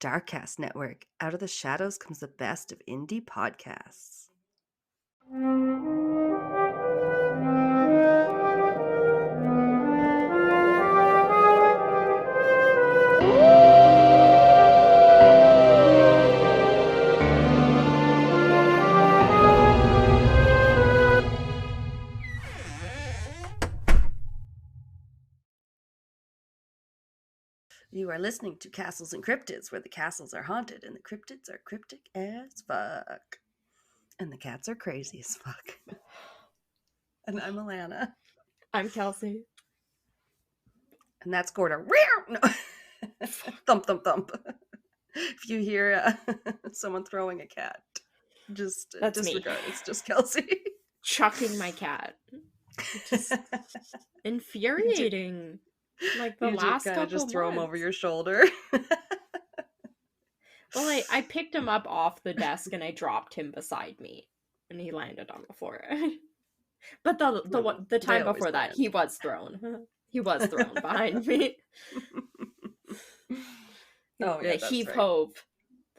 Starcast Network. Out of the shadows comes the best of indie podcasts. You are listening to Castles and Cryptids, where the castles are haunted and the cryptids are cryptic as fuck. And the cats are crazy as fuck. And I'm Alanna. I'm Kelsey. And that's Gorda. No. Thump, thump, thump. If you hear someone throwing a cat, just That's disregard. me. It's just Kelsey. Chucking my cat. Just infuriating. Like the You just last kind of couple just throw him over months. your shoulder. Well, I picked him up off the desk and I dropped him beside me. And he landed on the floor. But the time before that, he was thrown. He was thrown behind me. Oh, yeah, The that's heave right. ho.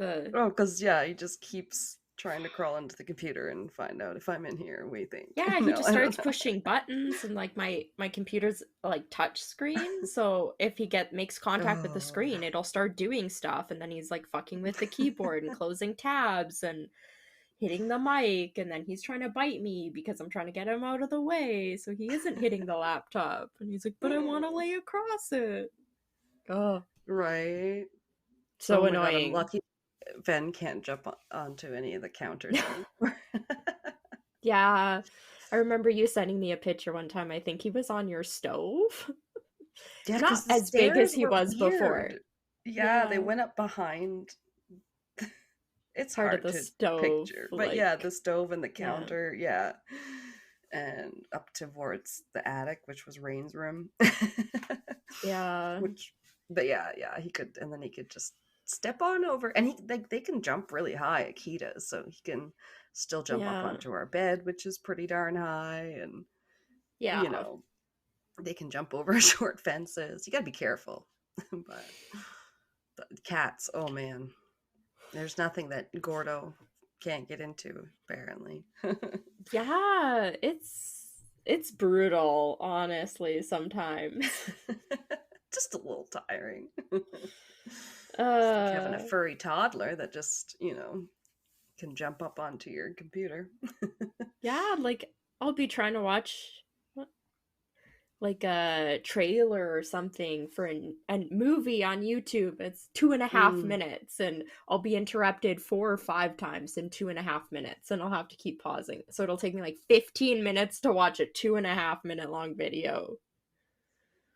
Oh, because, yeah, he just keeps trying to crawl into the computer and find out if I'm in here, we think. Yeah, he No, just I don't starts know. pushing buttons and like my computer's like touch screen, so if he makes contact with the Oh. screen, it'll start doing stuff, and then he's like fucking with the keyboard and closing tabs and hitting the mic, and then he's trying to bite me because I'm trying to get him out of the way so he isn't hitting the laptop, and he's like, but I want to lay across it. Oh, Right. so Oh my god, I'm annoying. lucky Ben can't jump onto any of the counters anymore. Yeah, I remember you sending me a picture one time. I think he was on your stove. Yeah, Not because the as big as stairs he were was before. weird. Yeah, they Yeah. went up behind. It's Part of hard the to stove, picture. But yeah, the like, stove and the yeah. counter, yeah. And up towards the attic, which was Rain's room. Yeah. But yeah, he could, and then he could just step on over, and they can jump really high, Akitas, so he can still jump up Yeah. onto our bed, which is pretty darn high, and Yeah. they can jump over short fences. You got to be careful, but the cats, oh man, there's nothing that Gordo can't get into, apparently. Yeah, it's brutal, honestly, sometimes. Just a little tiring. It's like having a Uh, furry toddler that just, can jump up onto your computer. yeah, like I'll be trying to watch like a trailer or something for a movie on YouTube. It's 2.5 minutes, and I'll be interrupted 4 or 5 times in 2.5 minutes, and I'll have to keep pausing. So it'll take me like 15 minutes to watch a 2.5 minute long video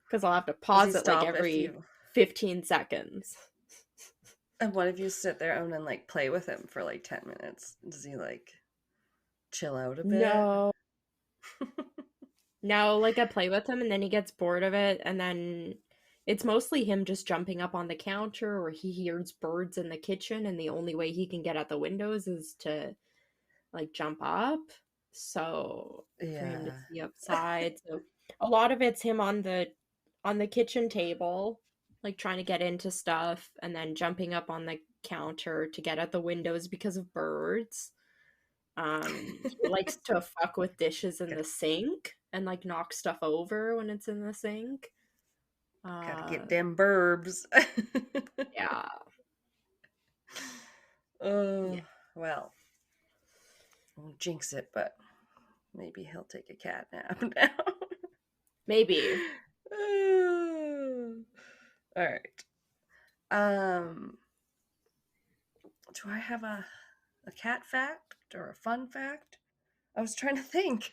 because I'll have to Does he pause it like stop if every you 15 seconds. and what if you sit there and like play with him for like 10 minutes? Does he like chill out a bit? No, no, like I play with him and then he gets bored of it, and then it's mostly him just jumping up on the counter, or he hears birds in the kitchen and the only way he can get at the windows is to like jump up. So for him to Yeah. see outside. So a lot of it's him on the kitchen table, like trying to get into stuff, and then jumping up on the counter to get at the windows because of birds. He likes to fuck with dishes in the sink and like knock stuff over when it's in the sink. Gotta get Uh, them burbs. yeah, Oh, yeah, well, I won't jinx it, but maybe he'll take a cat nap now. maybe. All right. Um, do I have a cat fact or a fun fact? I was trying to think.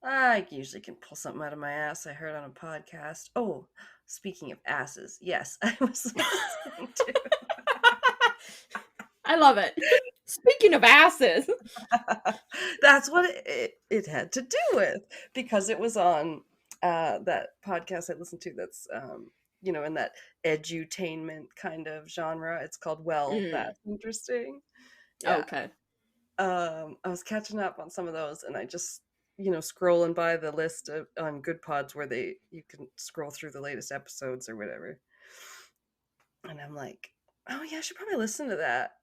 I usually can pull something out of my ass I heard on a podcast. Oh, speaking of asses, yes, I was listening to. I love it. Speaking of asses, That's what it had to do with, because it was on that podcast I listened to that's in that edutainment kind of genre. It's called Well, mm, That's Interesting. Yeah. okay. I was catching up on some of those, and I just scrolling by the list on Good Pods where you can scroll through the latest episodes or whatever, and I'm like, Oh yeah, I should probably listen to that.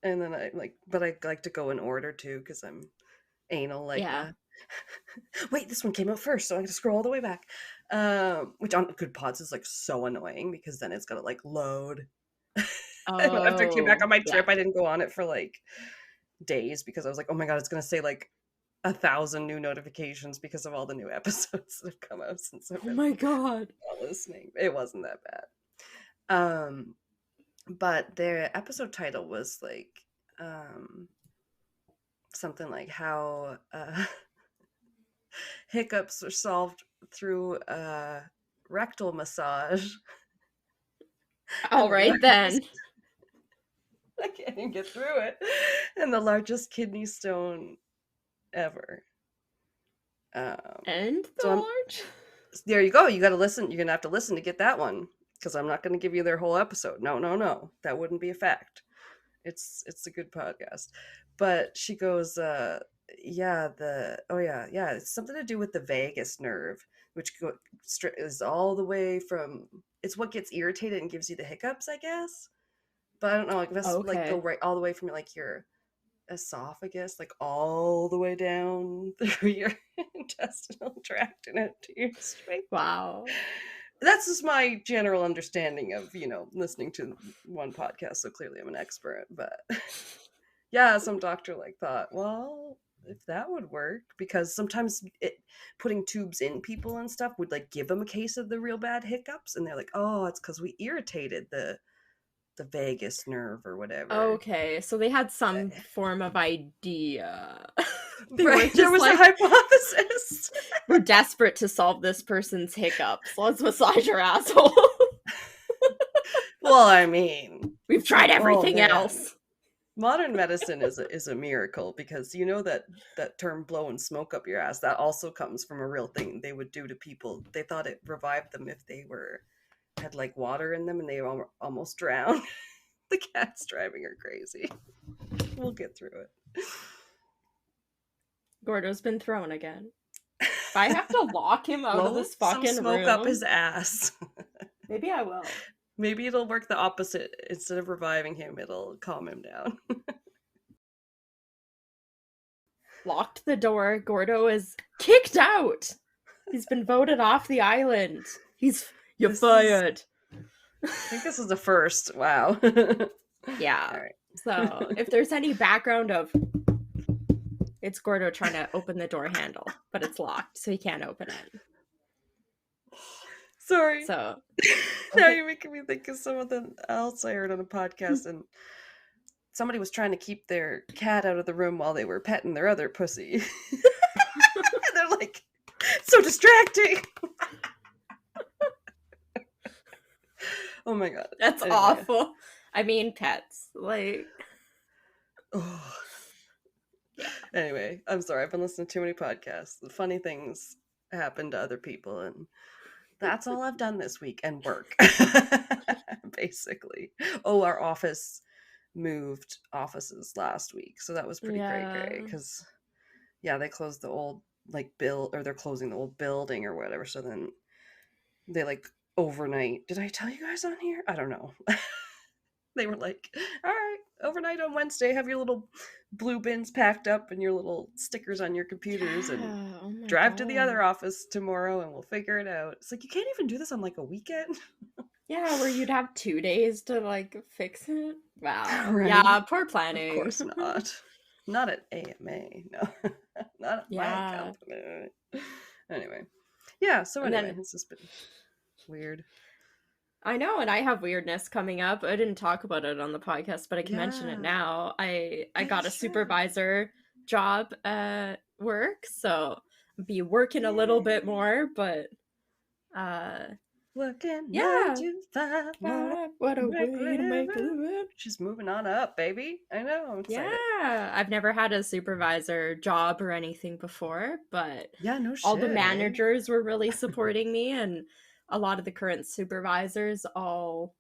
And then but I like to go in order too because I'm anal like Yeah. that. Wait, this one came out first, so I have to scroll all the way back. Which on Good Pods is like so annoying because then it's gotta like load. After I came back Oh, on my yeah. trip, I didn't go on it for like days because I was like, oh my god, it's gonna say like 1,000 new notifications because of all the new episodes that have come out since I've Oh been my god. not listening. It wasn't that bad. But their episode title was like something like how hiccups are solved through rectal massage. All And the right then. largest, I can't even get through it. And the largest kidney stone ever. And the So I'm large? there. You go. You got to listen. You're gonna have to listen to get that one because I'm not going to give you their whole episode. No, no, no. That wouldn't be a fact. It's a good podcast. But she goes, yeah, yeah, it's something to do with the vagus nerve, which is all the way from. It's what gets irritated and gives you the hiccups, I guess. But I don't know. Like that's like go Okay. right all the way from like your esophagus, like all the way down through your intestinal tract and out to your sphincter. Wow. That's just my general understanding of listening to one podcast. So clearly, I'm an expert, but yeah, some doctor like thought, well, if that would work, because sometimes putting tubes in people and stuff would like give them a case of the real bad hiccups, and they're like, oh, it's because we irritated the vagus nerve or whatever. Okay, so they had some form of idea. They Right, weren't there just was a like, hypothesis. we're desperate to solve this person's hiccups. Let's massage your asshole. Well, I mean, We've tried oh everything man, else. modern medicine is a miracle because that term blowing smoke up your ass, that also comes from a real thing they would do to people. They thought it revived them if they had like water in them and they almost drowned. The cat's driving her crazy. We'll get through it. Gordo's been thrown again. If I have to lock him out of Blow this some fucking smoke up room, his ass. maybe I will. Maybe it'll work the opposite. Instead of reviving him, it'll calm him down. Locked the door. Gordo is kicked out. He's been voted off the island. You're fired. I think this is the first. Wow. Yeah. All right. So if there's any background of, it's Gordo trying to open the door handle, but it's locked, so he can't open it. Sorry. So Now you're making me think of something else I heard on a podcast, and somebody was trying to keep their cat out of the room while they were petting their other pussy. And they're like, so distracting. Oh my god. that's Anyway. awful. I mean, pets. Like, Oh. Anyway, I'm sorry. I've been listening to too many podcasts. The funny things happen to other people, and that's all I've done this week. And work, basically. Oh, our office moved offices last week, so that was pretty cray because they closed the old they're closing the old building or whatever. So then they like overnight. Did I tell you guys on here? I don't know. They were like, all right, overnight on Wednesday, have your little blue bins packed up and your little stickers on your computers and drive to the other office tomorrow and we'll figure it out. It's like, you can't even do this on like a weekend. Yeah, where you'd have 2 days to like fix it. Wow. Right? Yeah, poor planning. Of course not. Not at AMA. No. Not at my company. Anyway. Yeah, so anyway, it's just been weird. I know, and I have weirdness coming up. I didn't talk about it on the podcast, but I can mention it now. I got a supervisor job at work, so I'll be working a little bit more, but working 9 yeah. to 5. What a way to make a living. She's moving on up, baby. I know. I'm excited. Yeah, I've never had a supervisor job or anything before, but yeah, no shit, all the managers were really supporting me, and a lot of the current supervisors all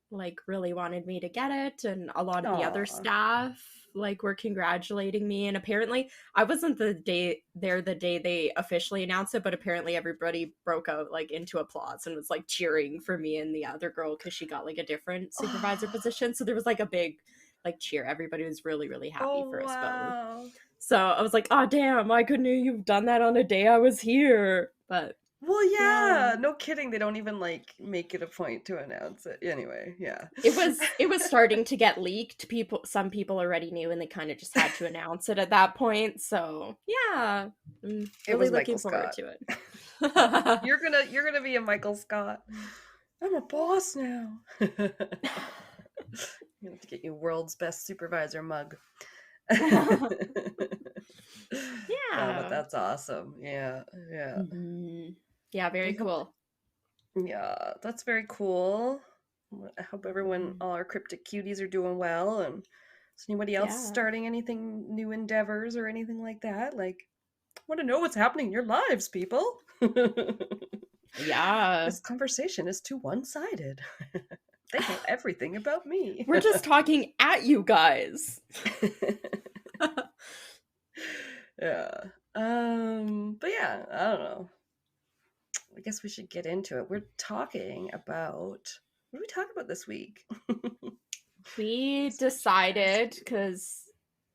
like really wanted me to get it, and a lot of the other staff like were congratulating me, and apparently I wasn't the day they officially announced it, but apparently everybody broke out like into applause and was like cheering for me and the other girl because she got like a different supervisor Oh, position. So there was like a big like cheer. Everybody was really, really happy oh for us both. wow. So I was like, oh damn, I couldn't you've done that on a day I was here. But Well, yeah. yeah, no kidding. They don't even like make it a point to announce it. Anyway, yeah. It was starting to get leaked. Some people already knew, and they kind of just had to announce it at that point. So yeah, I'm It really was Michael looking forward Scott. to it. You're gonna be a Michael Scott. I'm a boss now. You have to get you world's best supervisor mug. No, but Yeah. that's awesome. Yeah, yeah. Yeah, We very hope. cool. Yeah, that's very cool. I hope everyone, Mhm. all our cryptic cuties, are doing well. And is anybody else Yeah. starting anything new endeavors or anything like that? Like, I want to know what's happening in your lives, people. Yeah. This conversation is too one-sided. They know everything about me. We're just talking at you guys. Yeah. But yeah, I don't know. I guess we should get into it. We're talking about what did we talk about this week? We This past decided, week. because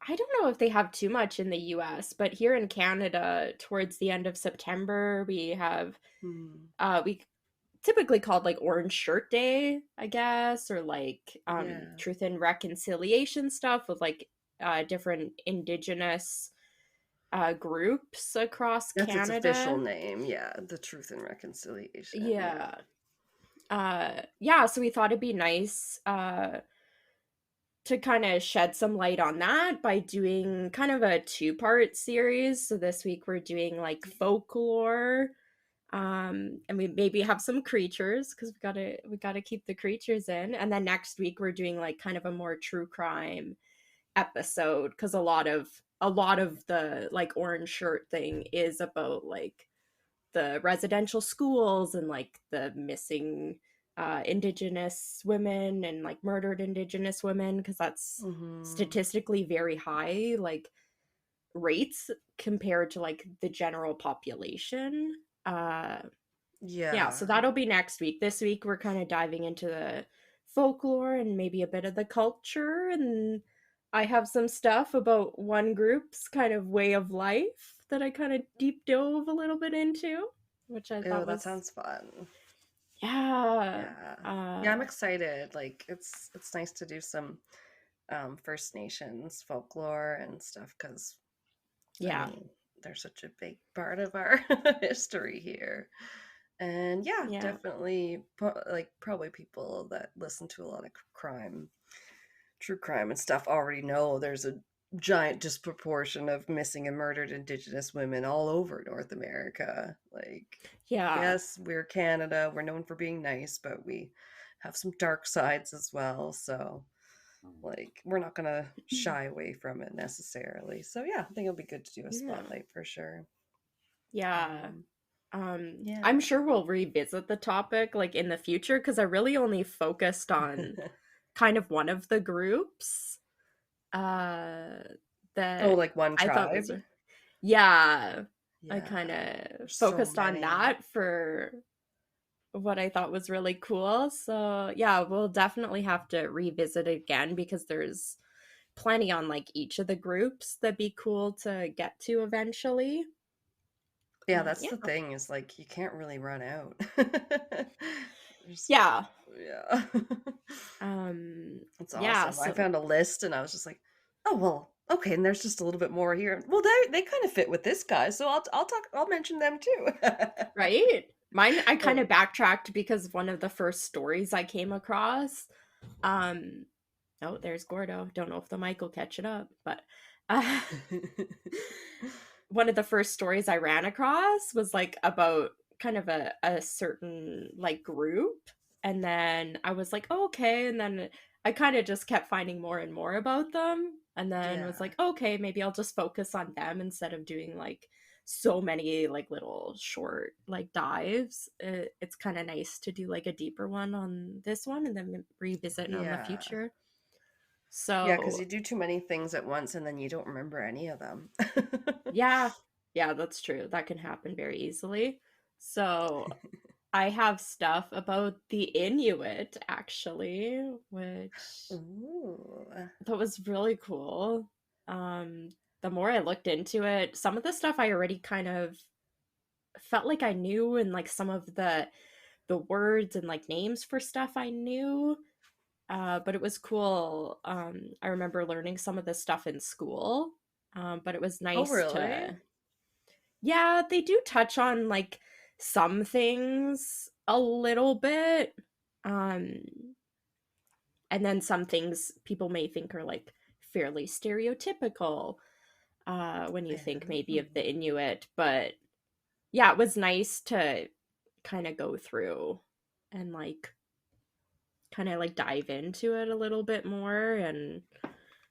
I don't know if they have too much in the US, but here in Canada, towards the end of September, we have Hmm. we typically called like Orange Shirt Day, I guess, or like Yeah. Truth and Reconciliation stuff with like different Indigenous groups across That's its official Canada. name. Yeah, the Truth and Reconciliation. Yeah. Yeah. Yeah, so we thought it'd be nice to kind of shed some light on that by doing kind of a two-part series. So this week we're doing like folklore, and we maybe have some creatures because we gotta keep the creatures in. And then next week we're doing like kind of a more true crime episode because a lot of the like orange shirt thing is about like the residential schools and like the missing indigenous women and like murdered indigenous women because that's Mm-hmm. statistically very high like rates compared to like the general population. uh yeah, so Yeah. that'll be next week. This week we're kind of diving into the folklore and maybe a bit of the culture, and I have some stuff about one group's kind of way of life that I kind of deep dove a little bit into, which I Oh, thought that was, sounds fun. yeah. Yeah. Yeah, I'm uh excited. Like it's nice to do some First Nations folklore and stuff because I yeah, mean they're such a big part of our history here. And yeah, yeah, definitely like probably people that listen to a lot of crime, true crime and stuff already know there's a giant disproportion of missing and murdered indigenous women all over North America. Like, yeah. yes, we're Canada, we're known for being nice, but we have some dark sides as well. So like we're not gonna shy away from it necessarily. So yeah, I think it'll be good to do a Yeah, spotlight for sure. yeah. um yeah. I'm sure we'll revisit the topic like in the future because I really only focused on kind of one of the groups uh Oh, that like one I thought was, tribe. yeah, I kind Yeah, of there's so focused on many. that for what I thought was really cool. So, yeah, we'll definitely have to revisit it again because there's plenty on like each of the groups that'd be cool to get to eventually. Yeah, that's Yeah. the thing is like you can't really run out. There's, Yeah. yeah. Um It's yeah, awesome. I so found a list and I was just like, oh well, okay, and there's just a little bit more here. Well, they kind of fit with this guy, so I'll mention them too. right? Mine I kind Oh. of backtracked because one of the first stories I came across, um oh, there's Gordo. Don't know if the mic will catch it up, but uh, one of the first stories I ran across was like about kind of a certain like group. And then I was like, oh, okay. And then I kind of just kept finding more and more about them. And then was Yeah. like, okay, maybe I'll just focus on them instead of doing like so many like little short like dives. It's kind of nice to do like a deeper one on this one and then revisit it on the Yeah. future. Yeah, because So you do too many things at once and then you don't remember any of them. yeah, yeah, that's true. That can happen very easily. So I have stuff about the Inuit actually, which Ooh. that was really cool. Um, the more I looked into it, some of the stuff I already kind of felt like I knew, and like some of the words and like names for stuff I knew. But it was cool. I remember learning some of this stuff in school. But it was Oh, nice really? to, yeah, they do touch on like some things a little bit. Um, and then some things people may think are like fairly stereotypical when you think maybe of Oh. the Inuit. But yeah, it was nice to kind of go through and like kind of like dive into it a little bit more and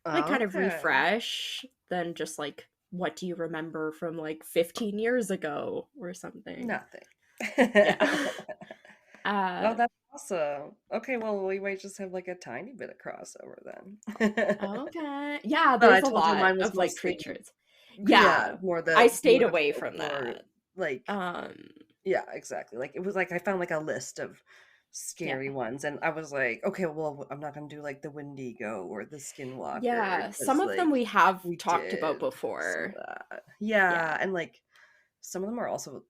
like kind of Okay. refresh than just like what do you remember from like 15 years ago or something. Nothing. Yeah. Oh, uh that's awesome. Okay, well, we might just have like a tiny bit of crossover then. okay. Yeah, But I there's a told you lot mine was of like mostly, creatures. yeah, Yeah. more I more stayed the away from folklore, that. like, Um yeah, exactly. Like it was like I found like a list of yeah. scary ones, and I was like, okay, well, I'm not gonna do like the Wendigo or the Skinwalker Yeah, some because of them like we have we talked about did some of before. that. Yeah. Yeah, and like some of them are also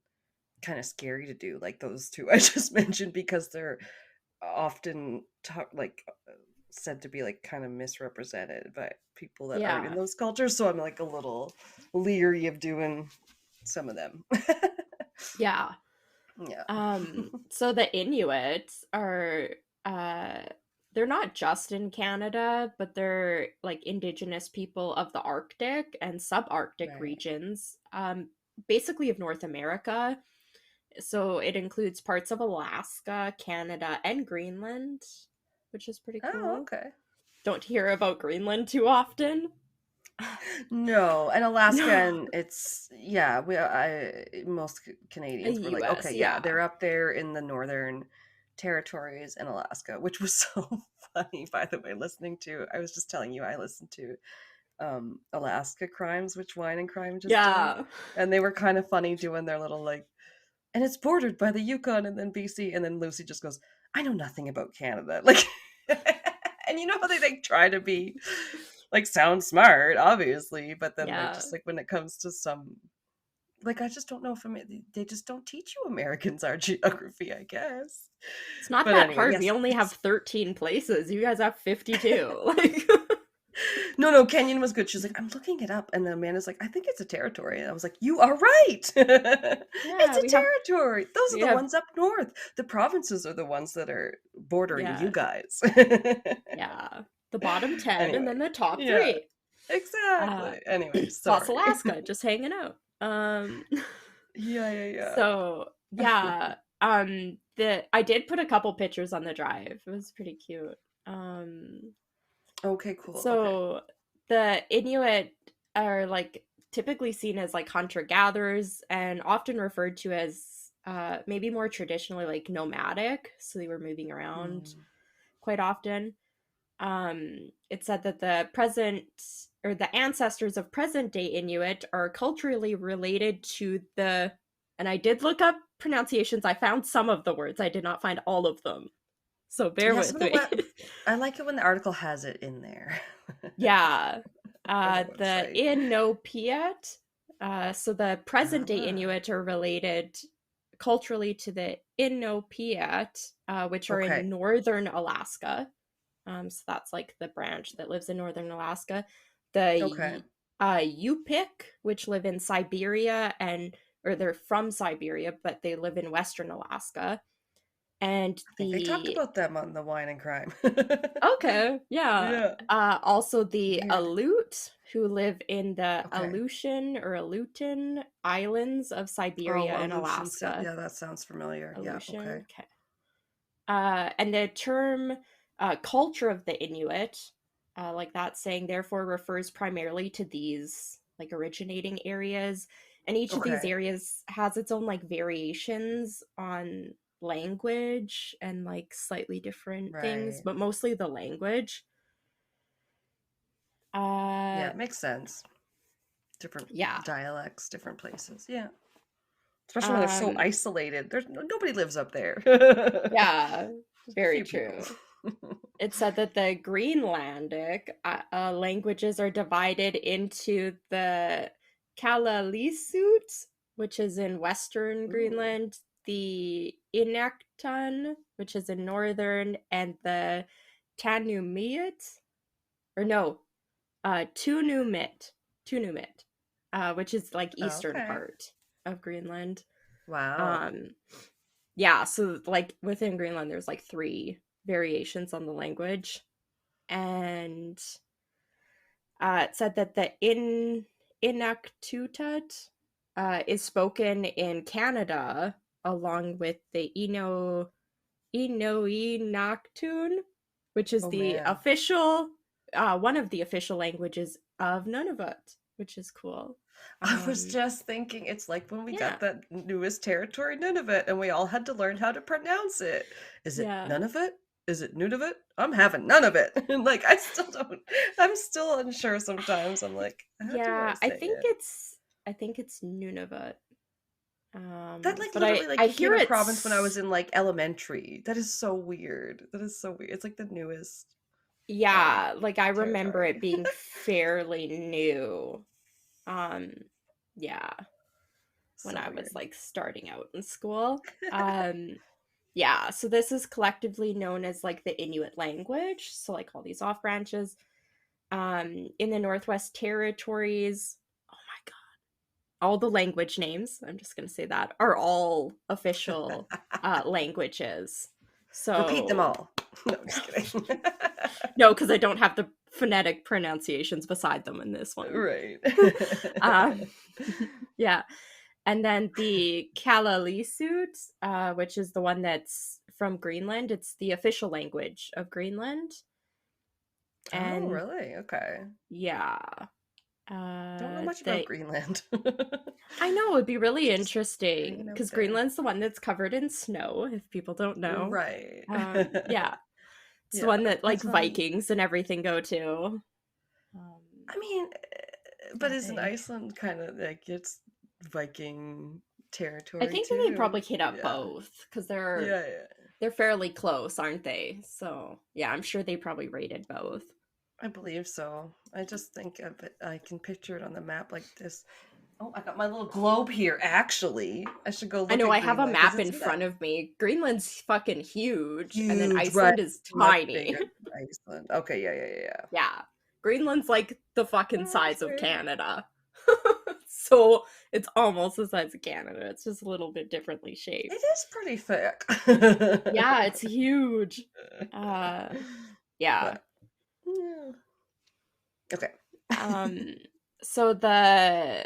kind of scary to do, like those two I just mentioned, because they're often said to be like kind of misrepresented by people that aren't in Yeah. those cultures. So I'm like a little leery of doing some of them. Yeah. Yeah. So the Inuits are uh they're not just in Canada, but they're like indigenous people of the Arctic and subarctic Right. regions, basically of North America. So it includes parts of Alaska, Canada, and Greenland, which is pretty Oh, cool. okay. Don't hear about Greenland too often. No, and Alaska, No. and it's yeah. We I most Canadians were like, okay, US, yeah, yeah. they're up there in the northern territories and Alaska, which was so funny. By the way, listening to, I was just telling you, I listened to Alaska Crimes, which Wine and Crime just did, Yeah. and they were kind of funny doing their little like, and it's bordered by the Yukon and then BC, and then Lucy just goes, I know nothing about Canada, like, and you know how they like try to be like sound smart, obviously, but then they're Yeah. just like when it comes to some, like, I just don't know if they just don't teach you Americans our geography, I guess. It's not But that anyway, hard. We yes, only have it's 13 places. You guys have 52. Like no, no, Kenyon was good. She's like, I'm looking it up. And then Amanda's like, I think it's a territory. And I was like, you are right. It's yeah, a territory. Those are we the have ones up north. The provinces are the ones that are bordering you yeah, guys. yeah. The bottom 10 and Anyway, then the top yeah, 3. Uh exactly. Anyway, plus sorry. Alaska just hanging out. Yeah, yeah, So, yeah. yeah, the I did put a couple pictures on the drive. It was pretty cute. Um Okay, cool. Okay. So the Inuit are like typically seen as like hunter gatherers and often referred to as maybe more traditionally like nomadic. So they were moving around Hmm. quite often. It said that the present or the ancestors of present day Inuit are culturally related to the, and I did look up pronunciations. I found some of the words, I did not find all of them. So bear Yeah, with some of the me. I like it when the article has it in there. Yeah. Or the The website. Inupiat, so the present day Ah, Inuit are related culturally to the Inupiat, which are okay. in northern Alaska. So that's like the branch that lives in northern Alaska. Okay. The Yupik, which live in Siberia and or they're from Siberia, but they live in western Alaska. And I think they talked the about them on the Wine and Crime. okay, yeah. Yeah. Also the Weird. Aleut, who live in the Okay. Aleutian or Aleutian Islands of Oh, Siberia and Aleutian sound. Alaska. Yeah, that sounds familiar. Yeah, Aleutian, okay. okay. And the term culture of the Inuit, like that saying, therefore refers primarily to these like originating areas. And each of these Okay. areas has its own like variations on language and like slightly different things, Right. but mostly the language. Uh, Yeah, it makes sense. Different yeah. dialects, different places. Yeah. Especially when they're so Um, isolated. There's nobody lives up there. yeah, Just a very few people. true. It said that the Greenlandic languages are divided into the Kalaallisut, which is in western Ooh. Greenland, the Inuktun, which is in northern, and the Tanumiut, or no, Tunumit, which is like eastern Okay. part of Greenland. Wow. Um, yeah, so like within Greenland, there's like three variations on the language, and it said that the Inuktitut is spoken in Canada along with the Inuinnaqtun, which is Oh the man. official one of the official languages of Nunavut, which is cool. I was Um, just thinking it's like when we yeah, got that newest territory, Nunavut, and we all had to learn how to pronounce it. Is it yeah, Nunavut? Is it Nunavut? I'm having none of it. And like I still don't I'm still unsure sometimes. I'm like, how do I yeah. say it? I think it's Nunavut. That like But I literally like I became hear a province when I was it's in like elementary. That is so weird. That is so weird. It's like the newest yeah, like I remember territory. it being fairly new. Um, yeah, when So I was weird. like starting out in school. Yeah, so this is collectively known as like the Inuit language. So like all these off branches. In the Northwest Territories, oh my God, all the language names, I'm just gonna say that, are all official languages. Repeat them So all. No, I'm just kidding. no, because I don't have the phonetic pronunciations beside them in this one. Right. um, yeah. And then the Kalaallisut, which is the one that's from Greenland, it's the official language of Greenland. Oh, And really? Okay. yeah, Don't know much about the Greenland. I know it'd be really Just interesting hanging out because there. Greenland's the one that's covered in snow, if people don't know. Right. Yeah, it's the Yeah, one that like that's fun. Vikings and everything go to. Um, I mean, but yeah, isn't they. Iceland kind of like it's Viking I territory think that they too? probably hit up Yeah. both because Yeah. they're fairly close, aren't they? So yeah, I'm sure they probably rated both. I believe so. I just think of it, I can picture it on the map like this. Oh, I got my little globe here, actually. I should go I look know at I have a Greenland because map it's in in that front of me. Greenland's fucking huge, and then huge, right? Iceland is Much tiny. bigger than Iceland. Okay, yeah. Yeah. Greenland's like the fucking Oh, size of sure. Canada. So it's almost the size of Canada. It's just a little bit differently It shaped. is pretty thick. Yeah, it's huge. Uh yeah. But yeah. Okay. Um so the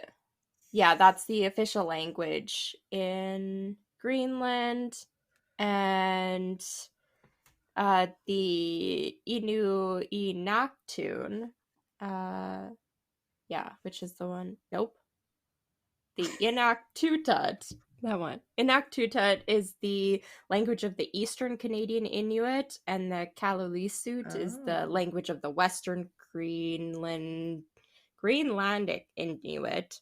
yeah, that's the official language in Greenland, and the Inuinnaqtun, uh yeah, which is the one. Nope. The Inuktitut. That one. Inuktitut is the language of the Eastern Canadian Inuit, and the Kalaallisut is the Oh. language of the Western Greenlandic Inuit.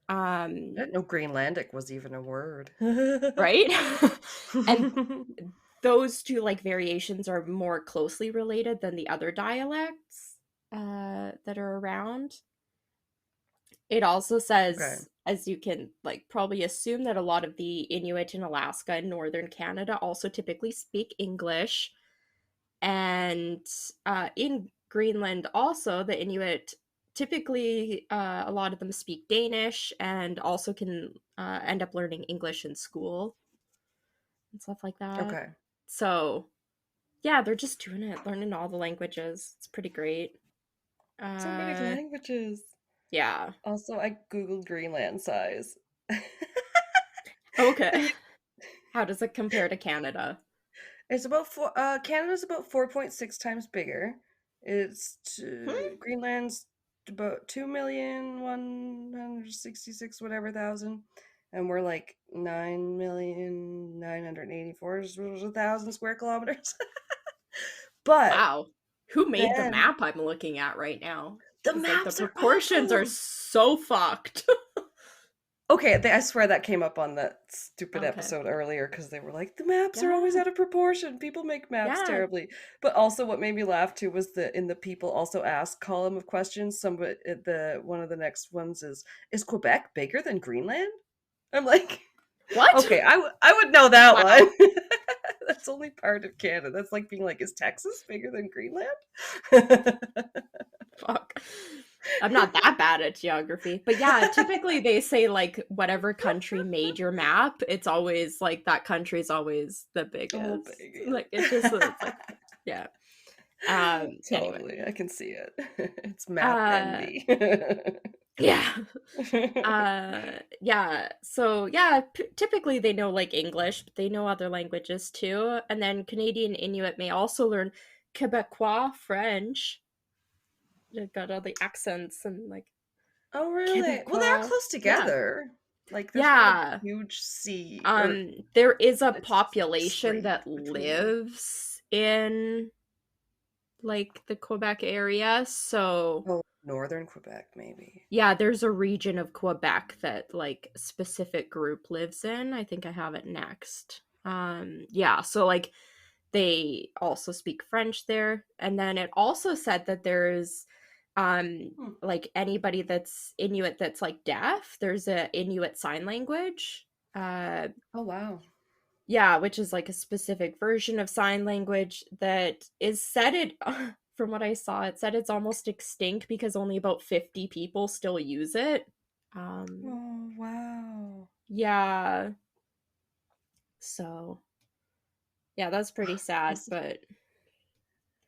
I didn't know Greenlandic was even a word. Right? And those two like variations are more closely related than the other dialects that are around. It also Okay. says, as you can like probably assume, that a lot of the Inuit in Alaska and northern Canada also typically speak English. And in Greenland, also, the Inuit typically, a lot of them speak Danish and also can end up learning English in school and stuff like that. Okay. So, yeah, they're just doing it, learning all the languages. It's pretty great. So many Uh, languages. yeah. Also, I googled Greenland size. Okay. How does it compare to Canada? It's about four. Canada's about 4.6 times bigger. Hmm? Greenland's about 2,166 whatever thousand, and we're like 9,984,000 square kilometers. But Wow. Who made the then map I'm looking at right now? the Because like the maps are proportions are awful. so fucked. Okay, I swear that came up on that stupid Okay. episode earlier because they were like, the maps are always Yeah. out of proportion. People make maps Yeah. terribly. But also, what made me laugh too was the in the people also ask column of questions. Somebody, the one of the next ones is Quebec bigger than Greenland? I'm like, What? okay, I would know that Wow. one. That's only part of Canada. That's like being like, is Texas bigger than Greenland? Fuck. I'm not that bad at geography. But yeah, typically they say like whatever country made your map, it's always like that country's always the Oh, biggest. baby. Like it's like yeah. Anyway. Totally, I can see it. It's map Uh envy. yeah. Yeah. So yeah, typically they know like English, but they know other languages too. And then Canadian Inuit may also learn Quebecois French. They've got all the accents and like Oh, really? Well, they're Quebecois. close Yeah. together. Like, there's not a Yeah. huge sea, or There is a it's population strait that between them. lives in like the Quebec area. So Oh, northern Quebec, maybe. yeah, there's a region of Quebec that like a specific group lives in. I think I have it next. Yeah, so like they also speak French there. And then it also said that there's Hmm. like anybody that's Inuit that's like deaf, there's a Inuit sign language. Uh Oh, wow. yeah, which is like a specific version of sign language that is said it from what I saw, it said it's almost extinct because only about 50 people still use it. Um Oh, wow. yeah, so yeah, that's pretty sad, This is, but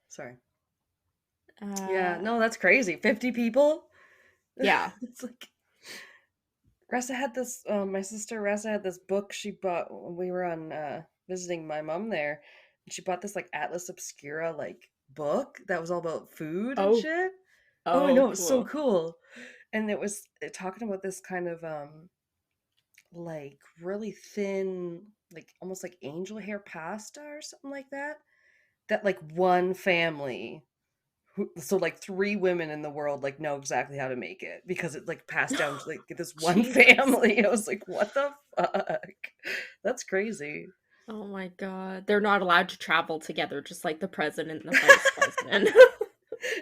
sorry. Yeah, uh no, that's crazy. 50 people? yeah. It's like Ressa had this my sister Ressa had this book she bought when we were on visiting my mom there. And she bought this like Atlas Obscura like book that was all about food and Oh, shit. Oh, I oh, know, it was so cool. cool. And it was talking about this kind of like really thin, like almost like angel hair pasta or something like that. That like one family so like three women in the world like know exactly how to make it because it like passed down to like this one Jesus. family. I was like, what the fuck? That's crazy. Oh my god. They're not allowed to travel together, just like the president and the vice president.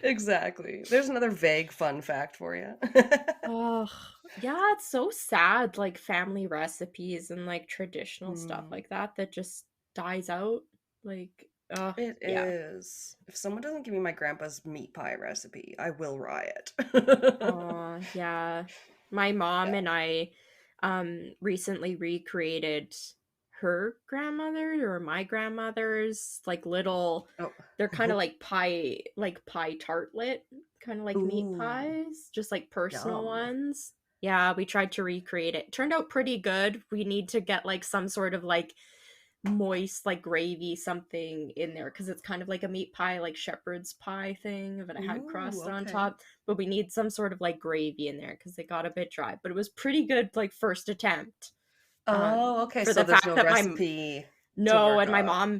Exactly. There's another vague fun fact for you. Oh, yeah, it's so sad, like family recipes and like traditional stuff Hmm. like that that just dies out. Like, It yeah. is. If someone doesn't give me my grandpa's meat pie recipe, I will riot. Yeah. My mom Yeah. and I recently recreated her grandmother or my grandmother's like little, Oh. they're kind of like pie tartlet, kind of like meat Ooh. pies, just like personal Yum. ones. Yeah, we tried to recreate it. Turned out pretty good. We need to get like some sort of like moist like gravy something in there because it's kind of like a meat pie like shepherd's pie thing but it had Ooh, crust on okay. top, but we need some sort of like gravy in there because they got a bit dry, but it was pretty good like first attempt. um Oh, okay. for So the there's fact no that recipe to no, work and off.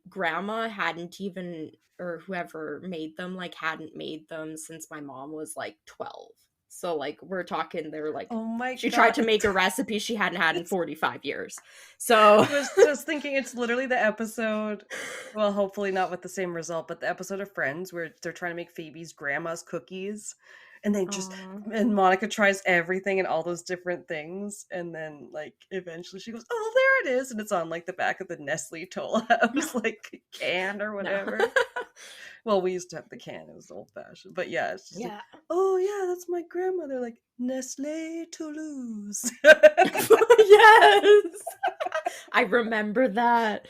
grandma hadn't even, or whoever made them, like hadn't made them since my mom was like 12. So like we're talking they're like Oh my she tried god. to make a recipe she hadn't had in It's 45 years. So I was just thinking it's literally the episode, well, hopefully not with the same result, but the episode of Friends where they're trying to make Phoebe's grandma's cookies and they just Aw. and Monica tries everything and all those different things and then like eventually she goes, "Oh, there it is." And it's on like the back of the Nestle Toll No. House like can or No. whatever. Well, we used to have the can. It was old fashioned. But yeah, it's just like, Yeah. "Oh yeah, that's my grandmother like Nestle Toulouse." Yes. I remember that.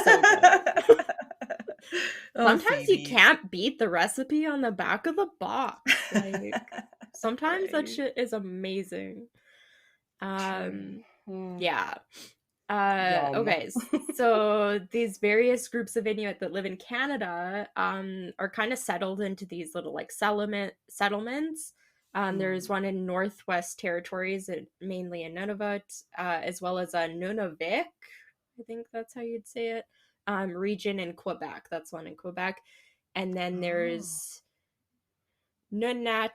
So good. Oh, Sometimes you Phoebe. can't beat the recipe on the back of the box. Like sometimes that Right. shit is amazing. True. Um Mm. yeah. Yum. Okay. So these various groups of Inuit that live in Canada are kind of settled into these little like settlements. There's Mm. one in Northwest Territories, mainly in Nunavut, as well as a Nunavik, I think that's how you'd say it, region in Quebec. That's one in Quebec. And then Oh. there's Nunatsiavut,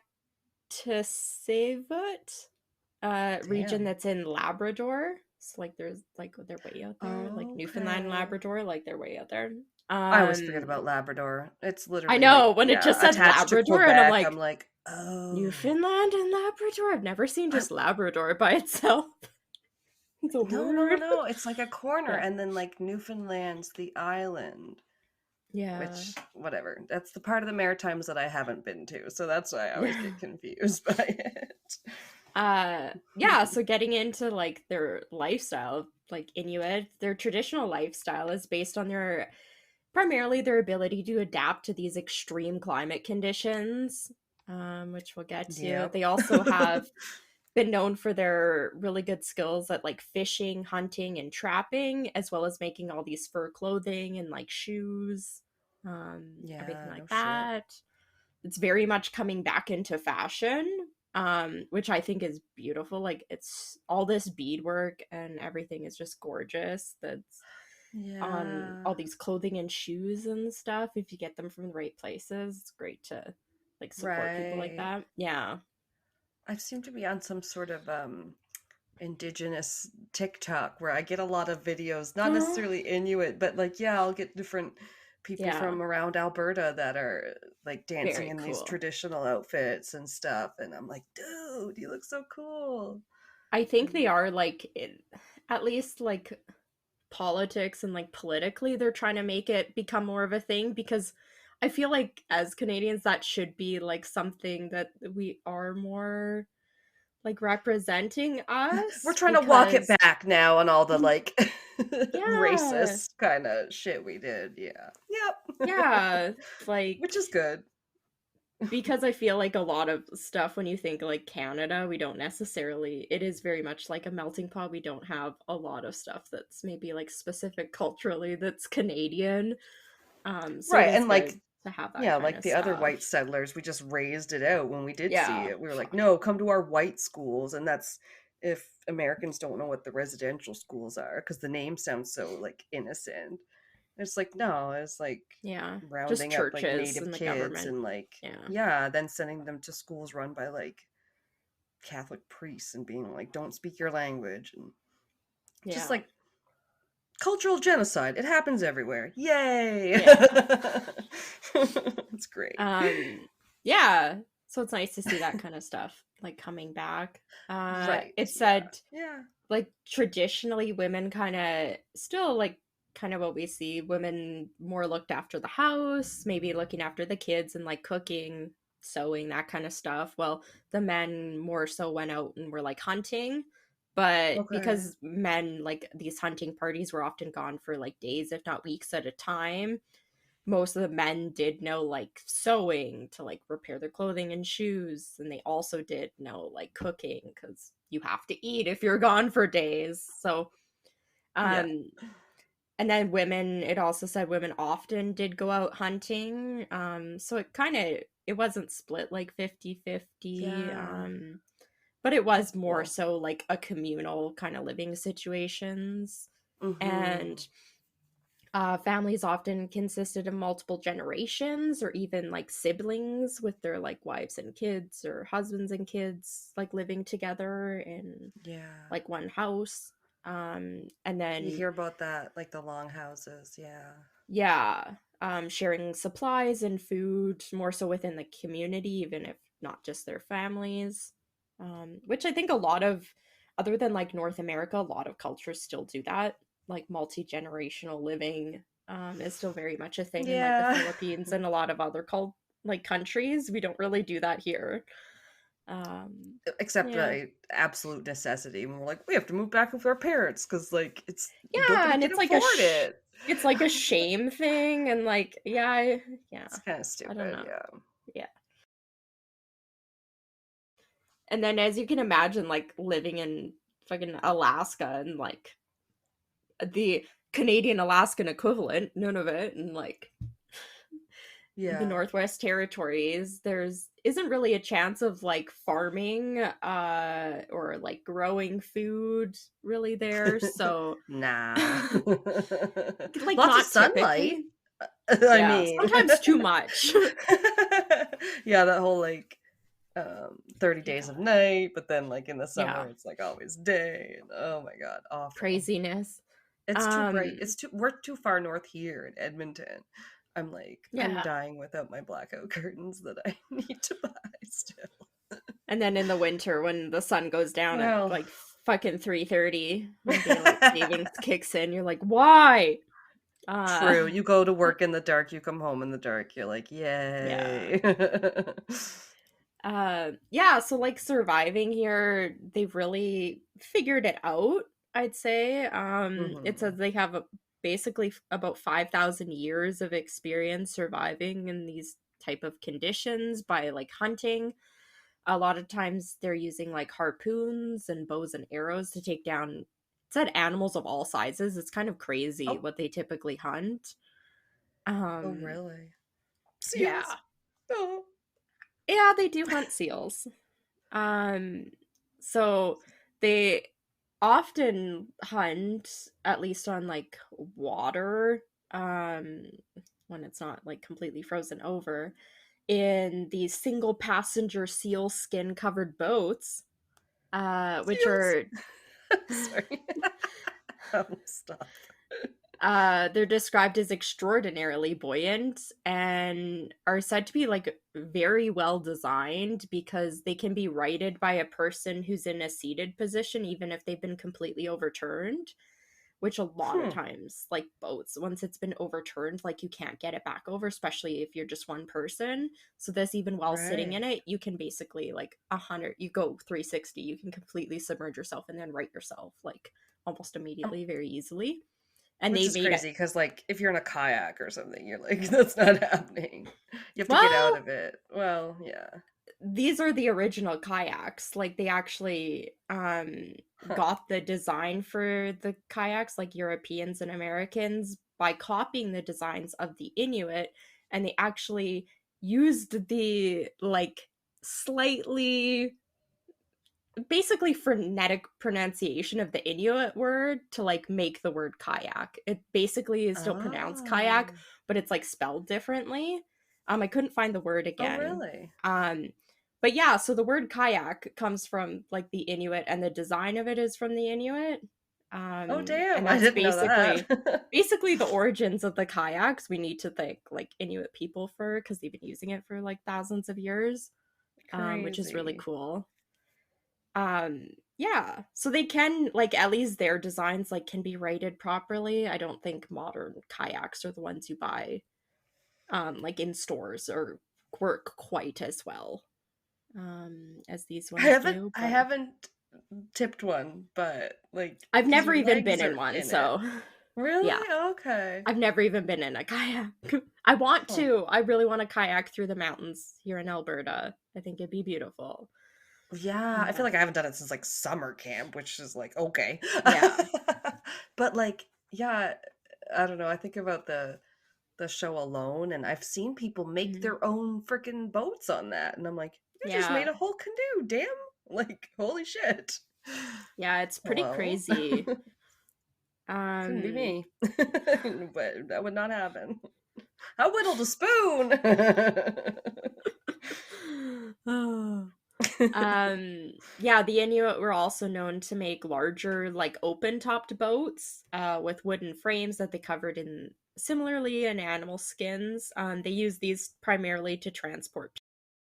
region Damn. that's in Labrador. So like there's like they're way out there, like Newfoundland and Okay. Labrador, like they're way out there. I always forget Um about Labrador. It's I literally like, know when it yeah, just said attached to Labrador and I'm Quebec. I'm like, like, oh. Newfoundland and Labrador? I've never seen I'm just Labrador by itself. It's a no, no, word. no. It's like a corner, Yeah. and then like Newfoundland's the island, Yeah. which whatever. That's the part of the Maritimes that I haven't been to, so that's why I always Yeah. get confused by it. Yeah, so getting into like their lifestyle, like Inuit, their traditional lifestyle is based on their primarily their ability to adapt to these extreme climate conditions, which we'll get to. Yep. They also have been known for their really good skills at like fishing, hunting, and trapping, as well as making all these fur clothing and like shoes, everything Yeah, like no shit. that. It's very much coming back into fashion, which I think is beautiful. Like it's all this beadwork and everything is just gorgeous. That's on Yeah. all these clothing and shoes and stuff. If you get them from the right places, it's great to like support people like Right. that. Yeah. I seem to be on some sort of indigenous TikTok where I get a lot of videos, not necessarily Inuit, but like, yeah, I'll get different people Yeah. from around Alberta that are like dancing Very in these cool. traditional outfits and stuff. And I'm like, dude, you look so cool. I think they are like at least like politics and like politically they're trying to make it become more of a thing because I feel like as Canadians that should be like something that we are more like representing We're us trying to walk it because back now on all the like yeah, racist kind of shit we did. Yeah. Yep. yeah, Which like is good. because I feel like a lot of stuff when you think like Canada, we don't necessarily, it is very much like a melting pot. We don't have a lot of stuff that's maybe like specific culturally that's Canadian. So it Right. is And like, good to have that yeah, kind like of the other stuff. white settlers, we just raised it out when we did see Yeah, it. We were like, fuck. no, come to our white schools. And that's if Americans don't know what the residential schools are, because the name sounds so like innocent. It's like, no, it's like Yeah, just rounding up like churches native and the kids government. and like, Yeah, yeah, then sending them to schools run by like Catholic priests and being like, don't speak your language. And just yeah, like cultural genocide. It happens everywhere. Yay! yeah. It's great. Um, yeah. So it's nice to see that kind of stuff like coming back. Right. It Yeah. said Yeah. like traditionally women kind of still like kind of what we see women more looked after the house, maybe looking after the kids and like cooking, sewing, that kind of stuff. Well, the men more so went out and were like hunting. But Okay. because men like these hunting parties were often gone for like days, if not weeks at a time, most of the men did know like sewing to like repair their clothing and shoes, and they also did know like cooking because you have to eat if you're gone for days. So Yeah. um and then women, it also said women often did go out hunting, so it kind of, it wasn't split like 50-50, Yeah. but it was more Cool. so like a communal kind of living situations. Mm-hmm. And families often consisted of multiple generations or even like siblings with their like wives and kids or husbands and kids like living together in Yeah. like one house. And You then, hear about that, like the long houses. Yeah. yeah, sharing supplies and food more so within the community, even if not just their families. Which I think a lot of, other than like North America, a lot of cultures still do that. Like multi generational living is still very much a thing in like the Yeah. Philippines and a lot of other like countries. We don't really do that here. Um, Except yeah, by absolute necessity. And we're like, we have to move back with our parents because like it's yeah, nobody and can it's like a afford it. it's like a shame thing, and like yeah, yeah, It's kind of I don't stupid. know, Yeah. yeah. And then as you can imagine, like living in fucking Alaska and like the Canadian Alaskan equivalent, Nunavut, and like the Yeah. Northwest Territories, there's isn't really a chance of like farming or like growing food really there. So Nah. like Lots of not sunlight. typically. I Yeah, mean, sometimes too much. yeah, that whole like 30 days of Yeah. night, but then like in the Yeah. summer it's like always day, and oh my god, awful. Craziness. It's too bright. Um, We're too far north here in Edmonton. I'm yeah. dying without my blackout curtains that I need to buy still. And then in the winter when the sun goes down at Well, like fucking 3:30 when daylight savings kicks in, you're like, "Why?" Uh true. You go to work in the dark, you come home in the dark. You're like, yeah. yay. Yeah, so like surviving here, they've really figured it out, I'd say. It says Hmm. they have basically about 5,000 years of experience surviving in these type of conditions by like hunting. A lot of times they're using like harpoons and bows and arrows to take down, it said, animals of all sizes. It's kind of crazy Oh, what they typically hunt. oh, Um, really? Seals. yeah. Oh. Yeah, they do hunt seals. Um, so they often hunt, at least on like water, um, when it's not like completely frozen over, in these single passenger seal skin covered boats, which Seals. are Sorry. Oh, stop. they're described as extraordinarily buoyant and are said to be like very well designed because they can be righted by a person who's in a seated position even if they've been completely overturned, which a lot of Hmm. times like boats, once it's been overturned, like you can't get it back over, especially if you're just one person. So this, even while sitting in Right. it, you can basically like 100, you go 360, you can completely submerge yourself and then right yourself like almost Um, immediately, very easily. And which they is made it. crazy because, like, if you're in a kayak or something, you're like, that's not happening. You have to get out Well, of it. Well, yeah. these are the original kayaks. Like they actually Huh. got the design for the kayaks, like Europeans and Americans, by copying the designs of the Inuit, and they actually used the like slightly basically phonetic pronunciation of the Inuit word to like make the word kayak. It basically is still pronounced kayak, Oh. but it's like spelled differently. I couldn't find the word Oh, again. really? Um, but yeah, so the word kayak comes from like the Inuit, and the design of it is from the Inuit. Oh, damn. And I that's didn't know basically that. the origins of the kayaks. We need to thank like Inuit people for, because they've been using it for like thousands of years, which is really Crazy. cool. Yeah, so they can like, at least their designs like can be rated properly. I don't think modern kayaks are the ones you buy like in stores or work quite as well as these I ones haven't do, I but haven't tipped one, but like, I've because never your even legs been in are one, in it. so yeah. Really? Okay. I've never even been in a kayak. I want Huh. to. I really want to kayak through the mountains here in Alberta. I think it'd be beautiful. Yeah, I feel Uh, like I haven't done it since like summer camp, which is like okay. yeah. But like, yeah, I don't know. I think about the show Alone, and I've seen people make Mhm. their own freaking boats on that, and I'm like, you just made Yeah. a whole canoe, damn! Like, holy shit. Yeah, it's pretty Hello? crazy. Couldn't be Um me. But that would not happen. I whittled a spoon. yeah, the Inuit were also known to make larger, like open-topped boats with wooden frames that they covered in similarly in animal skins. They used these primarily to transport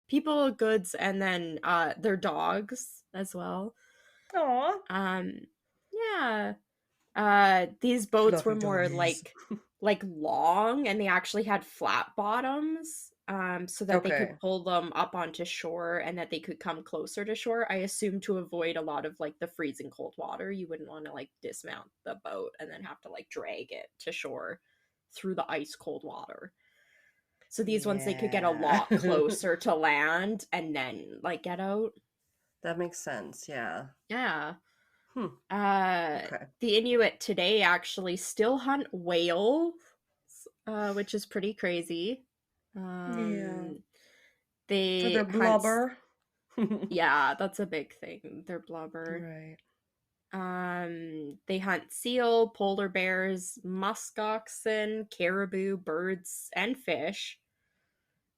people, goods, and then their dogs as well. Aw, Um, yeah. These boats were fluffy more doggies. like long, and they actually had flat bottoms, so that they could Okay. pull them up onto shore and that they could come closer to shore. I assume to avoid a lot of like the freezing cold water. You wouldn't want to like dismount the boat and then have to like drag it to shore through the ice cold water. So these ones they could get a Yeah. lot closer to land and then like get out. That makes sense, yeah. Yeah. Hmm, Uh, okay. the Inuit today actually still hunt whales, which is pretty crazy. Yeah. Um, For their they hunt. blubber. Yeah, that's a big thing. Their blubber. Right. They hunt seal, polar bears, musk oxen, caribou, birds, and fish.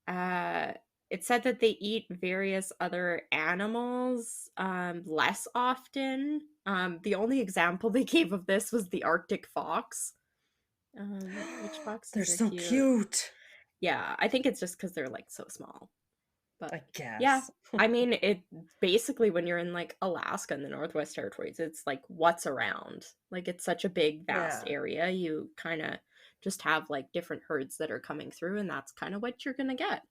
Uh, it said that they eat various other animals less often. The only example they gave of this was the Arctic fox, which They're foxes are so cute. cute. Yeah, I think it's just because they're like so small. But I yeah, guess. I mean, it basically when you're in like Alaska and the Northwest Territories, it's like what's around. Like it's such a big, vast Yeah. area. You kind of just have like different herds that are coming through, and that's kind of what you're gonna get.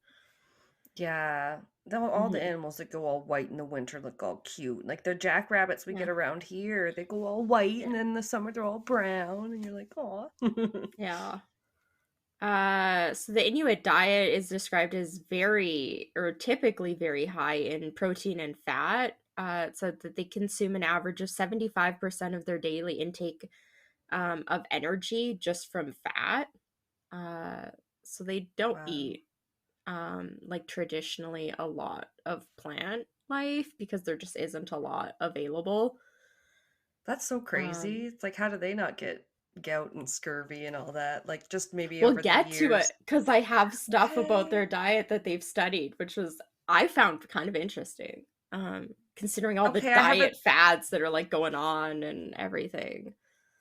Yeah. All the Hmm. animals that go all white in the winter look all cute. Like the jackrabbits we Yeah, get around here, they go all white yeah, and then in the summer they're all brown and you're like, "Aw." yeah. So the Inuit diet is described as very, or typically very high in protein and fat. So that they consume an average of 75% of their daily intake of energy just from fat. Uh, so they don't Wow. eat like traditionally a lot of plant life because there just isn't a lot available. That's so crazy. Um, It's like, how do they not get gout and scurvy and all that? Like, just maybe we'll over the get to years. it because I have stuff about Okay. their diet that they've studied, which was I found kind of interesting. Considering all the Okay, I have a. diet fads that are like going on and everything.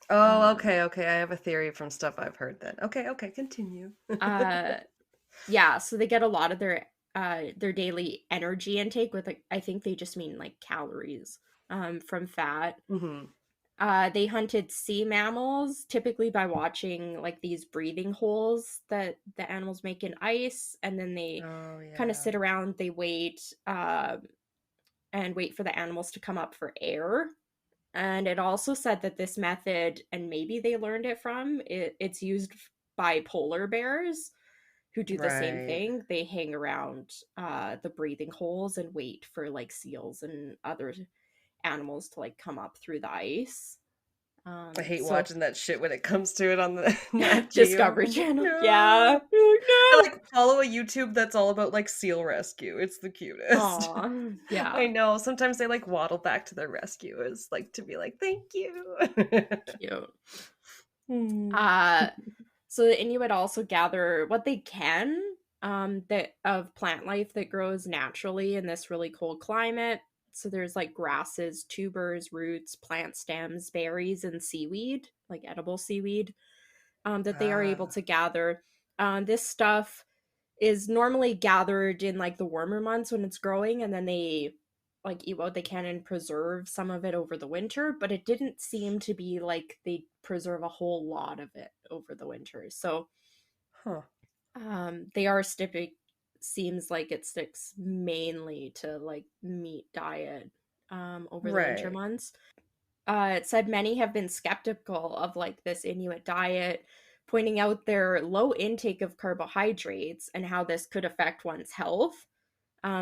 Oh, Um, okay, okay. I have a theory from stuff I've heard then. Okay, okay, continue. uh, yeah, so they get a lot of their daily energy intake with like I think they just mean like calories from fat. Hmm. They hunted sea mammals typically by watching like these breathing holes that the animals make in ice, and then they Oh, kind of yeah. sit around, they wait and wait for the animals to come up for air. And it also said that this method, and maybe they learned it from it's used by polar bears who do the same Right. thing. They hang around the breathing holes and wait for like seals and other animals to like come up through the ice. I hate So watching that shit when it comes to it on the Nat Geo. Discovery I'm like, Channel, yeah. no. You're like, I no. like follow a YouTube that's all about like seal rescue. It's the cutest. Aw, I yeah, know. Sometimes they like waddle back to their rescuers, like to be like, thank you. cute. Hmm. Uh, so the Inuit also gather what they can that of plant life that grows naturally in this really cold climate. So there's like grasses, tubers, roots, plant stems, berries, and seaweed, like edible seaweed, that they are able Ah, to gather. This stuff is normally gathered in like the warmer months when it's growing, and then they like eat what they can and preserve some of it over the winter, but it didn't seem to be like they preserve a whole lot of it over the winter. So huh. they are sticking, seems like it sticks mainly to like meat diet over the winter Right. months. It said many have been skeptical of like this Inuit diet, pointing out their low intake of carbohydrates and how this could affect one's health.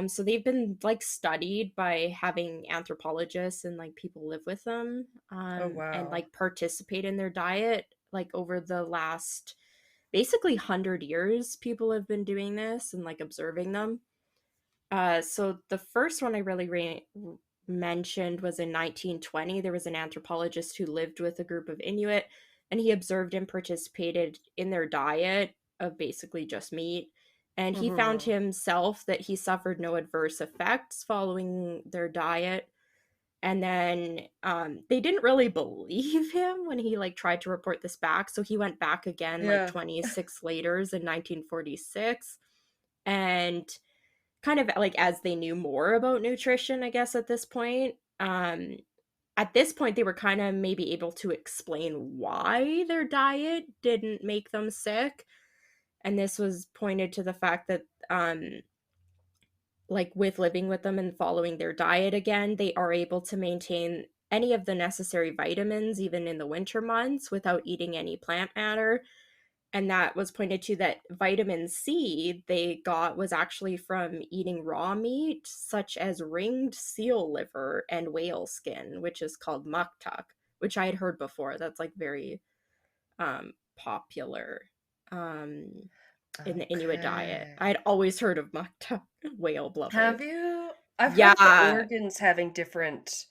So they've been like studied by having anthropologists and like people live with them Oh, and wow. like participate in their diet. Like over the last basically 100 years, people have been doing this and like observing them. So the first one I really mentioned was in 1920. There was an anthropologist who lived with a group of Inuit, and he observed and participated in their diet of basically just meat. And he found Hmm. himself that he suffered no adverse effects following their diet. And then they didn't really believe him when he like tried to report this back. So he went back again like Yeah. 26 later in 1946 and kind of like as they knew more about nutrition, I guess at this point they were kind of maybe able to explain why their diet didn't make them sick. And this was pointed to the fact that like with living with them and following their diet again, they are able to maintain any of the necessary vitamins even in the winter months without eating any plant matter. And that was pointed to that vitamin C they got was actually from eating raw meat, such as ringed seal liver and whale skin, which is called muktuk, which I had heard before. That's like very popular um, in the Inuit diet. Okay. I had always heard of muktuk, whale blubber. Have you? I've heard of the Yeah, organs having different.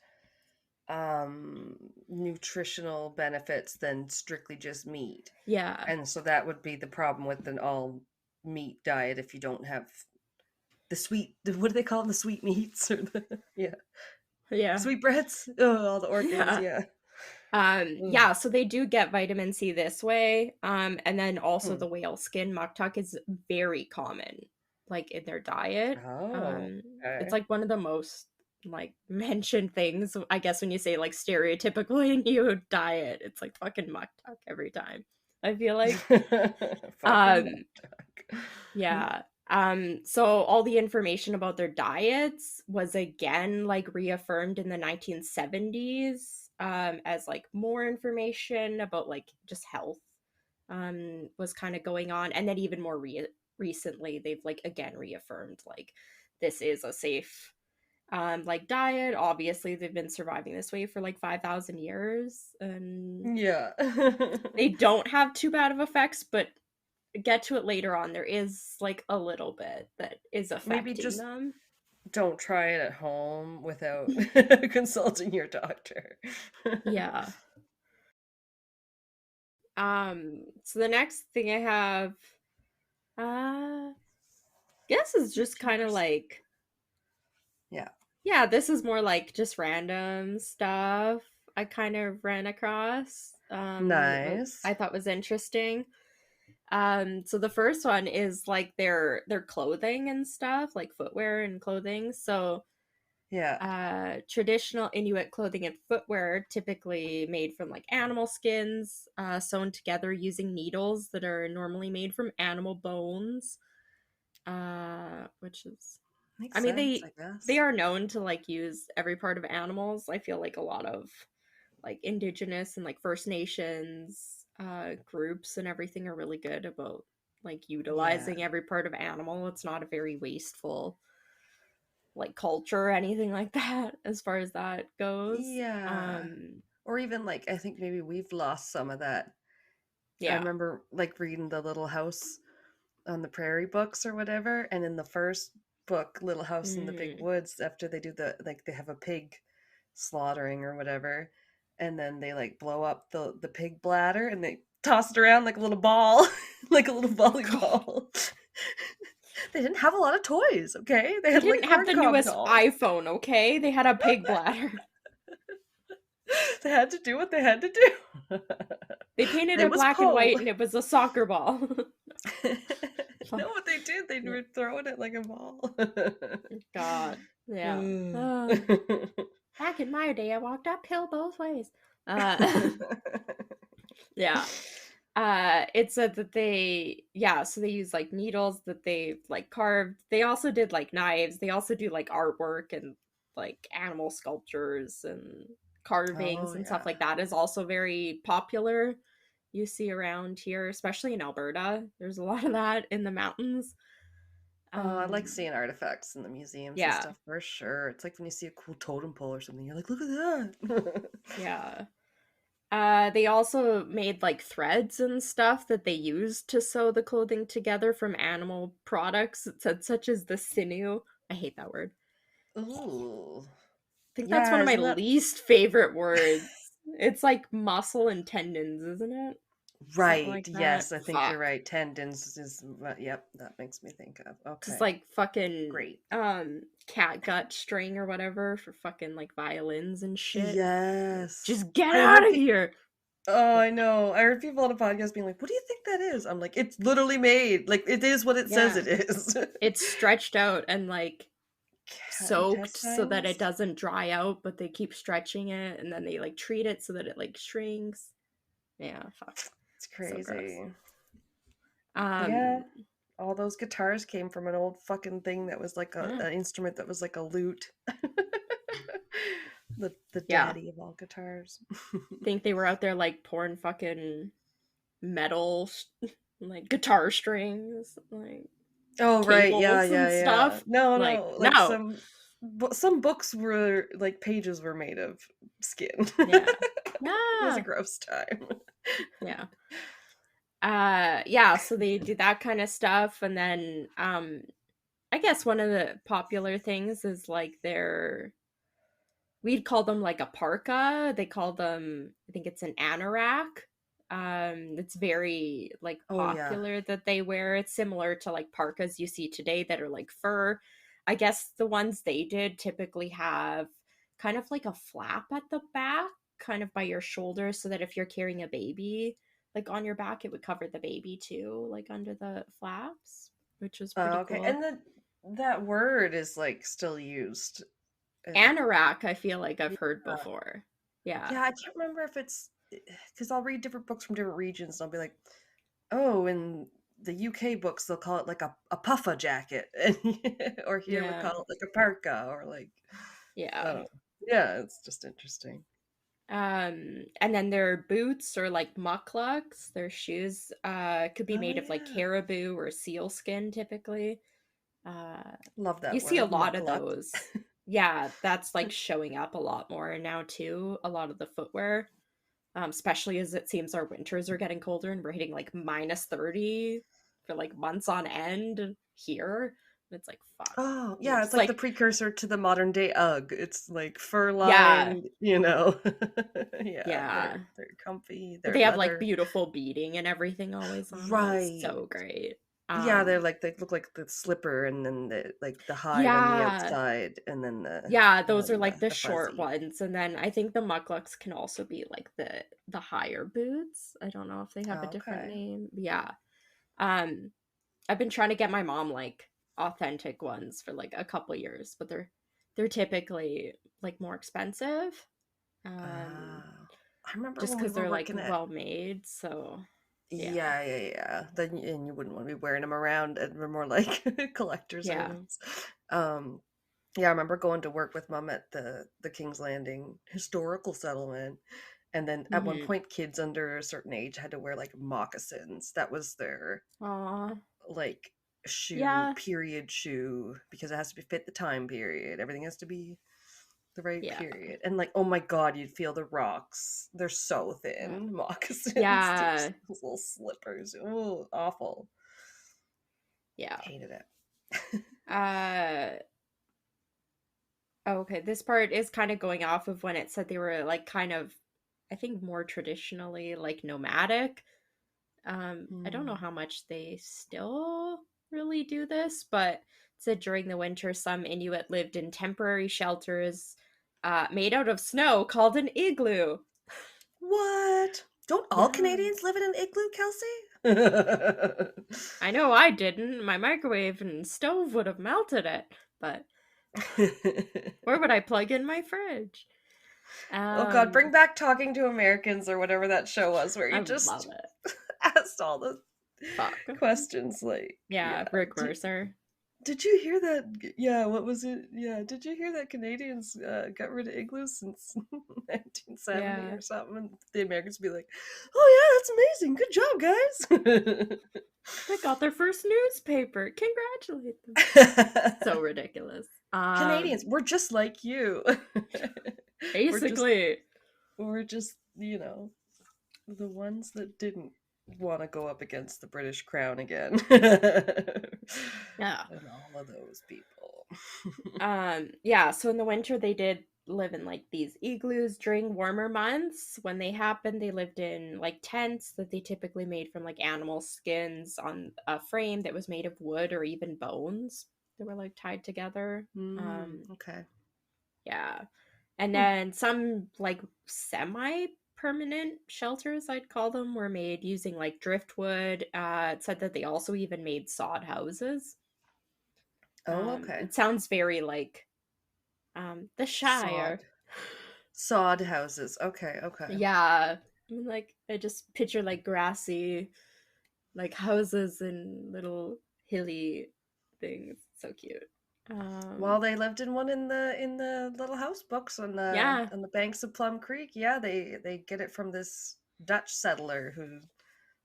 nutritional benefits than strictly just meat. Yeah. And so that would be the problem with an all meat diet if you don't have the sweet, what do they call them? The sweet meats or the, yeah, Yeah. sweetbreads. Oh, all the organs, Yeah. yeah. Ugh. Yeah, so they do get vitamin C this way. And then also Hmm. the whale skin muktuk is very common, like in their diet. Oh, Um, it's okay. like one of the most like mentioned things, I guess, when you say like stereotypical Inuit diet. It's like fucking muktuk every time, I feel like. Fucking Um, milk. yeah. So all the information about their diets was again like reaffirmed in the 1970s, as like more information about like just health was kind of going on. And then even more recently, they've like again reaffirmed like this is a safe like diet. Obviously, they've been surviving this way for like 5,000 years, and Yeah. they don't have too bad of effects, but get to it later on. There is like a little bit that is Maybe affecting just them. don't try it at home without consulting your doctor. Yeah. So the next thing I have guess is just kind of Yours. like, Yeah. yeah, this is more like just random stuff I kind of ran across. Nice. I thought was interesting. So the first one is like their clothing and stuff, like footwear and clothing. So Yeah. traditional Inuit clothing and footwear, typically made from like animal skins, sewn together using needles that are normally made from animal bones. Which is, I Makes mean, sense, they I they guess. are known to like use every part of animals. I feel like a lot of like Indigenous and like First Nations groups and everything are really good about like Yeah. utilizing every part of animal. It's not a very wasteful like culture or anything like that as far as that goes. Yeah. Or even like I think maybe we've lost some of that. I Yeah. remember like reading the Little House on the Prairie books or whatever, and in the first book, Little House in the Big Mm. Woods, after they do the like they have a pig slaughtering or whatever, and then they like blow up the pig bladder and they toss it around like a little ball, like a little God. volleyball. They didn't have a lot of toys, okay? They They had like didn't have corn the cob newest dolls. iPhone, okay? They had a pig bladder. They had to do what they had to do. They painted It it was black and Poe. white and it was a soccer ball. No, what they did, they were throwing it like a ball. God. Yeah. Mm. Back in my day, I walked uphill both ways. Uh, yeah. It said that so they use like needles that they like carved. They also did like knives. They also do like artwork and like animal sculptures and carvings Oh and stuff yeah. like that is also very popular. You see around here, especially in Alberta. There's a lot of that in the mountains. Oh, I like Um, seeing artifacts in the museums and yeah, stuff for sure. It's like when you see a cool totem pole or something, you're like, look at that. yeah. They also made like threads and stuff that they used to sew the clothing together from animal products. It said such as the sinew. I hate that word. Ooh. I think that's one Yeah, of my isn't that least favorite words. It's like muscle and tendons, isn't it? Something right? like that. Yes, I think you're Fuck. right. Tendons is yep, that makes me think of. Just Okay. like fucking Great. cat gut string or whatever for fucking like violins and shit. Yes. Just get I out heard of here. oh, I know. I heard people on a podcast being like, "What do you think that is?" I'm like, "It's literally made. Like it is what it says Yeah. it is." It's stretched out and like Cat soaked so that it intestines? doesn't dry out, but they keep stretching it and then they like treat it so that it like shrinks. Yeah, fuck. It's So gross. crazy. Yeah. Um All those guitars came from an old fucking thing that was like yeah. an instrument that was like a lute. The Yeah. daddy of all guitars. Think they were out there like pouring fucking metal like guitar strings, like Oh right, yeah, cables yeah, and yeah. stuff. No, Like, no, like no. some books were like pages were made of skin. Yeah. It was a Yeah. gross time. Yeah. Yeah, so they do that kind of stuff and then I guess one of the popular things is like their we'd call them like a parka. They call them, I think it's an anorak. It's very like Oh yeah. popular that they wear. It's similar to like parkas you see today that are like fur. I guess the ones they did typically have kind of like a flap at the back, kind of by your shoulder, so that if you're carrying a baby like on your back, it would cover the baby too, like under the flaps, which is Oh, pretty okay. cool. And that word is like still used in Anorak, I feel like I've heard yeah. before. Yeah. Yeah, I can't remember if it's because I'll read different books from different regions and I'll be like, oh, in the UK books they'll call it like a puffer jacket, and or here we Yeah. call it like a parka, or like I Yeah. don't know. Yeah, it's just interesting. And then their boots or like mucklucks, their shoes, could be Oh made of like yeah, caribou or seal skin typically. Uh, love you that see a word, lot of mukluk. those. Yeah, that's like showing up a lot more now too. A lot of the footwear, especially as it seems our winters are getting colder and we're hitting like -30 for like months on end here. It's like fuck. Oh You're yeah, it's just like the like, precursor to the modern day UGG. It's like fur yeah, lined, you know. Yeah, yeah. they're comfy, But they're they have like leather. beautiful beading and everything always on them. It's Right. so great. Yeah, they're Um, like they look like the slipper and then the hide on the yeah, outside and then yeah, and those are then like the the short fuzzy. ones, and then I think the mucklucks can also be like the higher boots. I don't know if they have a different Okay. name. Yeah. Um, I've been trying to get my mom like authentic ones for like a couple years, but they're typically like more expensive. Um, Ah. I remember just when we because were they're like working at well made. So yeah, yeah. Then and you wouldn't want to be wearing them around and we're more like collector's yeah. items. Um yeah, I remember going to work with mom at the King's Landing historical settlement. And then at one Mm-hmm. point kids under a certain age had to wear like moccasins. That was their Aw, like shoe, yeah, period shoe, because it has to be fit the time period. Everything has to be the right yeah. period. And like, oh my god, you'd feel the rocks. They're so Uh, thin. Moccasins, yeah, those little slippers. Oh, awful. yeah. Hated it. Uh, oh, okay. This part is kind of going off of when it said they were like kind of, I think more traditionally like nomadic. I don't know Hmm. how much they still really do this, but it said during the winter, some Inuit lived in temporary shelters made out of snow called an igloo. What? Don't all Yeah. Canadians live in an igloo, Kelsey? I know I didn't. My microwave and stove would have melted it, but where would I plug in my fridge? Oh god, bring Um, back Talking to Americans or whatever that show was where I you love just it. asked all the Fuck. questions like, Yeah, yeah. Rick Mercer. Did you hear that? Yeah, what was it? Yeah, did you hear that Canadians got rid of igloos since 1970 Yeah. or something? And the Americans be like, "Oh yeah, that's amazing. Good job, guys." They got their first newspaper. Congratulate them. So ridiculous. Canadians, we're just like you. we're just Basically. we're just, the ones that didn't want to go up against the British Crown again. Yeah. And all of those people. Yeah, so in the winter they did live in like these igloos during warmer months. When they happened, they lived in like tents that they typically made from like animal skins on a frame that was made of wood or even bones that were like tied together. Okay. Yeah. And Hmm. then some like semi permanent shelters, I'd call them, were made using like driftwood. It said that they also even made sod houses. Oh, okay. It sounds very like the Sod. Shire. Sod houses. Okay, okay. Yeah. I mean, like I just picture like grassy like houses and little hilly things. So cute. Well, they lived in one in the little house books Yeah. on the banks of Plum Creek. Yeah, they get it from this Dutch settler who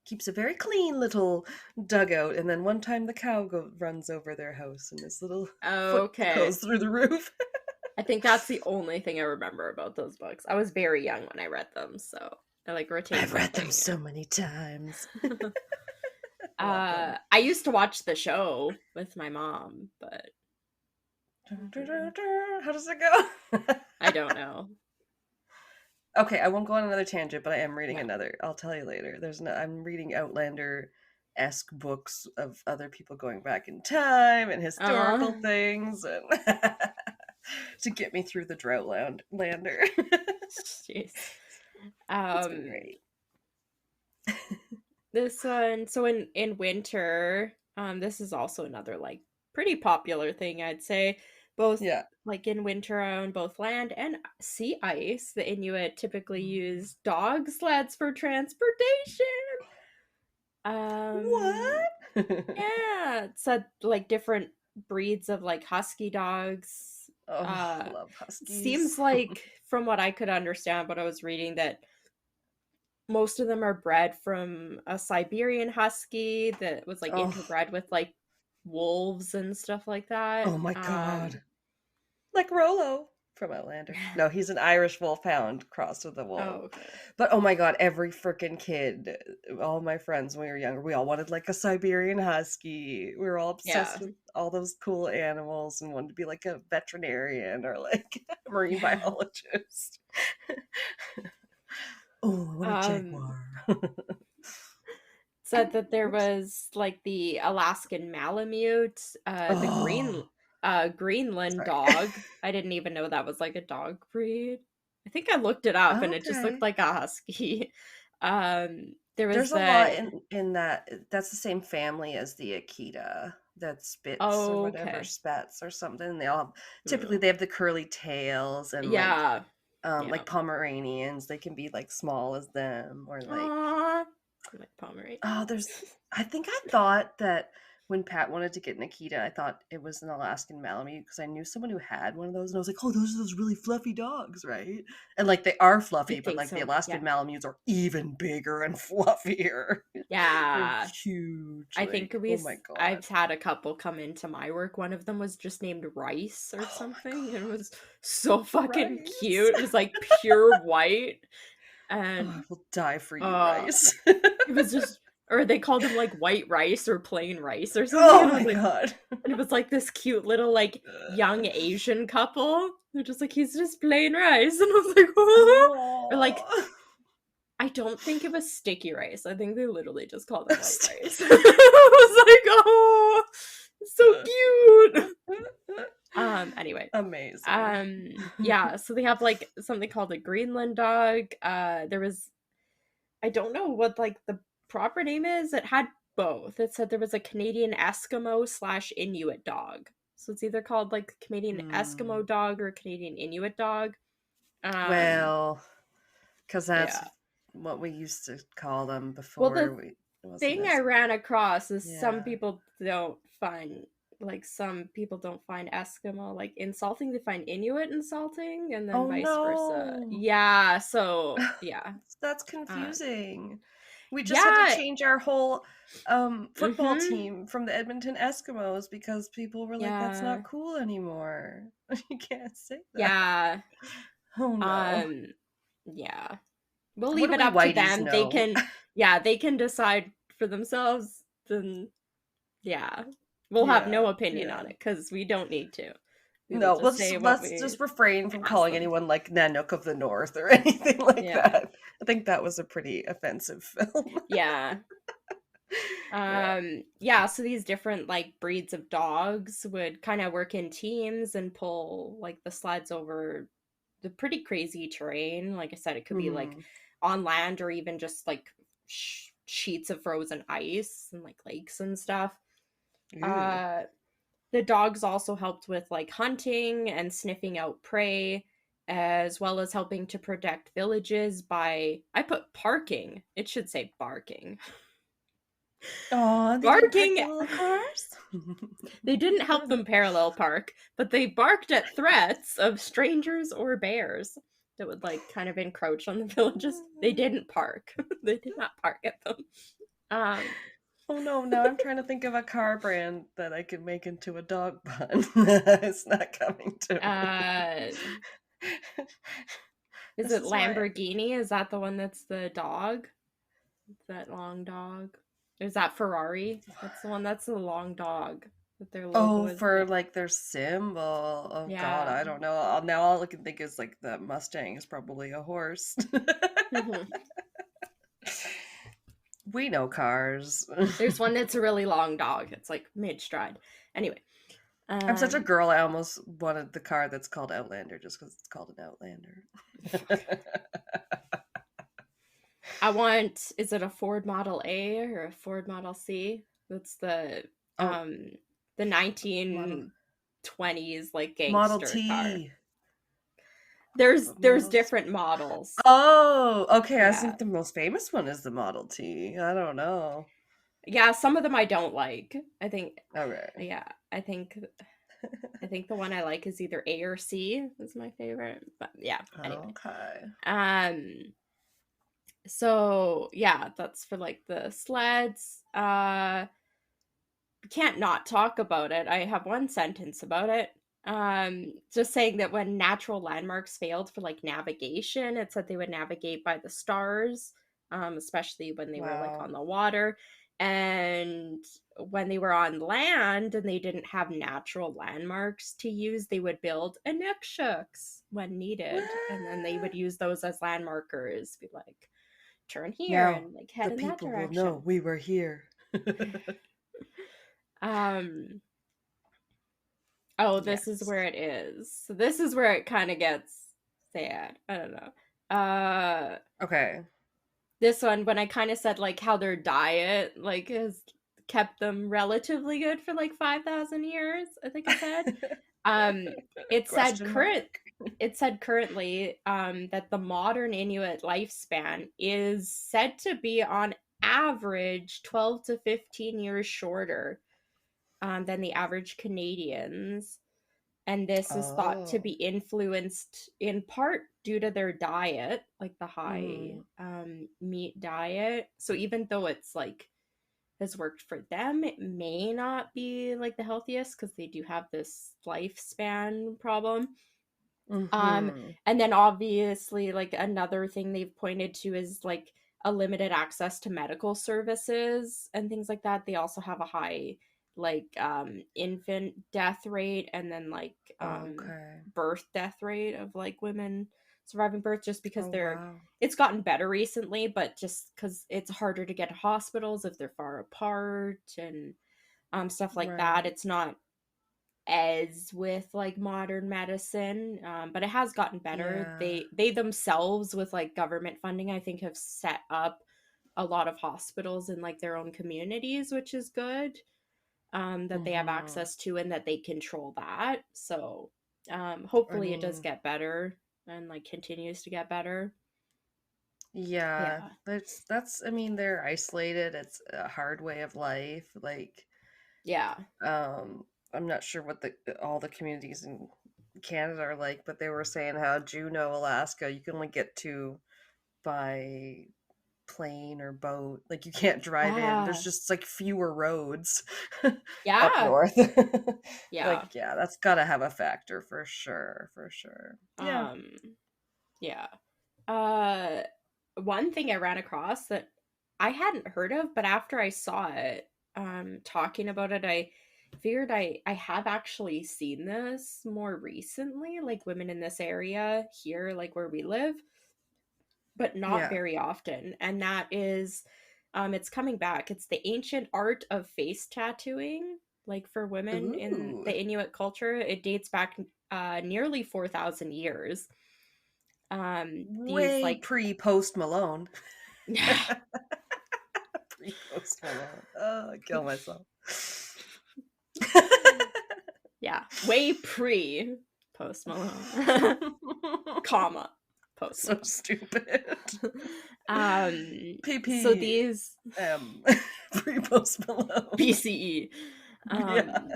keeps a very clean little dugout, and then one time the runs over their house and this little foot Okay. goes through the roof. I think that's the only thing I remember about those books. I was very young when I read them, so I like retained I've read them nothing. so many times. Love them. I used to watch the show with my mom, but How does it go? I don't know. Okay, I won't go on another tangent, but I am reading Yeah. another. I'll tell you later. I'm reading Outlander-esque books of other people going back in time and Uh, historical things, and to get me through the Lander. jeez. It's been Um, great. this one, so in winter, this is also another like pretty popular thing, I'd say. Both Yeah. like in winter on both land and sea ice, the Inuit typically use dog sleds for transportation. Um, What? yeah, it's a, like different breeds of like husky dogs. Oh, Uh, love huskies. seems like from what I could understand, what I was reading, that most of them are bred from a Siberian husky that was like Oh, interbred with like wolves and stuff like that. oh my God. Like Rollo from Outlander. No, he's an Irish wolfhound crossed with a wolf. Oh, okay. But oh my God, every freaking kid, all my friends when we were younger, we all wanted like a Siberian husky. We were all Yeah. obsessed with all those cool animals and wanted to be like a veterinarian or like a marine biologist. Oh, I want a Um, jaguar. said that there Whoops. was like the Alaskan Malamute, the Oh, Greenland sorry. dog. I didn't even know that was like a dog breed. I think I looked it up and it just looked Okay. like a husky. There was There's a lot the in that. That's the same family as the Akita that spits or whatever, okay. spats or something. They all have, typically Hmm. they have the curly tails and Yeah. Yeah. like Pomeranians. They can be like small as them or like Aww. Like oh, Pomeranians. there's I thought that when Pat wanted to get Nikita, I thought it was an Alaskan Malamute because I knew someone who had one of those, and I was like, "Oh, those are those really fluffy dogs, right?" And like they are I fluffy, but think like the so. Alaskan Yeah. Malamutes are even bigger and fluffier. They're Yeah. huge. I think Like, oh my god. I've had a couple come into my work. One of them was just named Rice or Oh my something. And it was god. so fucking Rice. cute. It was like pure white. Oh, I And will die for you, uh Rice. it was just, or they called him like white rice or plain rice or something. Oh And I was my like, god. and it was like this cute little like young Asian couple. They're just like, he's just plain rice. And I was like, oh. Or like, Oh. I don't think it was sticky rice. I think they literally just called him white rice. I was like, oh, so cute. Anyway. Amazing. Yeah, so they have like something called a Greenland dog. There was, I don't know what like the proper name is. It had both. It said there was a Canadian Eskimo slash Inuit dog. So it's either called like Canadian Hmm. Eskimo dog or Canadian Inuit dog. Um, Well, because that's yeah. what we used to call them Well, before the we it wasn't thing I as ran across is some yeah. people don't find, like, some people don't find Eskimo like insulting, they find Inuit insulting, and then Oh vice versa. no. Yeah, so yeah. That's Uh confusing. We just had to yeah. change our whole football Mm-hmm. team from the Edmonton Eskimos because people were like, that's Yeah. not cool anymore. You can't say that. Yeah. Oh no. Um yeah. We'll What leave do it we up to whiteys them. They know? can, yeah, they can decide for themselves. Then yeah. We'll have Yeah, no opinion yeah. on it because we don't need to. We will No, just say what let's we just refrain from ask calling them. anyone like Nanook of the North or anything like Yeah. that. I think that was a pretty offensive film. Yeah. Yeah. Yeah, so these different like breeds of dogs would kind of work in teams and pull like the sleds over the pretty crazy terrain. Like I said, it could be like Hmm. on land or even just like sheets of frozen ice and like lakes and stuff. Ooh. Uh the dogs also helped with like hunting and sniffing out prey, as well as helping to protect villages by, I put parking. It should say barking. Oh, they didn't park Barking. the little cars? They didn't help them parallel park, but they barked at threats of strangers or bears that would like kind of encroach on the villages. They didn't park. They did not park at them. Um, Oh no, now I'm trying to think of a car brand that I could make into a dog pun. It's not coming to me. uh, is This it is why Lamborghini? Is that the one that's the dog? That long dog? Is that Ferrari? That's the one that's the long dog. that their logo Oh, is for like. like their symbol. Oh God, Yeah. I don't know. Now all I can think is like the Mustang is probably a horse. Hmm. We know cars. There's one that's a really long dog. It's like mid stride. Anyway, I'm such a um, girl. I almost wanted the car that's called Outlander just because it's called an Outlander. fuck. I want. Is it a Ford Model A or a Ford Model C? That's Oh, um the model 1920s like Model gangster car. T. There's Model. different models. Oh, okay. I Yeah. think the most famous one is the Model T. I don't know. Yeah, some of them I don't like. Okay. Yeah, I think I think the one I like is either A or C is my favorite. But yeah, anyway. Okay. Um so yeah, that's for like the sleds. Can't not talk about it. I have one sentence about it. Just saying that when natural landmarks failed for like navigation, it said they would navigate by the stars, especially when they were like Wow. on the water. And when they were on land and they didn't have natural landmarks to use, they would build inuksuks when needed. And then they would use those as landmarkers, be like, turn here Now and like the head in that people will know direction. we were here. Um, Oh, this is Yes. where it is. So this is where it kind of gets sad. I don't know. Okay. This one when I kind of said like how their diet like has kept them relatively good for like 5,000 years, I think it said. Um it said Question mark. currently that the modern Inuit lifespan is said to be on average 12 to 15 years shorter than the average Canadians, and this is thought to be Oh. influenced in part due to their diet, like the high Mm-hmm. meat diet. So even though it's like has worked for them, it may not be like the healthiest because they do have this lifespan problem. um Mm-hmm. and then obviously like another thing they've pointed to is like a limited access to medical services and things like that. They also have a high like infant death rate, and then like Okay. birth death rate of like women surviving birth, just because Oh they're wow. it's gotten better recently, but just because it's harder to get to hospitals if they're far apart and stuff like that. Right. It's not as with like modern medicine, but it has gotten better. Yeah. They themselves with like government funding, I think, have set up a lot of hospitals in like their own communities, which is good. That they have Mm-hmm. access to and that they control that. So I hopefully it does mean, get better and like continues to get better. yeah. Yeah. That's I mean, they're isolated. It's a hard way of life. Like, Yeah. I'm not sure what the all the communities in Canada are like, but they were saying how Juneau, Alaska, you can only get to by plane or boat. Like you can't drive in. There's Yeah. just like fewer roads up Yeah. north. Yeah. Like yeah, that's got to have a factor for sure, for sure. Yeah. Um yeah. Uh One thing I ran across that I hadn't heard of, but after I saw it, talking about it, I figured I have actually seen this more recently, like women in this area here, like where we live, but not Yeah. very often. And that is, it's coming back. It's the ancient art of face tattooing, like for women in Ooh. the Inuit culture. It dates back nearly 4,000 years. These Way like pre Post Malone. Pre Post Malone. Oh, I kill myself. yeah, way pre Post Malone, comma Post So stupid. So PP these pre Post Malone. BCE. Yeah. Um,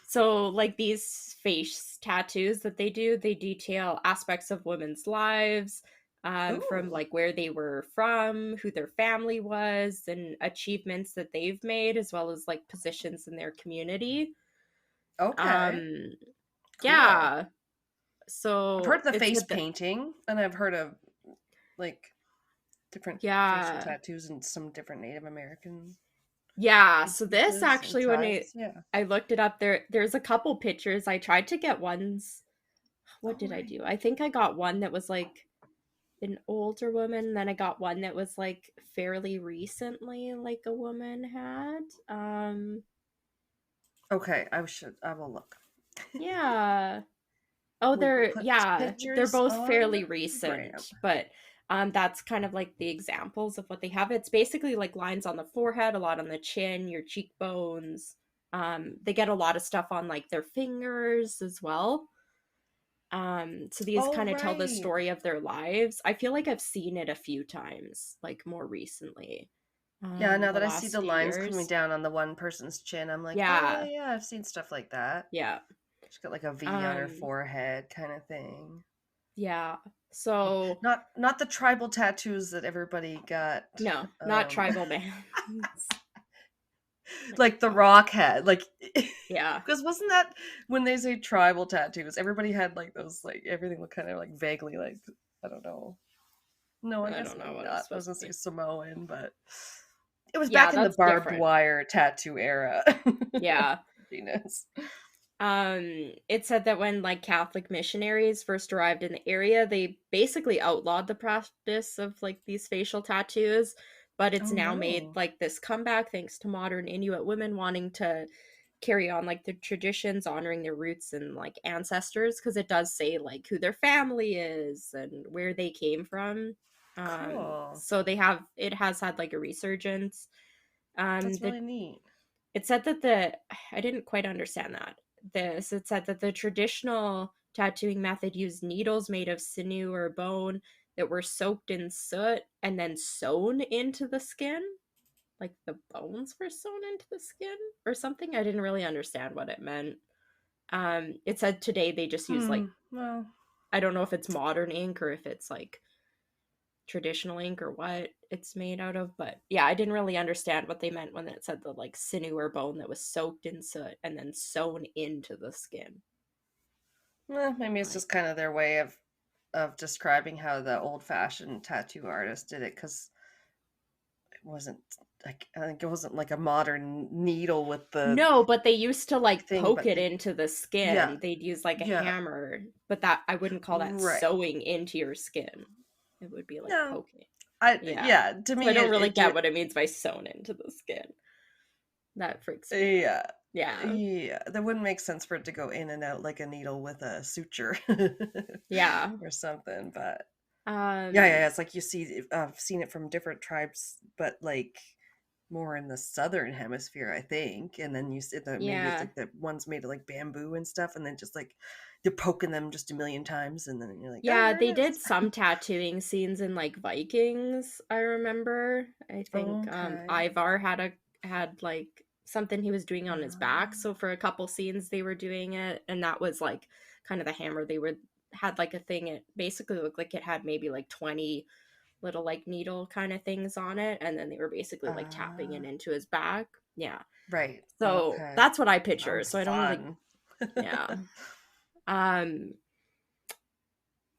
so like these face tattoos that they detail aspects of women's lives, from Ooh. like where they were from, who their family was, and achievements that they've made, as well as like positions in their community. Okay. Um, Cool. yeah. I've So heard the it's face with the painting, and I've heard of like different facial yeah. tattoos in some different Native American. Yeah, so this instances and actually when I tribes. Yeah. I looked it up there's a couple pictures. I tried to get ones. What Oh, did I right. do? I think I got one that was like an older woman, then I got one that was like fairly recently like a woman had. Okay, I will look. Yeah. Oh, We will they're put yeah, they're pictures both on fairly the gram. recent, but that's kind of like the examples of what they have. It's basically like lines on the forehead, a lot on the chin, your cheekbones. They get a lot of stuff on like their fingers as well. So these Oh, kind of tell the right. story of their lives. I feel like I've seen it a few times, like more recently, Yeah, now the that I see last the few lines coming years. down on the one person's chin, I'm like, oh, yeah, Yeah, yeah, I've seen stuff like that. yeah. She's got like a V on her Um, forehead kind of thing. yeah. So Not the tribal tattoos that everybody got. no, not Um, tribal bands. Like, like the oh, Rock had, like, yeah. because wasn't that when they say tribal tattoos, everybody had like those, like everything looked kind of like vaguely like, I don't know. No, I I guess don't know maybe what it's not. I was supposed gonna to say be. Samoan, but it was Yeah, back in the that's barbed different. wire tattoo era. Yeah. Venus. It said that when like Catholic missionaries first arrived in the area, they basically outlawed the practice of like these facial tattoos, but it's Oh now made no. like this comeback thanks to modern Inuit women wanting to carry on like the traditions, honoring their roots and like ancestors, because it does say like who their family is and where they came from. Cool. So they have it has had like a resurgence. That's The really neat. it said that the I didn't quite understand that. This it said that the traditional tattooing method used needles made of sinew or bone that were soaked in soot and then sewn into the skin. Like the bones were sewn into the skin or something. I didn't really understand what it meant. It said today they just use like Well, I don't know if it's modern ink or if it's like traditional ink or what it's made out of, but yeah, I didn't really understand what they meant when it said the like sinew or bone that was soaked in soot and then sewn into the skin. maybe it's Like, just kind of their way of describing how the old-fashioned tattoo artist did it, because it wasn't like, I think it wasn't like a modern needle with the no, but they used to like thing, poke but it they, into the yeah, skin. They'd use like a yeah, hammer, but that I wouldn't call that right. sewing into your skin. It would be like No, poking. Yeah. yeah, to So I me don't really it get did. what it means by sewn into the skin. That freaks me out. Yeah. Yeah. Yeah, that wouldn't make sense for it to go in and out like a needle with a suture Yeah. or something. But yeah, yeah, Um yeah, it's like you see, I've seen it from different tribes, but like more in the southern hemisphere, I think. And then you see that maybe it's yeah. like the ones made of like bamboo and stuff, and then just like you're poking them just a million times, and then you're like, oh, Yeah, there it they is. did some tattooing scenes in like Vikings, I remember. I think Okay. Ivar had like something he was doing on his back, Um, so for a couple scenes they were doing it and that was like kind of the hammer they were had like a thing it basically looked like it had maybe like 20 little like needle kind of things on it and then they were basically like tapping it uh, into his back. Yeah. right. So Okay. that's what I picture. Sounds So I don't really fun. yeah. Um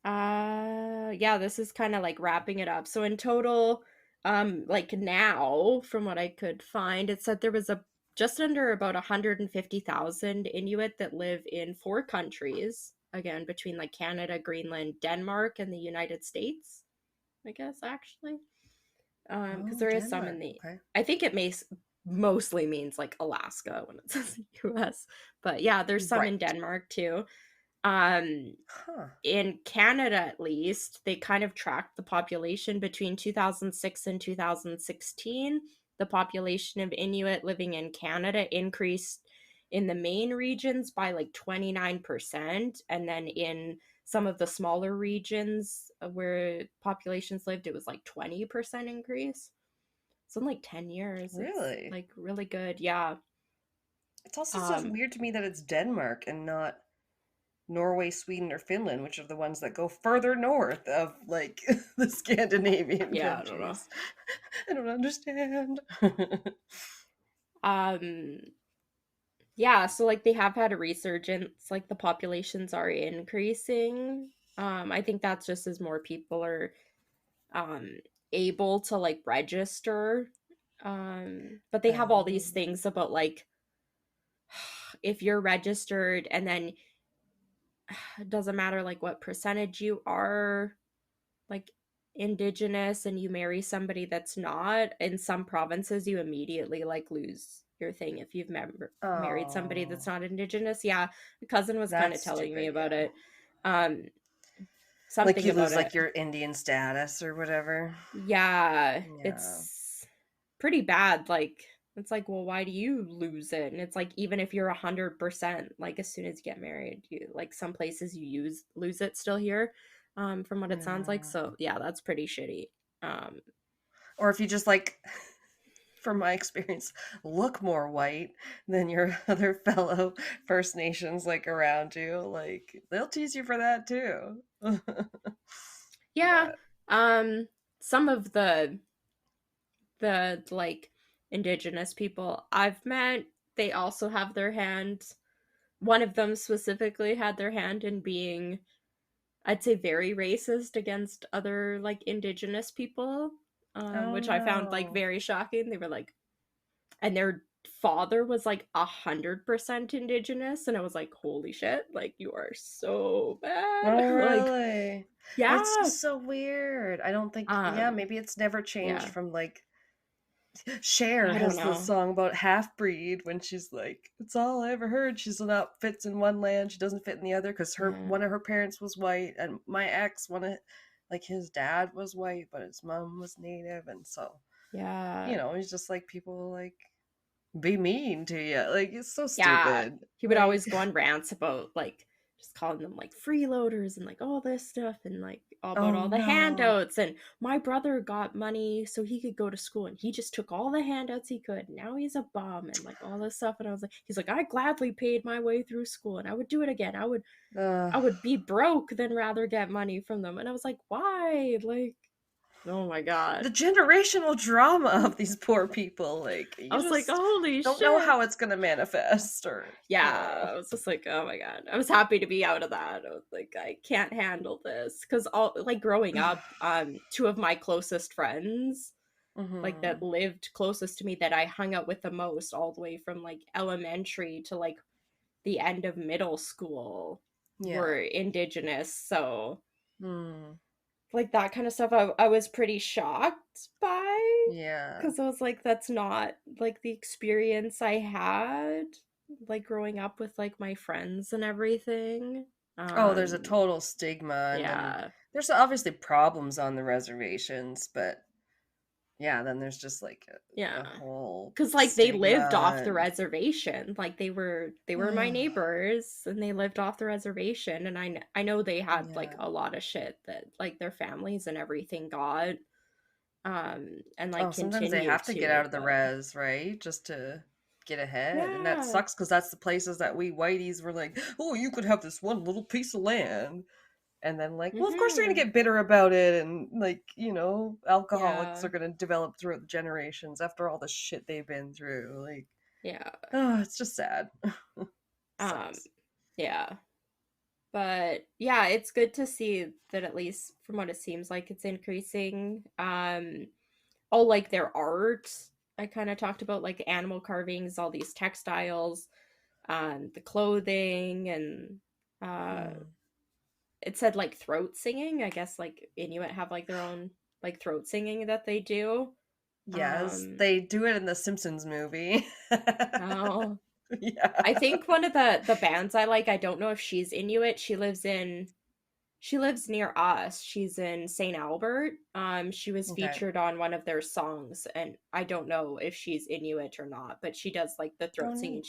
yeah, this is kind of like wrapping it up. So in total, like now, from what I could find, it said there was a just under about 150,000 Inuit that live in four countries, again, between like Canada, Greenland, Denmark, and the United States, I guess, actually. Because Oh, there is some in Denmark. the Okay. I think it mostly means like Alaska when it says US. But yeah, there's some in Right. Denmark too. Um, Huh. in Canada, at least, they kind of tracked the population between 2006 and 2016. The population of Inuit living in Canada increased in the main regions by like 29%. And then in some of the smaller regions where populations lived, it was like 20% increase. So in like 10 years, it's Really? like really good. Yeah. It's also so Um, weird to me that it's Denmark and not Norway, Sweden, or Finland, which are the ones that go further north of like the Scandinavian yeah, I don't know. countries. I don't understand. Um, yeah, so like they have had a resurgence, like the populations are increasing. I think that's just as more people are um able to like register. But they have all these Um, things about like if you're registered and then it doesn't matter like what percentage you are like indigenous and you marry somebody that's not, in some provinces you immediately like lose your thing if you've married somebody oh, that's not indigenous. Yeah, a cousin was kind of that's telling me stupid. about Yeah. it. um Like Something you about lose it. like your Indian status or whatever. Yeah, Yeah. it's pretty bad. Like, it's like, well, why do you lose it? And it's like, even if you're 100%, like as soon as you get married, you like some places you use lose it still here, from what it sounds like. Yeah. So yeah, that's pretty shitty. Um, Or if you just like, from my experience, look more white than your other fellow First Nations like around you, like they'll tease you for that too. yeah. But Some of the like indigenous people I've met, they also have their hand. One of them specifically had their hand in being, I'd say, very racist against other like indigenous people, oh which I found like no. very shocking. They were like, and their father was like 100% indigenous, and I was like, holy shit, like you are so bad. Oh Like, really? That's yeah, just so weird. I don't think, yeah, um, maybe it's never changed yeah, from like Cher I don't has the know, song about half breed when she's like, "It's all I ever heard." She's not fits in one land, she doesn't fit in the other because her yeah, one of her parents was white, and my ex one of like his dad was white, but his mom was native, and so yeah. he's just like people like be mean to you, like it's so Yeah, stupid, he would like always go on rants about like just calling them like freeloaders and like all this stuff and like all about oh all the no, handouts. And my brother got money so he could go to school and he just took all the handouts he could. Now he's a bum and like all this stuff. And I was like, he's like, I gladly paid my way through school and I would do it again. uh, I would be broke than rather get money from them. And I was like, why? Like, oh my god. the generational drama of these poor people, like I you was like, just holy don't know shit. how it's gonna manifest, or Yeah, I was just like, oh my god. I was happy to be out of that. I was like, I can't handle this. Cause all like growing up, two of my closest friends, like that hmm, lived closest to me that I hung out with the most all the way from like elementary to like the end of middle school yeah. were indigenous. So Hmm. like that kind of stuff I was pretty shocked by, Yeah. because I was like, that's not like the experience I had like growing up with like my friends and everything. Oh, there's a um total stigma, and then yeah, there's obviously problems on the reservations, but yeah, then there's just like yeah, a whole because like they lived stigma off the and reservation, like they were my neighbors and they lived off the reservation, and I know they had like yeah. a lot of shit that like their families and everything got, and like Oh, sometimes they continue have to get out to, of the but res, right? Just to get ahead. And that yeah. sucks because that's the places that we whiteys were like, oh, you could have this one little piece of land. And then like, well, of course they're gonna Mm-hmm. get bitter about it, and like, alcoholics are Yeah. gonna develop throughout the generations after all the shit they've been through. Like, Yeah. oh, it's just sad. Um, Sucks. yeah. But yeah, it's good to see that at least from what it seems like it's increasing. Oh, like their art. I kind of talked about like animal carvings, all these textiles, the clothing, and uh Hmm. it said like throat singing. I guess like Inuit have like their own like throat singing that they do. Yes, Um, they do it in the Simpsons movie. oh, I Yeah. think one of the bands I like, I don't know if she's Inuit. She lives near us. She's in St. Albert. She was Okay. featured on one of their songs, and I don't know if she's Inuit or not, but she does like the Oh, throat singing. neat.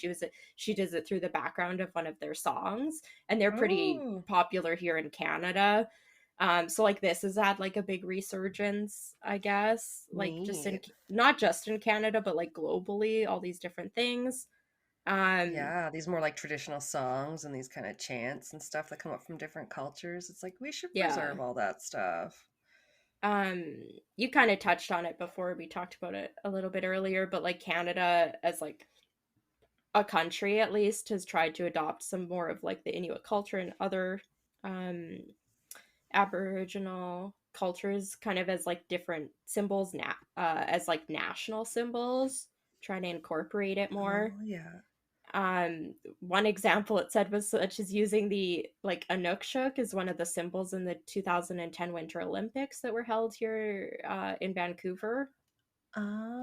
She does it through the background of one of their songs, and they're pretty Oh, popular here in Canada. So like this has had like a big resurgence, I guess, like just in neat. not just in Canada, but like globally, all these different things. Um, Yeah, these more like traditional songs and these kind of chants and stuff that come up from different cultures. It's like we should yeah. preserve all that stuff. um you kind of touched on it before, we talked about it a little bit earlier, but like Canada as like a country at least has tried to adopt some more of like the Inuit culture and other um Aboriginal cultures kind of as like different symbols as like national symbols, trying to incorporate it more. Oh, yeah. One example it said was such as using the like Inukshuk as one of the symbols in the 2010 Winter Olympics that were held here in Vancouver.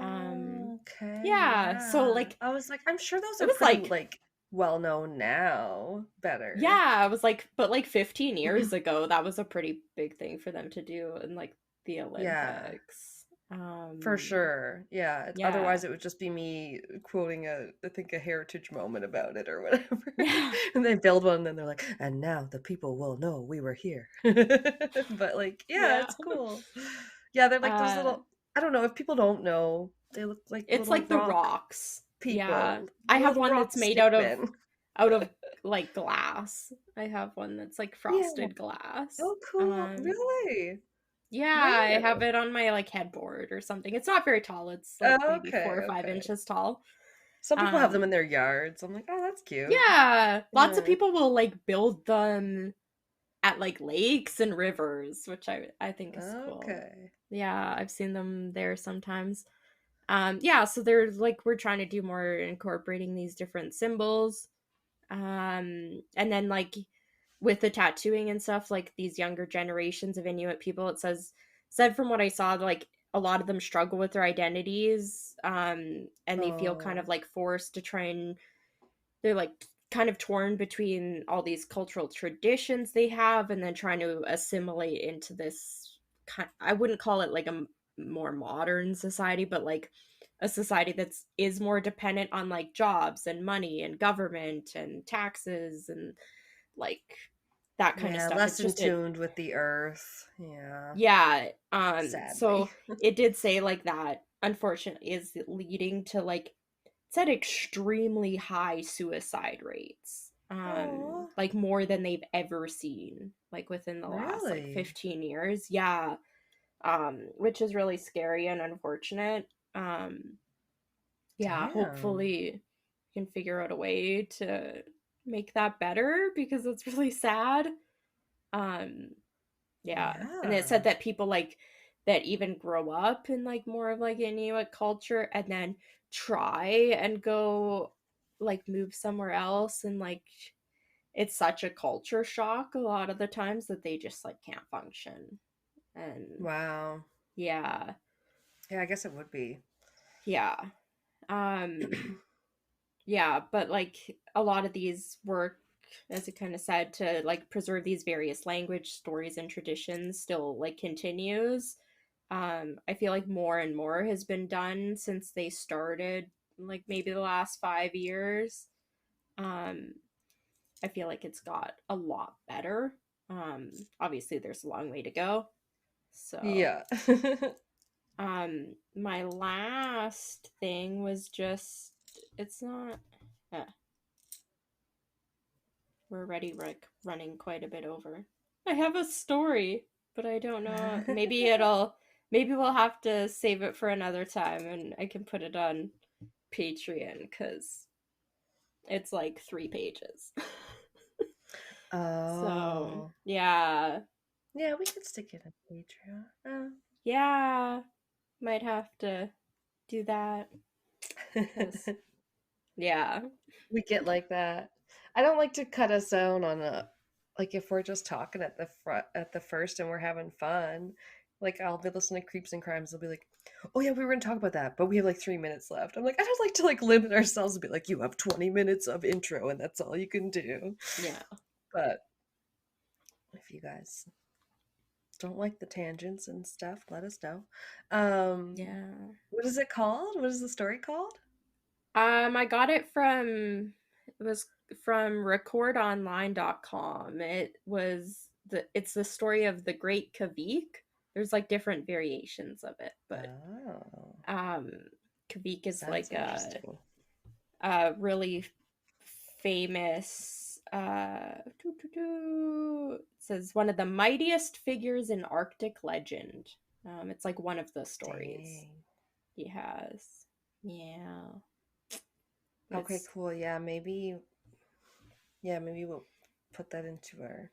Um, Oh, okay, yeah, so yeah. like I was like, I'm sure those it are was pretty, like like, well known now. Better. yeah, I was like, but like 15 years ago, that was a pretty big thing for them to do in like the Yeah, Olympics. for sure. Yeah. Yeah, Otherwise, it would just be me quoting I think, a heritage moment about it or whatever. yeah, And they build one, and then they're like, and now the people will know we were here. But, like, yeah, yeah. it's cool. Yeah, they're like those Uh, little, I don't know if people don't know, they look like it's little like the rock rocks. Yeah, people, I have little one rock that's made stickmen. out of like glass. I have one that's like Yeah. frosted glass. Oh, cool. Really? Yeah, I Rare. have it on my like headboard or something. It's not very tall. It's like Oh, maybe four okay, or five okay. inches tall. Some people have them in Um, their yards. I'm like, oh, that's cute. yeah, lots of Yeah. people will like build them at like lakes and rivers, which I think is cool. Okay. Yeah, I've seen them there sometimes. Yeah, so there's like we're trying to do more incorporating these different symbols. And then like with the tattooing and stuff, like these younger generations of Inuit people, it said from what I saw, like a lot of them struggle with their identities, and they feel kind of Oh, like forced to try and they're like kind of torn between all these cultural traditions they have and then trying to assimilate into this kind, I wouldn't call it like a more modern society, but like a society that's is more dependent on like jobs and money and government and taxes and like that kind of yeah, stuff. less It's in just it tuned with the earth. Yeah, yeah, sadly. so it did say like that unfortunately is leading to like said extremely high suicide rates. Oh, Like more than they've ever seen like within the last like really? 15 years. Yeah. Which is really scary and unfortunate. Yeah, Damn. hopefully we can figure out a way to make that better because it's really sad. Um yeah. And it said Yeah. that people like that even grow up in like more of like Inuit culture and then try and go like move somewhere else and like it's such a culture shock a lot of the times that they just like can't function. And Wow. yeah. Yeah, I guess it would be. Yeah. Um yeah, but like a lot of these work as it kind of said to like preserve these various language stories and traditions still like continues. I feel like more and more has been done since they started like maybe the last 5 years. um I feel like it's got a lot better. Obviously there's a long way to go, so Yeah. my last thing was just it's not uh, we're already like running quite a bit over. I have a story, but I don't know. Maybe we'll have to save it for another time and I can put it on Patreon because it's like 3 pages. So Oh. yeah, Yeah, we could stick it in Patreon. yeah, might have to do that because yeah, We get like that. I don't like to cut us down on a, like, if we're just talking at the front at the first and we're having fun. Like, I'll be listening to Creeps and Crimes. They'll be like, "Oh yeah, we were gonna talk about that, but we have like 3 minutes left." I'm like, I don't like to like limit ourselves and be like, "You have 20 minutes of intro and that's all you can do." yeah, But if you guys don't like the tangents and stuff, let us know. yeah. What is it called? What is the story called? I got it from it was from recordonline.com. It's the story of the Great Kavik. There's like different variations of it, but Oh, um Kavik is sounds like interesting. a really famous it says one of the mightiest figures in Arctic legend. It's like one of the stories Dang. he has. Yeah. But Okay, it's cool. Yeah, maybe we'll put that into our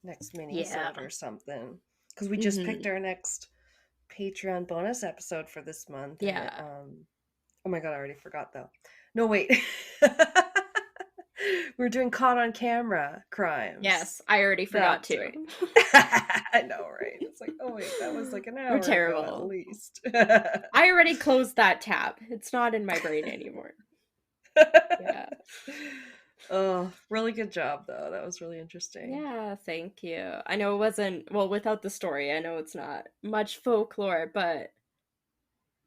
next yeah. mini-sode or something. because we just picked Mm-hmm. our next Patreon bonus episode for this month, and Yeah. oh my god, I already forgot though. No, wait. We're doing caught on camera crimes. Yes, I already forgot That's too. right. I know, right? It's like, oh wait, that was like an We're hour ago at terrible. least. I already closed that tab. It's not in my brain anymore. Yeah. Oh, really good job though. That was really interesting. Yeah, thank you. I know it wasn't, well, without the story, I know it's not much folklore, but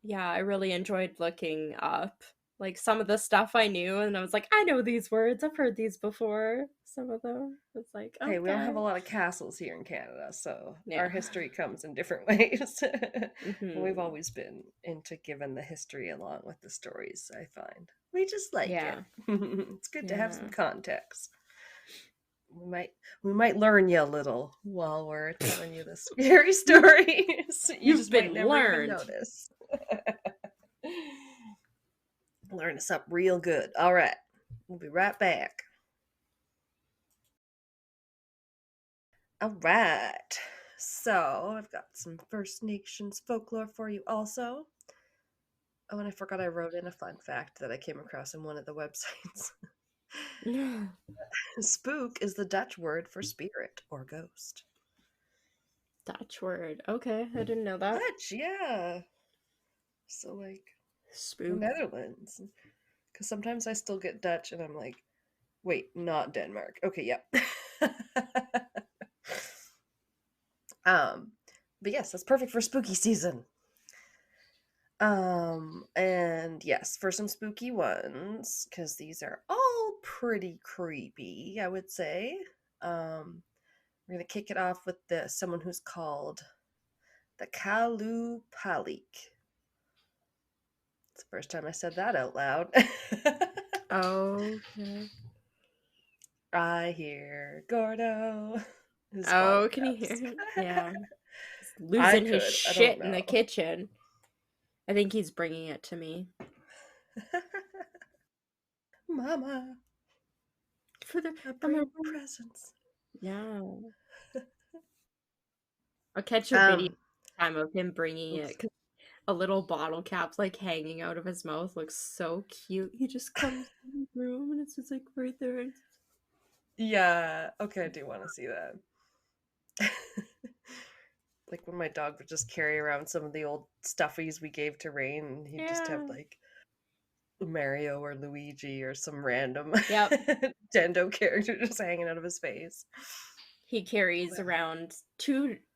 yeah, I really enjoyed looking up like some of the stuff I knew, and I was like, I know these words. I've heard these before. Some of them. It's like, Hey, we don't okay. have a lot of castles here in Canada, so our Yeah. history comes in different ways. We've Hmm. always been into giving the history along with the stories, I find. We just like it. Yeah. It's good to have some Yeah. context. We might we might learn you a little while we're telling you the scary stories. You You've just might been never even learned. notice. Learn us up real good. All right. We'll be right back. All right. So I've got some First Nations folklore for you also. Oh, and I forgot I wrote in a fun fact that I came across in one of the websites. Spook is the Dutch word for spirit or ghost. Dutch word. Okay, I didn't know that. Dutch, yeah. So, like, Spook. Netherlands. Because sometimes I still get Dutch and I'm like, wait, not Denmark. Okay, yep. um, but yes, that's perfect for spooky season. And yes, for some spooky ones, because these are all pretty creepy, I would say. We're gonna kick it off with someone who's called the Kalupalik. It's the first time I said that out loud. Okay. I hear Gordo. His bottle Oh, can you hear caps. him? Yeah. He's I losing his could. I don't shit in know. the kitchen. I think he's bringing it to me. Mama, For the I I'm a bring presents. yeah. I'll catch a video Um, time of him bringing it oops. because a little bottle cap's like hanging out of his mouth looks so cute. He just comes in the room and it's just like right there. Yeah. Okay, I do want to see that. Like when my dog would just carry around some of the old stuffies we gave to Rain, and he'd just have Yeah. like Mario or Luigi or some random Yep. Nintendo character just hanging out of his face. He carries around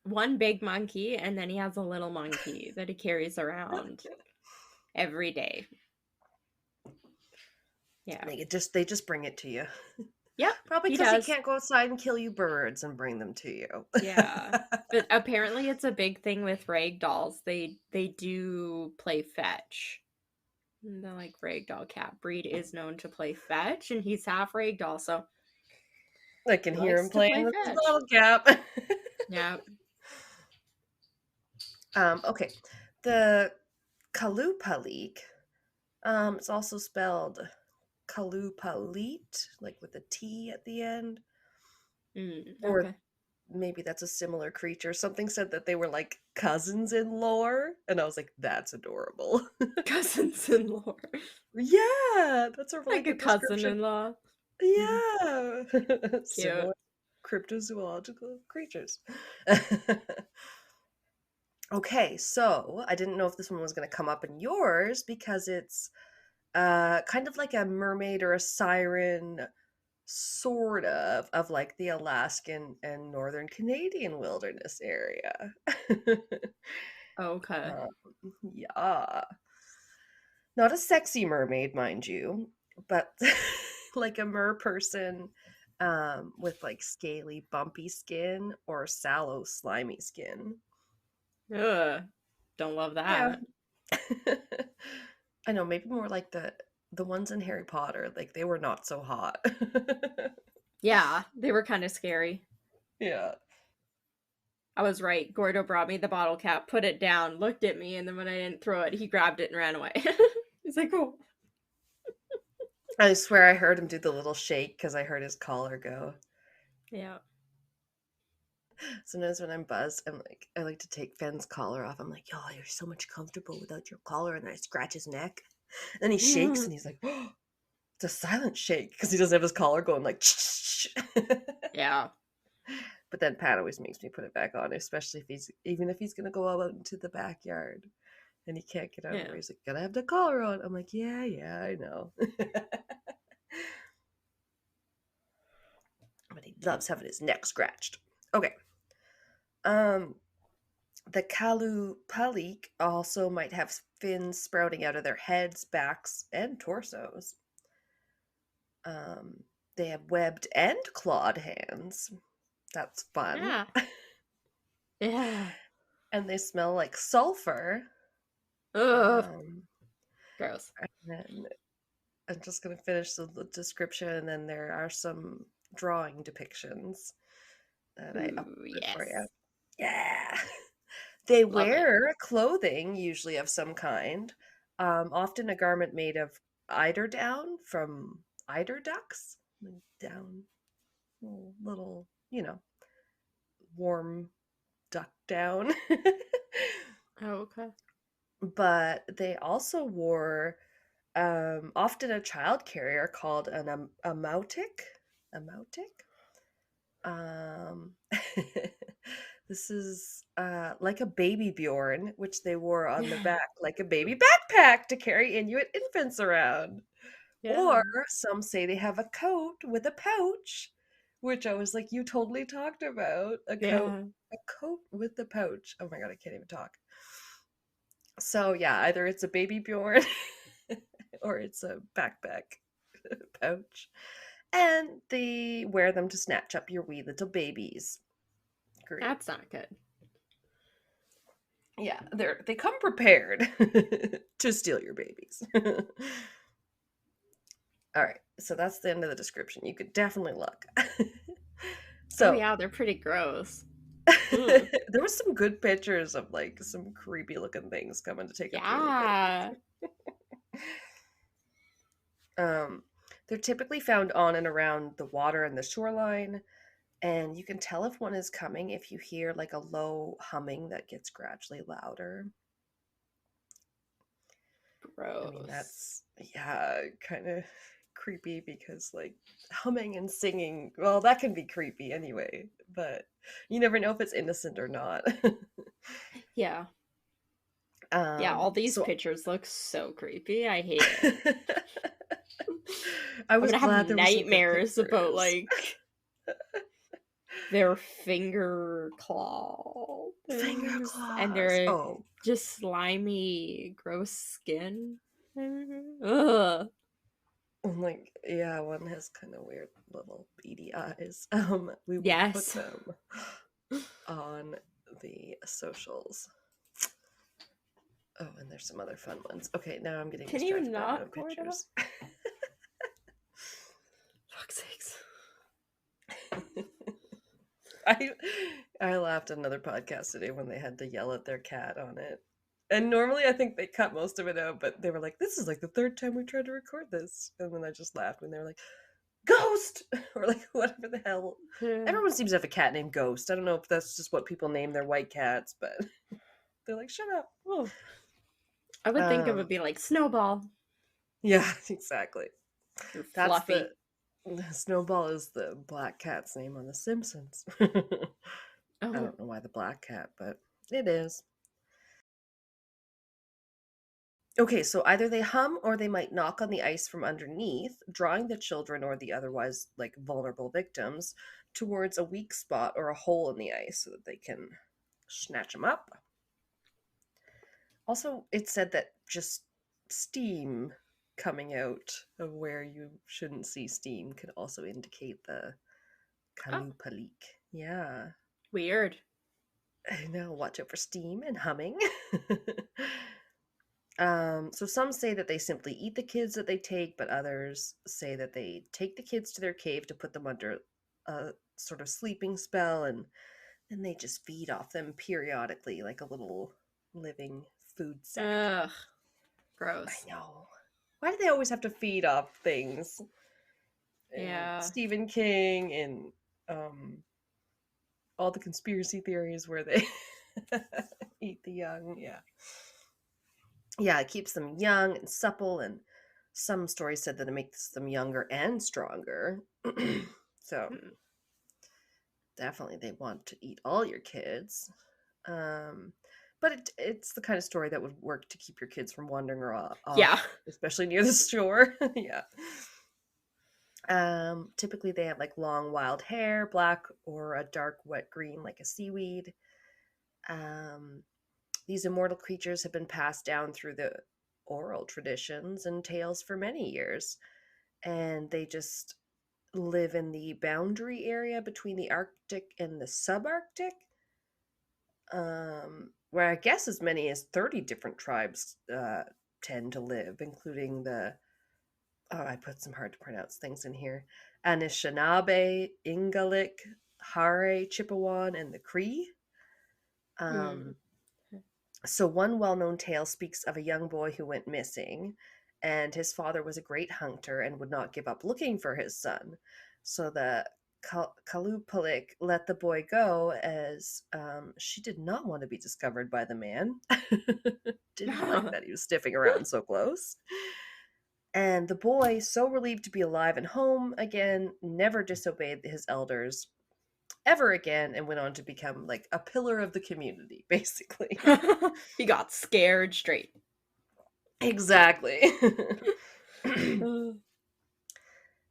one big monkey and then he has a little monkey that he carries around every day. Yeah. They just bring it to you. Yep, Probably he because he does. can't go outside and kill you birds and bring them to you. Yeah. But apparently it's a big thing with rag dolls. They do play fetch. The like ragdoll cat breed is known to play fetch, and he's half ragdoll, so I can he hear him likes to playing play with his fetch. bottle cap. Yeah. Okay. The Kalupalik, it's also spelled Kalupalit, like with a T at the end. Or Okay. maybe that's a similar creature. Something said that they were like cousins in lore, and I was like, that's adorable. Cousins in law. Yeah, that's a really Like a good cousin description. in law. Yeah. Cute. Similar cryptozoological creatures. Okay, so I didn't know if this one was going to come up in yours because it's kind of like a mermaid or a siren, sort of like the Alaskan and northern Canadian wilderness area. Okay. um, yeah, not a sexy mermaid, mind you, but like a mer person with like scaly, bumpy skin or sallow, slimy skin. Ugh. Don't love Yeah. that. I know, maybe more like the ones in Harry Potter, like they were not so hot. Yeah, they were kind of scary. Yeah. I was right. Gordo brought me the bottle cap, put it down, looked at me, and then when I didn't throw it, he grabbed it and ran away. He's like, oh. I swear I heard him do the little shake because I heard his collar go. Yeah. Sometimes when I'm buzzed, I like to take Fenn's collar off. I'm like, "Oh, you're so much comfortable without your collar," and I scratch his neck. And he shakes, and he's like, "Oh, it's a silent shake," because he doesn't have his collar going like. Yeah. But then Pat always makes me put it back on, especially if he's gonna go out into the backyard and he can't get out of Yeah. where he's like, "Gotta have the collar on." I'm like, "Yeah, I know." But he loves having his neck scratched. Okay. Um, the Kalupalik also might have fins sprouting out of their heads, backs, and torsos. Um, they have webbed and clawed hands. That's fun. Yeah. Yeah. And they smell like sulfur. Ugh. Um, Gross. and then I'm just going to finish the description, and then there are some drawing depictions that I Ooh, uploaded for you. yes. Yeah. They Love it. wear clothing, usually of some kind, often a garment made of eider down from eider ducks. Like down, little, warm duck down. Oh, okay. But they also wore often a child carrier called an amautic. Amautic? Um, this is like a baby Bjorn, which they wore on the back, like a baby backpack to carry Inuit infants around. Yeah. Or some say they have a coat with a pouch, which I was like, you totally talked about Yeah. a coat with the pouch. Oh my god, I can't even talk. So yeah, either it's a baby Bjorn or it's a backpack pouch. And they wear them to snatch up your wee little babies. Great. That's not good. Yeah, they come prepared to steal your babies. All right, so that's the end of the description. You could definitely look. Oh So yeah, they're pretty gross. Ugh. there was some good pictures of like some creepy looking things coming to take up your little babies. Yeah. Um, they're typically found on and around the water and the shoreline, and you can tell if one is coming if you hear like a low humming that gets gradually louder. I mean, Gross. that's, yeah, kind of creepy because like humming and singing, well, that can be creepy anyway, but you never know if it's innocent or not. Yeah. Yeah, all these So pictures look so creepy. I hate it. I I'm was gonna have glad there were some good nightmares about pictures. like their finger claw Finger things and claws. their Oh, just slimy, gross skin. Ugh. like, yeah, one has kind of weird little beady eyes. We will put Yes. them on the socials. Oh, and there's some other fun ones. Okay, now I'm getting Can you distracted by my own not point out? pictures. Fuck's sakes. I I laughed at another podcast today when they had to yell at their cat on it. And normally I think they cut most of it out, but they were like, "This is like the third time we tried to record this," and then I just laughed when they were like, "Ghost," or like whatever the hell. Yeah. Everyone seems to have a cat named Ghost. I don't know if that's just what people name their white cats, but they're like, "Shut up." Oh. I would think it would Um, be like Snowball yeah, exactly. or That's the Fluffy. Snowball is the black cat's name on The Simpsons. I Oh. don't know why the black cat, but it is. Okay, so either they hum or they might knock on the ice from underneath, drawing the children or the otherwise like vulnerable victims towards a weak spot or a hole in the ice so that they can snatch them up. Also, it said that just steam coming out of where you shouldn't see steam could also indicate the Oh. Kalupalik. Yeah. Weird. I know, watch out for steam and humming. So some say that they simply eat the kids that they take, but others say that they take the kids to their cave to put them under a sort of sleeping spell, and then they just feed off them periodically like a little living food sack. Ugh. I Gross. know. Why do they always have to feed off things? And Yeah. Stephen King and um all the conspiracy theories where they eat the young. Yeah. Yeah, it keeps them young and supple, and some stories said that it makes them younger and stronger. So Hmm. definitely they want to eat all your kids. Um, but it's the kind of story that would work to keep your kids from wandering Yeah. off, especially near the shore. Yeah. Typically they have like long wild hair, black or a dark wet green like a seaweed. Um, these immortal creatures have been passed down through the oral traditions and tales for many years, and they just live in the boundary area between the Arctic and the subarctic, where I guess as many as 30 different tribes tend to live, including the, oh, I put some hard to pronounce things in here, Anishinaabe, Ingalik, Hare, Chippewan, and the Cree. Mm. Um, So, one well known tale speaks of a young boy who went missing, and his father was a great hunter and would not give up looking for his son. So, the Kalupalik let the boy go as she did not want to be discovered by the man. Didn't like that he was sniffing around so close. And the boy, so relieved to be alive and home again, never disobeyed his elders ever again and went on to become like a pillar of the community, basically. He got scared straight. Exactly. Uh,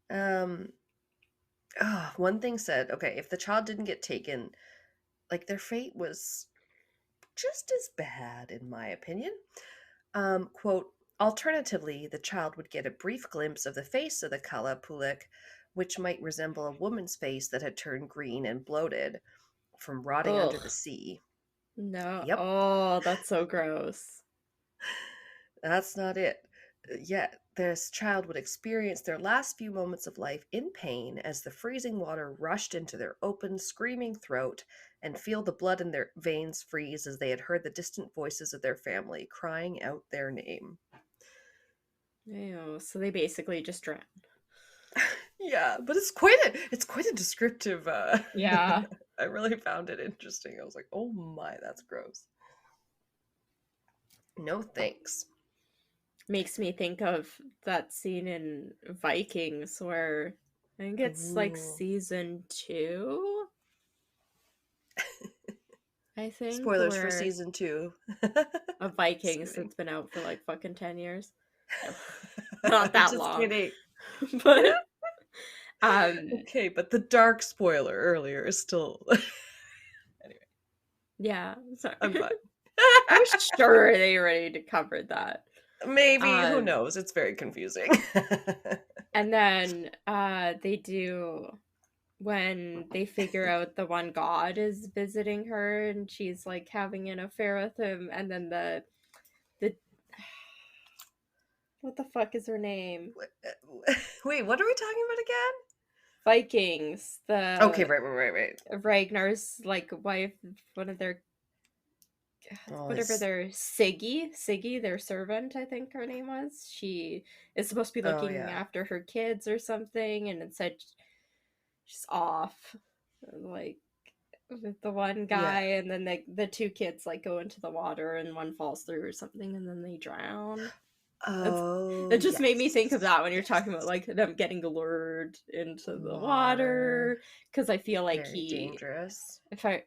um one thing said, okay, if the child didn't get taken, like their fate was just as bad in my opinion. Quote, alternatively, the child would get a brief glimpse of the face of the Kala Pulik, which might resemble a woman's face that had turned green and bloated from rotting under the ugh. sea. No. Yep, Oh, that's so gross. that's not it. Yet, this child would experience their last few moments of life in pain as the freezing water rushed into their open, screaming throat and feel the blood in their veins freeze as they had heard the distant voices of their family crying out their name. Ew. So they basically just drown. Yeah, but it's quite a descriptive Yeah. I really found it interesting. I was like, "Oh my, that's gross." No thanks. Makes me think of that scene in Vikings where I think it's like Ooh. season 2, I think, Spoilers for where season 2. of Just Vikings kidding. that's been out for like fucking 10 years. No, not that Just long. kidding. But um Okay, but the dark spoiler earlier is still anyway. yeah, sorry. I'm fine. I was sure they already covered that. Maybe, who Um knows? It's very confusing. and then they do when they figure out the one god is visiting her and she's like having an affair with him, and then the what the fuck is her name? Wait, what are we talking about again? Vikings, Okay, the right. Ragnar's like wife, one of their Oh, whatever this. their Siggy, their servant, I think her name was. She is supposed to be Oh, looking yeah. after her kids or something, and instead she's off, like with the one Yeah. guy, and then the two kids like go into the water, and one falls through or something, and then they drown. That's Oh, it. Just made me think of yes. that when you're talking about Yes. like them getting lured into the Water. water, because I feel like Very dangerous. if I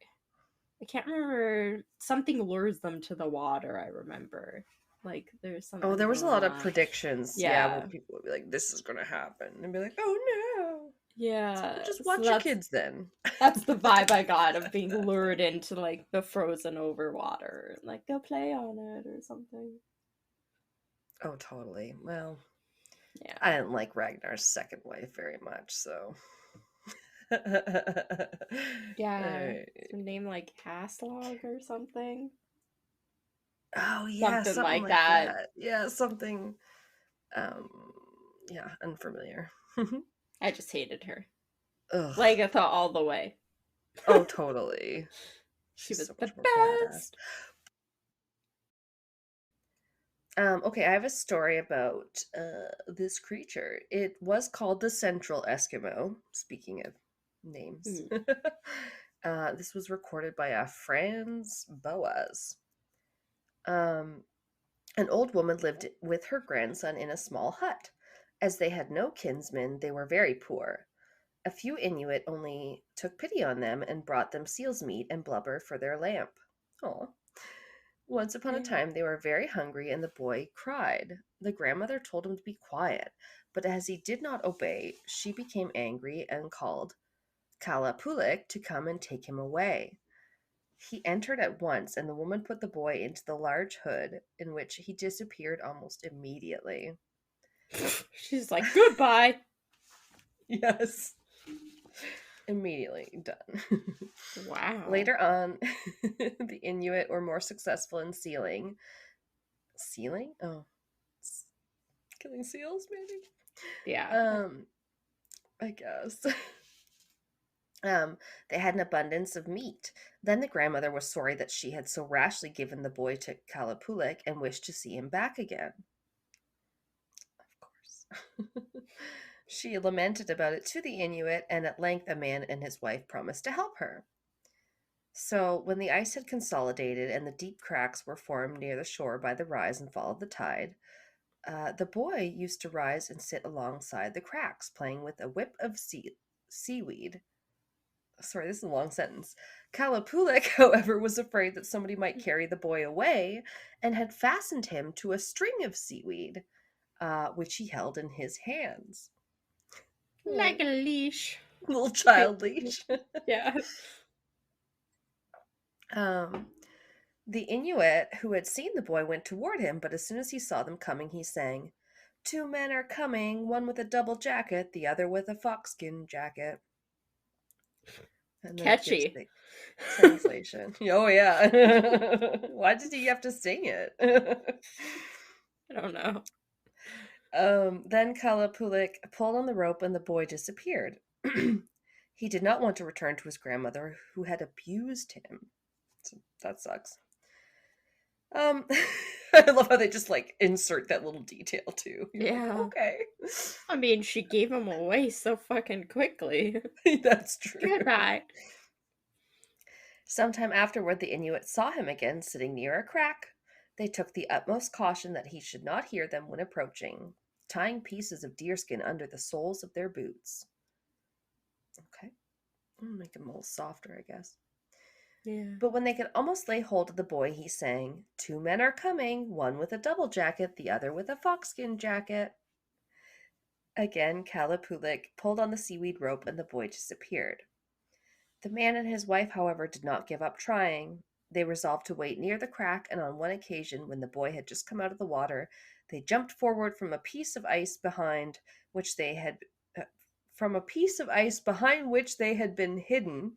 can't remember, something lures them to the water. I remember like there's Oh, something there was a going lot of on. predictions, yeah, where Yeah, people would be like, "This is gonna happen," and be like, "Oh no!" It's like, "Well, yeah. just So watch your kids then." that's the vibe I got of being lured into like the frozen over water. Like go play on it or something. Oh, totally. Well, I Yeah. didn't like Ragnar's second wife very much, so. Yeah. Alright. Is her name like Haslog or something? Oh yeah, Something something like like that. that. Yeah, something. Um, yeah, unfamiliar. I just hated her. Ugh. Lagatha all the way. Oh, totally. She She's was so the much more badass. best. Okay, I have a story about this creature. It was called the Central Eskimo, speaking of names. Hmm. This was recorded by Franz Boas. Um, an old woman lived with her grandson in a small hut. As they had no kinsmen, they were very poor. A few Inuit only took pity on them and brought them seal's meat and blubber for their lamp. Oh. Once upon a Yeah. time, they were very hungry, and the boy cried. The grandmother told him to be quiet, but as he did not obey, she became angry and called Kalapulik to come and take him away. He entered at once, and the woman put the boy into the large hood, in which he disappeared almost immediately. She's like, goodbye. Yes, immediately done. Wow. Later on, the Inuit were more successful in sealing. Sealing? Oh, killing seals, maybe? Yeah. Um, I guess. They had an abundance of meat. Then the grandmother was sorry that she had so rashly given the boy to Kalapulik and wished to see him back again. Of course. She lamented about it to the Inuit, and at length a man and his wife promised to help her. So, when the ice had consolidated and the deep cracks were formed near the shore by the rise and fall of the tide, the boy used to rise and sit alongside the cracks, playing with a whip of seaweed. Sorry, this is a long sentence. Kalapulik, however, was afraid that somebody might carry the boy away and had fastened him to a string of seaweed, which he held in his hands. Like Oh, a leash. little child leash. Yeah. um, the Inuit who had seen the boy went toward him, but as soon as he saw them coming, he sang, "Two men are coming, one with a double jacket, the other with a foxskin jacket." And then it gives Catchy. the translation. Oh, yeah. Why did he have to sing it? I don't know. Then Kalapulik pulled on the rope and the boy disappeared. He did not want to return to his grandmother, who had abused him. So that sucks. Um, I love how they just like insert that little detail too. You're like, Yeah. okay. I mean, she gave him away so fucking quickly. That's true. Goodbye. Sometime afterward, the Inuit saw him again sitting near a crack. They took the utmost caution that he should not hear them when approaching, tying pieces of deerskin under the soles of their boots. Okay, I'll make them a little softer, I guess. Yeah. But when they could almost lay hold of the boy, he sang, "Two men are coming, one with a double jacket, the other with a foxskin jacket." Again, Kalapulik pulled on the seaweed rope and the boy disappeared. The man and his wife, however, did not give up trying. They resolved to wait near the crack, and on one occasion, when the boy had just come out of the water, they jumped forward from a piece of ice behind which they had been hidden,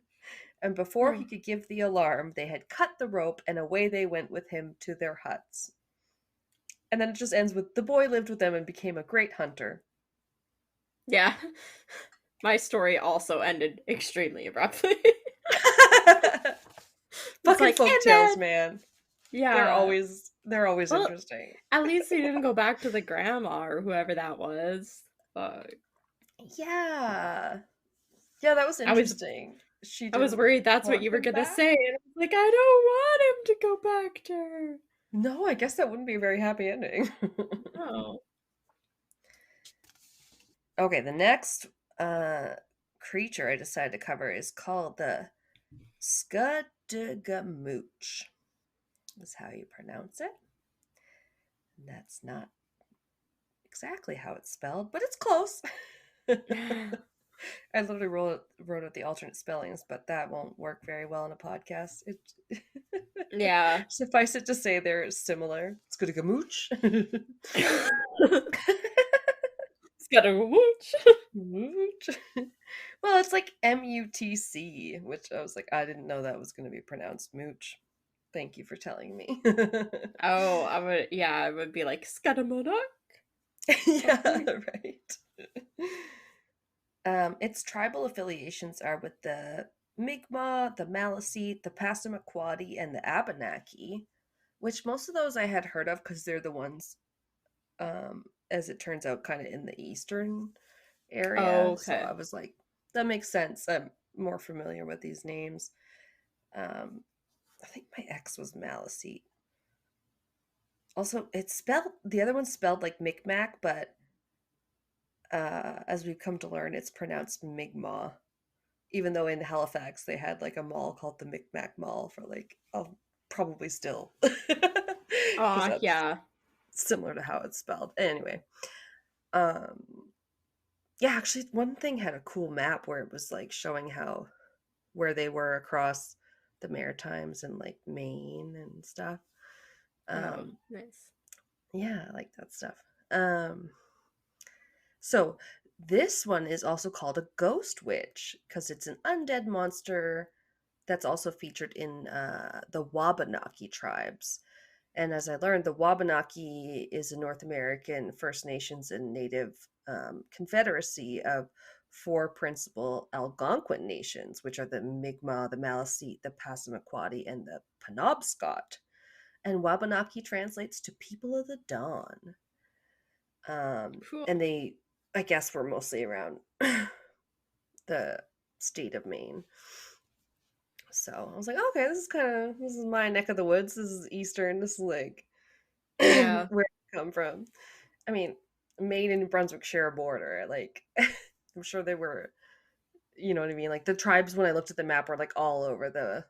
and before Hmm. he could give the alarm, they had cut the rope, and away they went with him to their huts. And then it just ends with the boy lived with them and became a great hunter. Yeah. My story also ended extremely abruptly. It's Fucking like, folk and tales, then man. yeah. They're always Well, interesting. at least he didn't go back to the grandma or whoever that was. Fuck. Yeah. Yeah, that was I was interesting. She I was didn't worried that's what want you were him gonna back? say, and I was like, I don't want him to go back to her. No, I guess that wouldn't be a very happy ending. No. Okay, the next creature I decided to cover is called the Scudagamooch. That's how you pronounce it. And that's not exactly how it's spelled, but it's close. I literally wrote out the alternate spellings, but that won't work very well in a podcast. It Yeah. suffice it to say they're similar. It's good to mooch. It's got a whoosh. Mooch. Well, it's like MUTC, which I was like, I didn't know that was going to be pronounced mooch. Thank you for telling me. Oh, I would be like Scudamuddock. Yeah, right. Its tribal affiliations are with the Mi'kmaq, the Maliseet, the Passamaquoddy, and the Abenaki, which most of those I had heard of because they're the ones, as it turns out, kind of in the eastern area. So Okay. I was like, that makes sense. more familiar with these names. I think my ex was Maliseet. Also, it's spelled, the other one's spelled like Micmac, but as we've come to learn, it's pronounced Mi'kmaq. Even though in Halifax they had like a mall called the Micmac Mall for like, oh, probably still, because Oh, that's yeah. similar to how it's spelled. Anyway, um, yeah, actually, one thing had a cool map where it was like showing how where they were across the Maritimes and like Maine and stuff. Oh, Um, nice. yeah, I like that stuff. Um, so this one is also called a ghost witch because it's an undead monster that's also featured in the Wabanaki tribes. And as I learned, the Wabanaki is a North American First Nations and Native confederacy of four principal Algonquin nations, which are the Mi'kmaq, the Maliseet, the Passamaquoddy, and the Penobscot. And Wabanaki translates to people of the dawn. Cool. And they, I guess, were mostly around the state of Maine. So I was like, okay, this is my neck of the woods. This is Eastern. This is like Yeah. where I come from. I mean, Maine and New Brunswick share a border. Like, I'm sure they were, you know what I mean? Like the tribes, when I looked at the map, were like all over the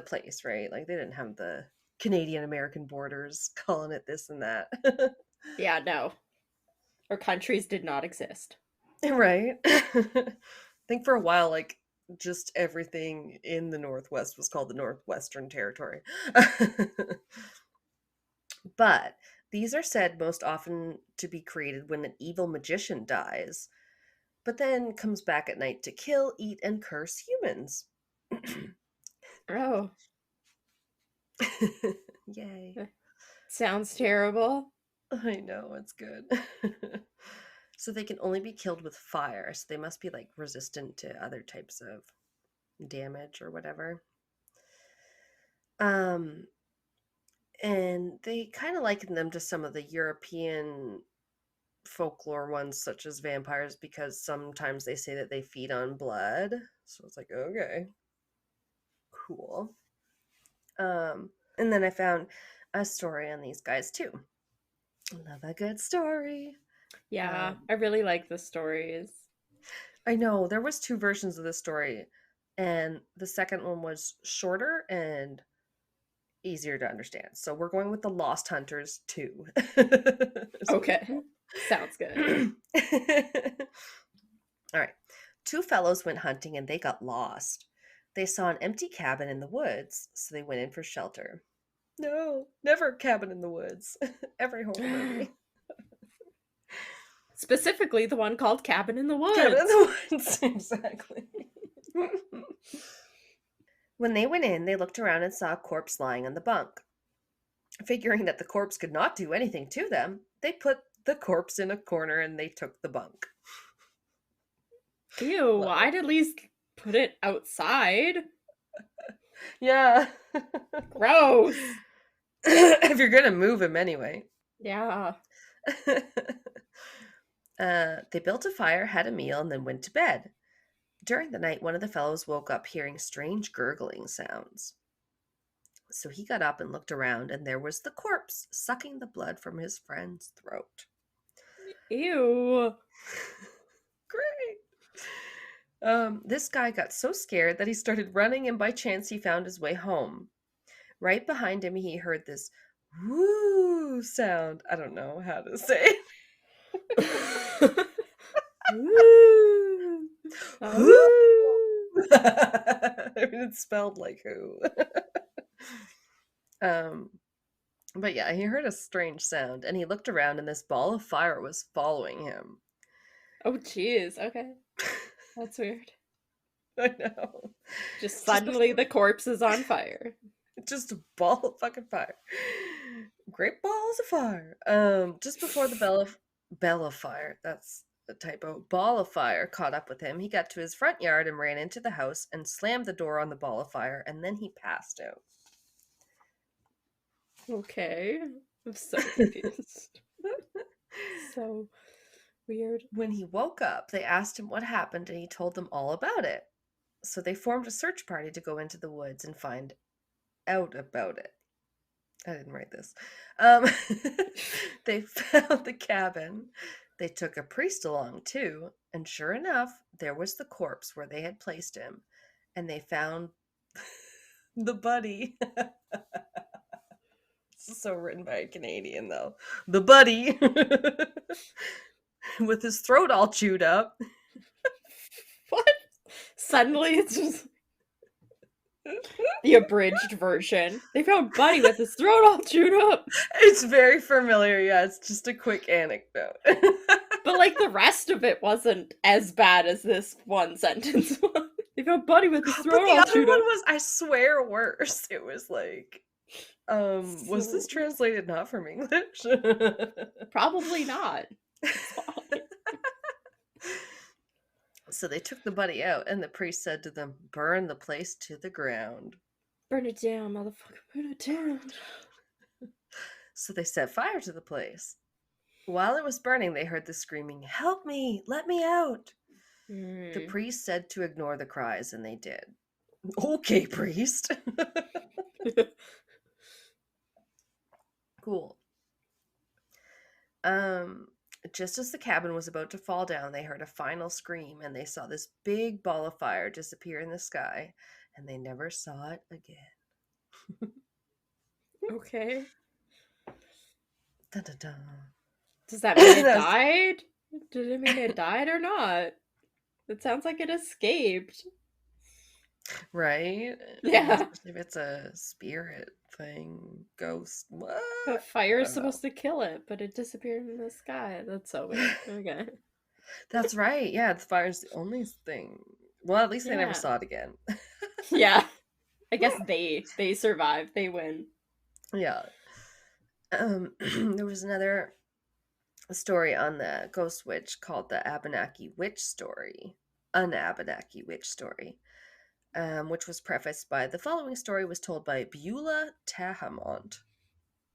place, right? Like they didn't have the Canadian American borders calling it this and that. Yeah, no. Our countries did not exist. Right? I think for a while, like just everything in the Northwest was called the Northwestern Territory. But these are said most often to be created when an evil magician dies, but then comes back at night to kill, eat, and curse humans. Oh, Yay. sounds terrible. I know, it's good. So they can only be killed with fire, so they must be like resistant to other types of damage or whatever. Um, and they kind of liken them to some of the European folklore ones, such as vampires, because sometimes they say that they feed on blood. So it's like, okay, cool. And then I found a story on these guys too. Love a good story. Yeah, Um, I really like the stories. I know there was two versions of this story, and the second one was shorter and easier to understand. So we're going with the Lost Hunters 2. Okay. Sounds good. All right. Two fellows went hunting and they got lost. They saw an empty cabin in the woods, so they went in for shelter. No, never cabin in the woods. Every horror movie. Specifically, the one called Cabin in the Cabin in Woods. the woods, exactly. When they went in, they looked around and saw a corpse lying on the bunk. Figuring that the corpse could not do anything to them, they put the corpse in a corner and they took the bunk. Ew, Love it. I'd at least put it outside. Yeah. Gross. If you're gonna move him anyway. Yeah. They built a fire, had a meal, and then went to bed. During the night, one of the fellows woke up hearing strange gurgling sounds. So he got up and looked around, and there was the corpse sucking the blood from his friend's throat. Ew. Great. This guy got so scared that he started running, and by chance, he found his way home. Right behind him, he heard this woo sound. I don't know how to say Woo. woo. Woo. I mean, it's spelled like who. um, but yeah, he heard a strange sound, and he looked around, and this ball of fire was following him. Oh, jeez. Okay. That's weird. I know. Just Just suddenly before, the corpse is on fire. just a ball of fucking fire. Great balls of fire. Just before the bell of fire. That's a typo. Ball of fire caught up with him. He got to his front yard and ran into the house and slammed the door on the ball of fire, and then he passed out. Okay. I'm so confused. So weird. When he woke up, they asked him what happened, and he told them all about it. So they formed a search party to go into the woods and find out about it. I didn't write this. Um, they found the cabin. They took a priest along too, and sure enough, there was the corpse where they had placed him, and they found the buddy. This is so written by a Canadian, though. The buddy with his throat all chewed up. What? Suddenly it's just the abridged version. They found Buddy with his throat all chewed up. It's very familiar. Yeah, it's just a quick anecdote. But like the rest of it wasn't as bad as this one sentence was. They found Buddy with his But throat the all other chewed one up. was, I swear, worse. It was like, was this So, translated not from English? probably not. So they took the buddy out, and the priest said to them, "Burn the place to the ground." Burn it down, motherfucker. Burn it down. So they set fire to the place. While it was burning, they heard the screaming, "Help me! Let me out!" The priest said to ignore the cries, and they did. Okay, priest. Cool. Just as the cabin was about to fall down, they heard a final scream, and they saw this big ball of fire disappear in the sky, and they never saw it again. Okay. Dun, dun, dun. Does that mean it died? Did it mean it died or not? It sounds like it escaped. Right? Yeah. Especially if it's a spirit thing, ghost. What? But fire is supposed to kill it, but it disappeared in the sky. That's so weird. Okay. That's right. Yeah, the fire's the only thing. Well, at least they never Yeah. saw it again. Yeah. I guess they survived. They win. Yeah. There was another story on the ghost witch called the Abenaki Witch Story. An Abenaki Witch Story. Which was prefaced by the following story was told by Beulah Tahamont.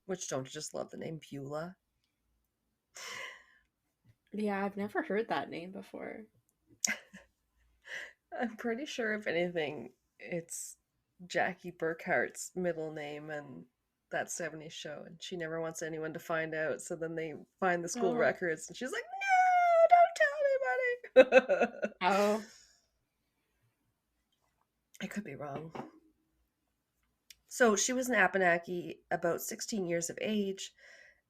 Which, don't you just love the name Beulah? Yeah, I've never heard that name before. I'm pretty sure, if anything, it's Jackie Burkhart's middle name and that 70s show, and she never wants anyone to find out, so then they find the school records, and she's like, no, don't tell anybody! Oh. I could be wrong. So she was an Abenaki, about 16 years of age.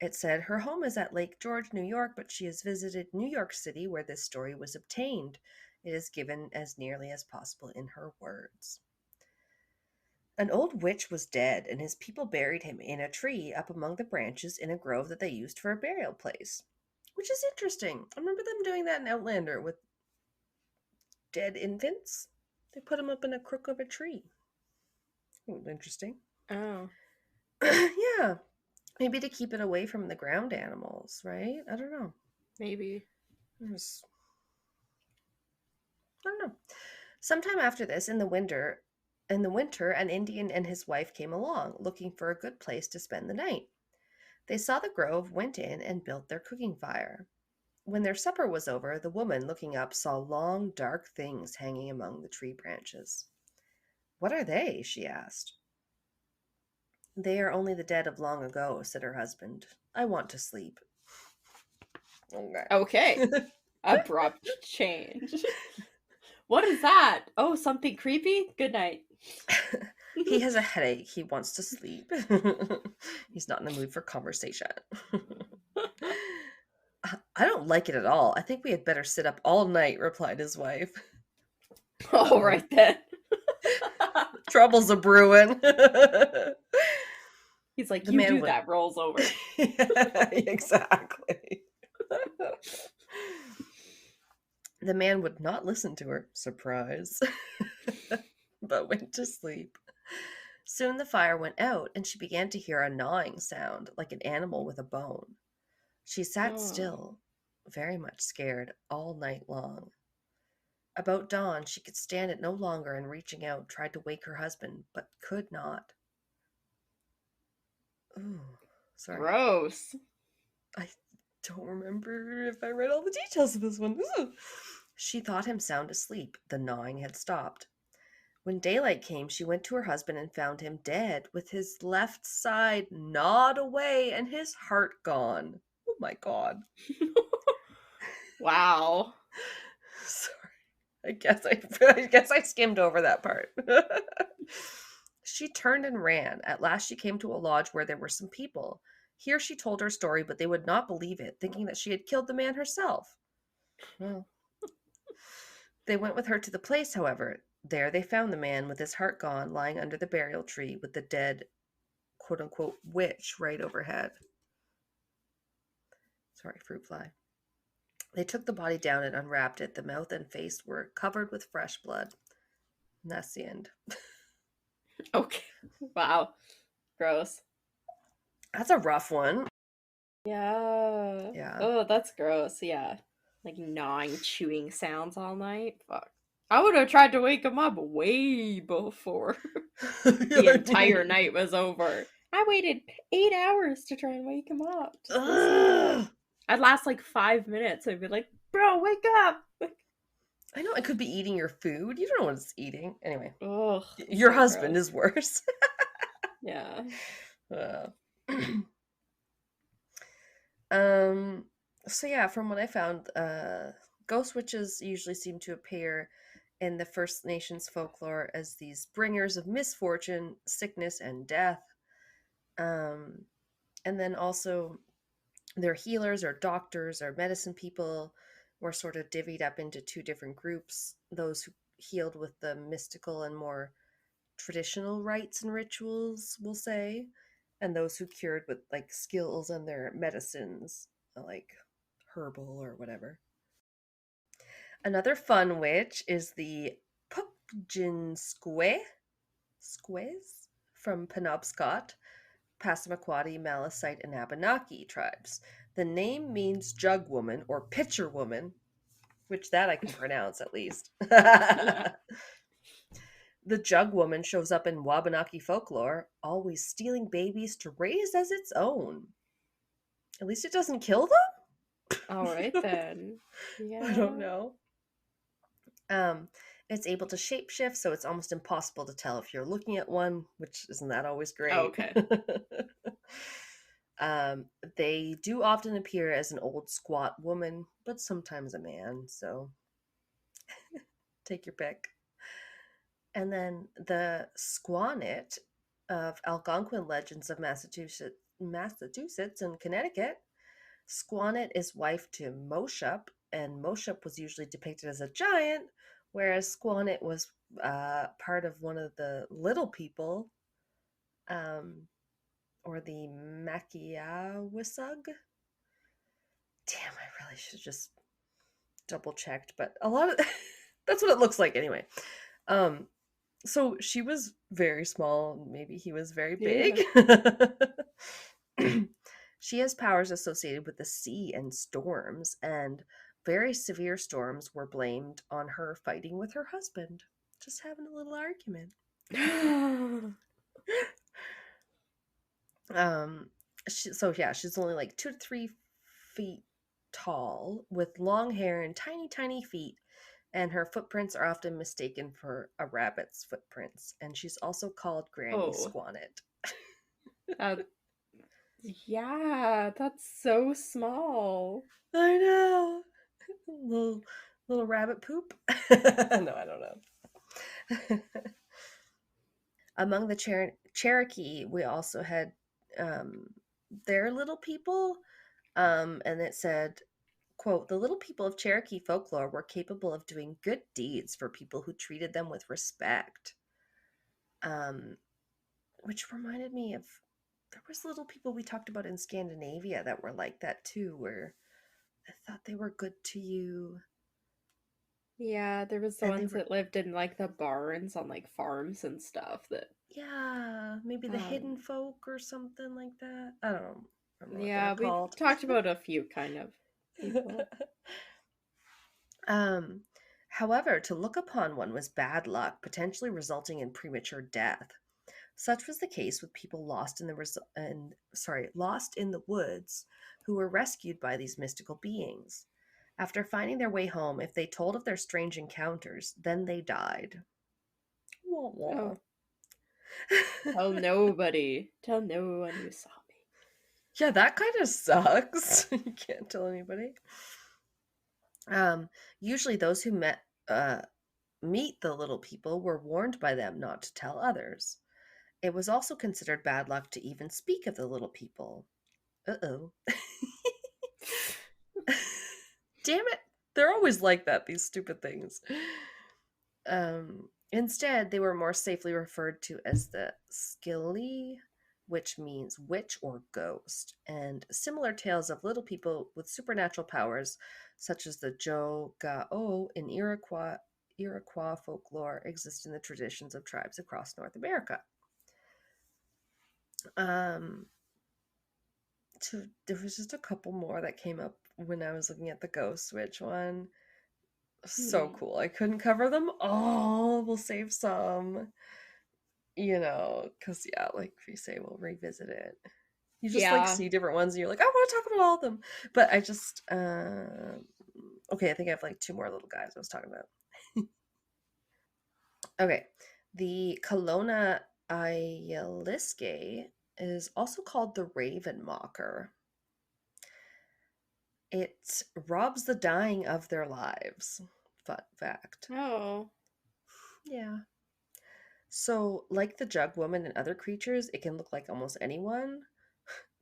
It said her home is at Lake George, New York, but she has visited New York City where this story was obtained. It is given as nearly as possible in her words. An old witch was dead, and his people buried him in a tree up among the branches in a grove that they used for a burial place. Which is interesting. I remember them doing that in Outlander with dead infants. They put them up in a crook of a tree. Interesting. Oh. Yeah. Maybe to keep it away from the ground animals, right? I don't know. Maybe. I don't know. Sometime after this, in the winter, an Indian and his wife came along, looking for a good place to spend the night. They saw the grove, went in, and built their cooking fire. When their supper was over, the woman, looking up, saw long, dark things hanging among the tree branches. "What are they?" she asked. "They are only the dead of long ago," said her husband. "I want to sleep." Okay. Abrupt change. What is that? Oh, something creepy? Good night. He has a headache. He wants to sleep. He's not in the mood for conversation. "I don't like it at all. I think we had better sit up all night," replied his wife. All right then. Trouble's a brewing. He's like, you do that, rolls over. Yeah, exactly. The man would not listen to her, surprise, but went to sleep. Soon the fire went out, and she began to hear a gnawing sound, like an animal with a bone. She sat still, very much scared, all night long. About dawn, she could stand it no longer, and reaching out, tried to wake her husband, but could not. Ooh, sorry. Gross. I don't remember if I read all the details of this one. Ooh. She thought him sound asleep. The gnawing had stopped. When daylight came, she went to her husband and found him dead, with his left side gnawed away and his heart gone. Oh my god. Wow. Sorry. I guess I skimmed over that part. She turned and ran. At last she came to a lodge where there were some people. Here she told her story, but they would not believe it, thinking that she had killed the man herself. Well, they went with her to the place, however. There they found the man with his heart gone, lying under the burial tree with the dead quote unquote witch right overhead. Sorry, fruit fly. They took the body down and unwrapped it. The mouth and face were covered with fresh blood. And that's the end. Okay. Wow. Gross. That's a rough one. Yeah. Yeah. Oh, that's gross. Yeah. Like gnawing, chewing sounds all night. Fuck. I would have tried to wake him up way before the entire night was over. I waited 8 hours to try and wake him up. I'd last like 5 minutes. I'd be like, bro, wake up. I know it could be eating your food. You don't know what it's eating. Anyway, Ugh, your so husband gross. is worse. Yeah. Uh, um. So yeah, from what I found, ghost witches usually seem to appear in the First Nations folklore as these bringers of misfortune, sickness, and death. Um, and then also their healers or doctors or medicine people were sort of divvied up into two different groups: those who healed with the mystical and more traditional rites and rituals, we'll say, and those who cured with like skills and their medicines, like herbal or whatever. Another fun witch is the Pukjinsque Squays from Penobscot, Passamaquoddy, Malasite, and Abenaki tribes. The name means jug woman or pitcher woman, which that I can pronounce at least. The jug woman shows up in Wabanaki folklore, always stealing babies to raise as its own. At least it doesn't kill All right them? then. I don't Yeah. know. Um, it's able to shapeshift, so it's almost impossible to tell if you're looking at one, which isn't that always Oh, great. okay. um, they do often appear as an old squat woman, but sometimes a man, so take your pick. And then the Squanet of Algonquin legends of Massachusetts and Connecticut. Squanet is wife to Moshup, and Moshup was usually depicted as a giant, whereas Squanet was part of one of the little people, um, or the Makiawisug. Damn, I really should just double checked, but a lot of that's what it looks like anyway. Um, so she was very small, maybe he was very big. Yeah. She has powers associated with the sea and storms, and very severe storms were blamed on her fighting with her husband, just having a little argument. Um, so yeah, she's only like 2 to 3 feet tall, with long hair and tiny, tiny feet, and her footprints are often mistaken for a rabbit's footprints. And she's also called Granny Oh, Squanet. that, yeah, that's so small. I know, little little rabbit poop. No, I don't know. Among the Cherokee, we also had their little people, and it said, quote, the little people of Cherokee folklore were capable of doing good deeds for people who treated them with respect. Um, which reminded me of, there was little people we talked about in Scandinavia that were like that too, where I thought they were good to you, Yeah, there was the and they ones were, that lived in like the barns on like farms and stuff that yeah, maybe the hidden um folk or something like that. I don't remember what they're yeah, we've called. talked about a few kind of people. um, However, to look upon one was bad luck, potentially resulting in premature death. Such was the case with people lost in the woods, who were rescued by these mystical beings. After finding their way home, if they told of their strange encounters, then they died. Wah, Oh, wah. tell nobody. Tell no one you saw me. Yeah, that kind of sucks. You can't tell anybody. Um, Usually those who meet the little people were warned by them not to tell others. It was also considered bad luck to even speak of the little people. Uh-oh. Damn it. They're always like that, these stupid things. Instead, they were more safely referred to as the skilly, which means witch or ghost, and similar tales of little people with supernatural powers, such as the Jo-Ga-O in Iroquois folklore, exist in the traditions of tribes across North America. Um, there was just a couple more that came up when I was looking at the ghost witch one. So Hmm. cool. I couldn't cover them all. We'll save some, because, yeah, like we say, we'll revisit it. You just like Yeah. see different ones and you're like, I want to talk about all of them. But I just, okay, I think I have like two more little guys I was talking about. Okay. The Kelowna Ayaliske is also called the Raven Mocker. It robs the dying of their lives. Fun fact. Oh. Yeah. So, like the jug woman and other creatures, it can look like almost anyone.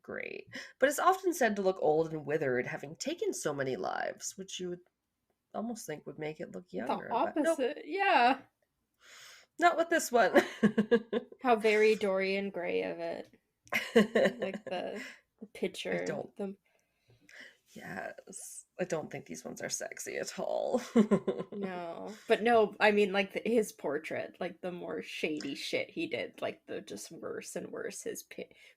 Great. But it's often said to look old and withered, having taken so many lives, which you would almost think would make it look The younger. But nope, opposite. Yeah. not with this one. How very Dorian Gray of it. Like the I picture. don't, The yes. I don't think these ones are sexy at all. no. But no, I mean like his portrait, like the more shady shit he did, like the just worse and worse his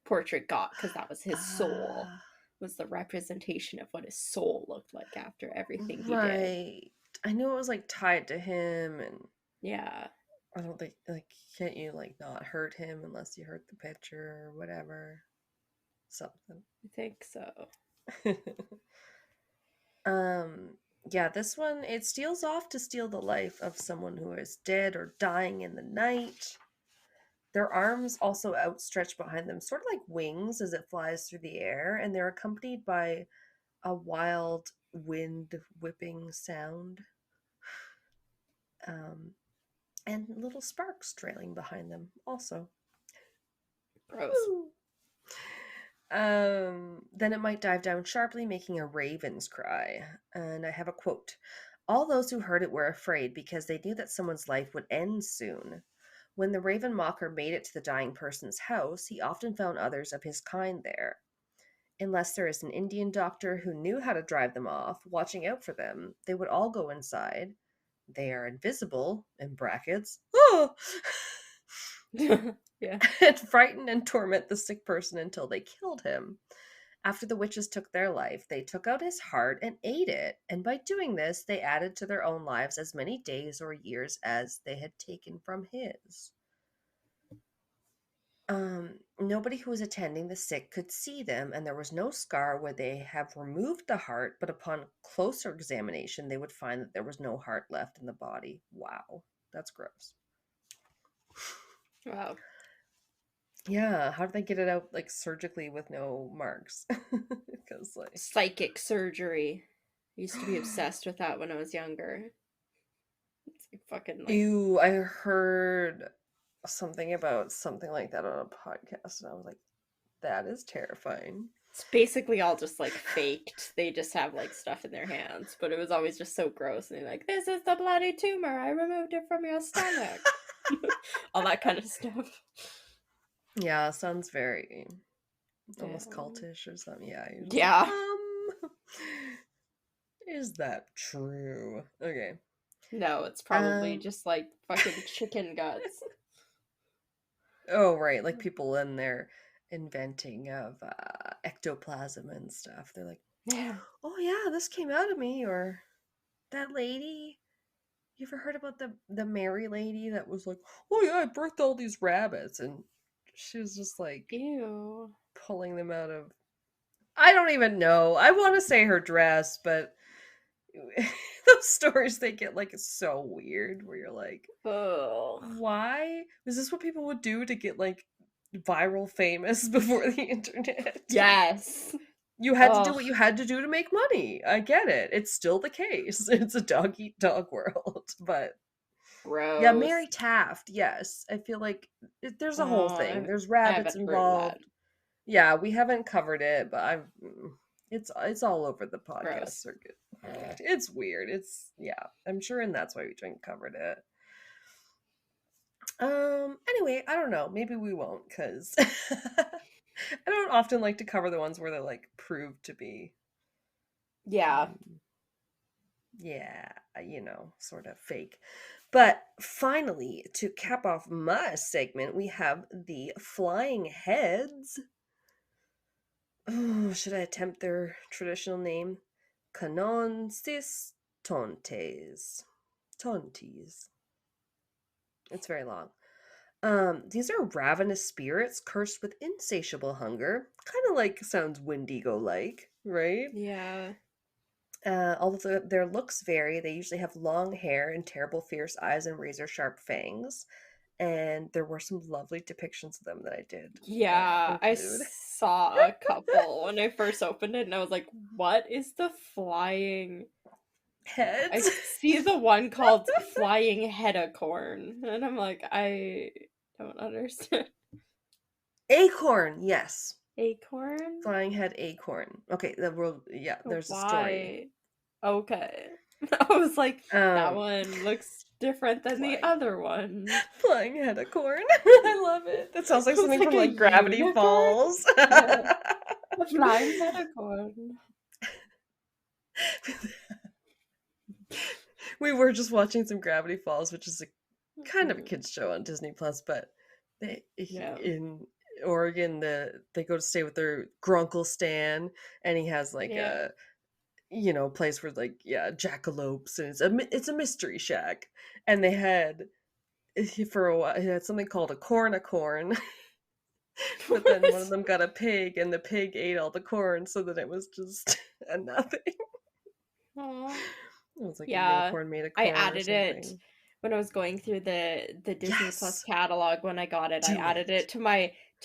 portrait got cuz that was his soul. Ah, Was the representation of what his soul looked like after everything he did. right. I knew it was like tied to him, and Yeah, I don't think, like, can't you like not hurt him unless you hurt the picture or whatever? Something. I think so. um yeah, this one, it steals off to steal the life of someone who is dead or dying in the night. Their arms also outstretched behind them, sort of like wings as it flies through the air, and they're accompanied by a wild wind whipping sound. Um and little sparks trailing behind them also. Gross. Woo! Then it might dive down sharply, making a raven's cry. And I have a quote. All those who heard it were afraid because they knew that someone's life would end soon. When the raven mocker made it to the dying person's house, he often found others of his kind there. Unless there is an Indian doctor who knew how to drive them off, watching out for them, they would all go inside. They are invisible, in brackets, oh! Yeah. and frighten and torment the sick person until they killed him. After the witches took their life, they took out his heart and ate it, and by doing this, they added to their own lives as many days or years as they had taken from his. Nobody who was attending the sick could see them, and there was no scar where they have removed the heart, but upon closer examination, they would find that there was no heart left in the body. Wow, that's gross. Wow. Yeah, how did they get it out like surgically with no marks? Because like, Psychic surgery. I used to be obsessed with that when I was younger. It's like fucking like ew, I heard something about something like that on a podcast, and I was like, that is terrifying. it's basically all just like faked. They just have like stuff in their hands, but it was always just so gross. And they're like, "This is the bloody tumor. I removed it from your stomach." All that kind of stuff. Yeah, sounds very Yeah. almost cultish or something. Yeah, you're just like, Yeah. is that true? Okay. No, it's probably Um, just like fucking chicken guts. oh, right, like people in there inventing of ectoplasm and stuff. They're like, Yeah. oh yeah, this came out of me, or that lady. You ever heard about the Mary lady that was like, oh yeah, I birthed all these rabbits, and she was just like Ew. pulling them out of, I don't even know. I want to say her dress, but those stories, they get like so weird where you're like, Oh. why is this what people would do to get like viral famous before the internet? Yes. You had to do Oh, what you had to do to make money. I get it. It's still the case. It's a dog eat dog world. But yeah, gross. Mary Taft. Yes. I feel like there's a whole Oh, thing. There's I rabbits haven't heard of that. involved. Yeah, we haven't covered it, but it's all over the podcast Gross. circuit. It's weird. It's yeah, I'm sure, and that's why we didn't covered it. Anyway, I don't know. Maybe we won't because I don't often like to cover the ones where they're like proved to be Yeah. um, yeah, sort of fake. But finally, to cap off my segment, we have the flying heads. Oh, should I attempt their traditional name? Canonsis tontes. Tontes. It's very long. These are ravenous spirits cursed with insatiable hunger. Kind of like sounds Wendigo like, right? Yeah. Although their looks vary, they usually have long hair and terrible, fierce eyes and razor sharp fangs. And there were some lovely depictions of them that I did Yeah, I include. saw a couple when I first opened it and I was like, what is the flying? I Heads. see the one called Flying Hedacorn, and I'm like, I don't understand. Acorn, yes. Acorn? Flying head acorn. Okay, the world. Yeah, But there's a story. why? Okay. I was like, that Um, one looks different than the flying other ones. flying head acorn. I love it. That sounds like It was something like from a like Gravity unicorn. Falls. Yeah, a flying hedacorn. We were just watching some Gravity Falls, which is a kind of a Mhm. kids show on Disney Plus, but Yeah. in Oregon, they go to stay with their grunkle Stan, and he has like Yeah. a place where like yeah jackalopes, and it's a mystery shack, and they had for a while he had something called a corn, but then one of What? them got a pig, and the pig ate all the corn, so that it was just a nothing. Aw. It was like a Yeah, unicorn made of I corn or added it something. when I was going through the Disney Plus Yes, catalog when I got it. I do added it it. to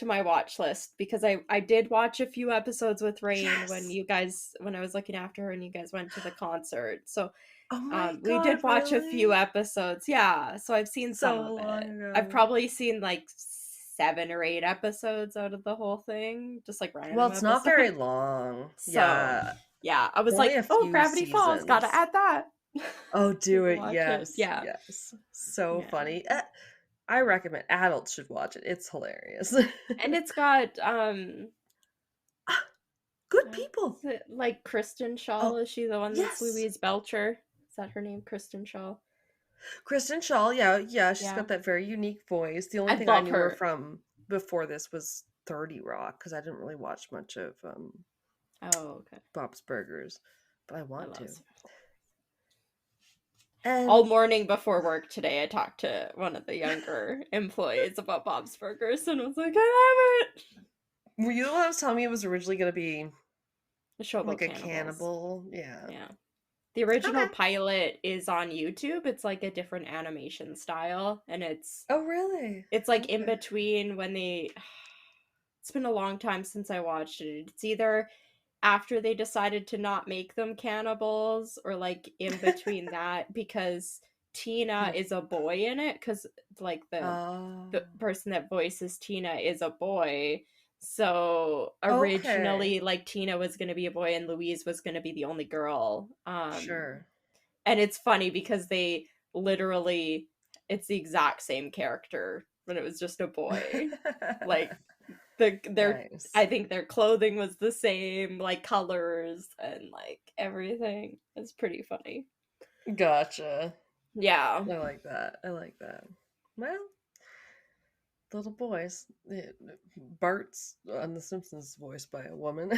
my watch list because I did watch a few episodes with Rain Yes. when I was looking after her and you guys went to the concert. So, Oh my we did god, watch a few really? episodes. Yeah, so I've seen some So of long it. I've ago. probably seen like 7 or 8 episodes out of the whole thing, just like Well, random it's not very episodes. long. So, Yeah, yeah, I was only like, a "Oh, few Gravity Falls, gotta seasons. add that." Oh, do Didn't it. watch it. Yes, Yeah. yes. So Yeah. funny. I recommend adults should watch it. It's hilarious. And it's got Ah, good is people. it like Kristen Shaw? Oh, Is she the one that's yes. Louise Belcher? Is that her name? Kristen Shaw? Kristen Shaw. Yeah, yeah. She's Yeah. got that very unique voice. The only I thing I love knew her her. from before this was 30 Rock because I didn't really watch much of Oh, okay. Bob's Burgers, but I I want love to. her. And All morning before work today, I talked to one of the younger employees about Bob's Burgers, and I was like, I love it. were you the one that was telling me it was originally going to be The show about like a cannibals. cannibal? Yeah. Yeah. The original Okay. pilot is on YouTube. It's like a different animation style, and Oh, really? it's like in Okay. between when they it's been a long time since I watched it. It's either after they decided to not make them cannibals or like in between that because Tina Yeah. is a boy in it cuz like the Oh. person that voices Tina is a boy. So Okay. originally like Tina was going to be a boy and Louise was going to be the only girl. Sure. And it's funny because they literally it's the exact same character when it was just a boy. Like their Nice. I think their clothing was the same, like colors and like everything. It's pretty funny. Gotcha. Yeah. I like that. I like that. Well, little boys. Bart's on The Simpsons voiced by a woman.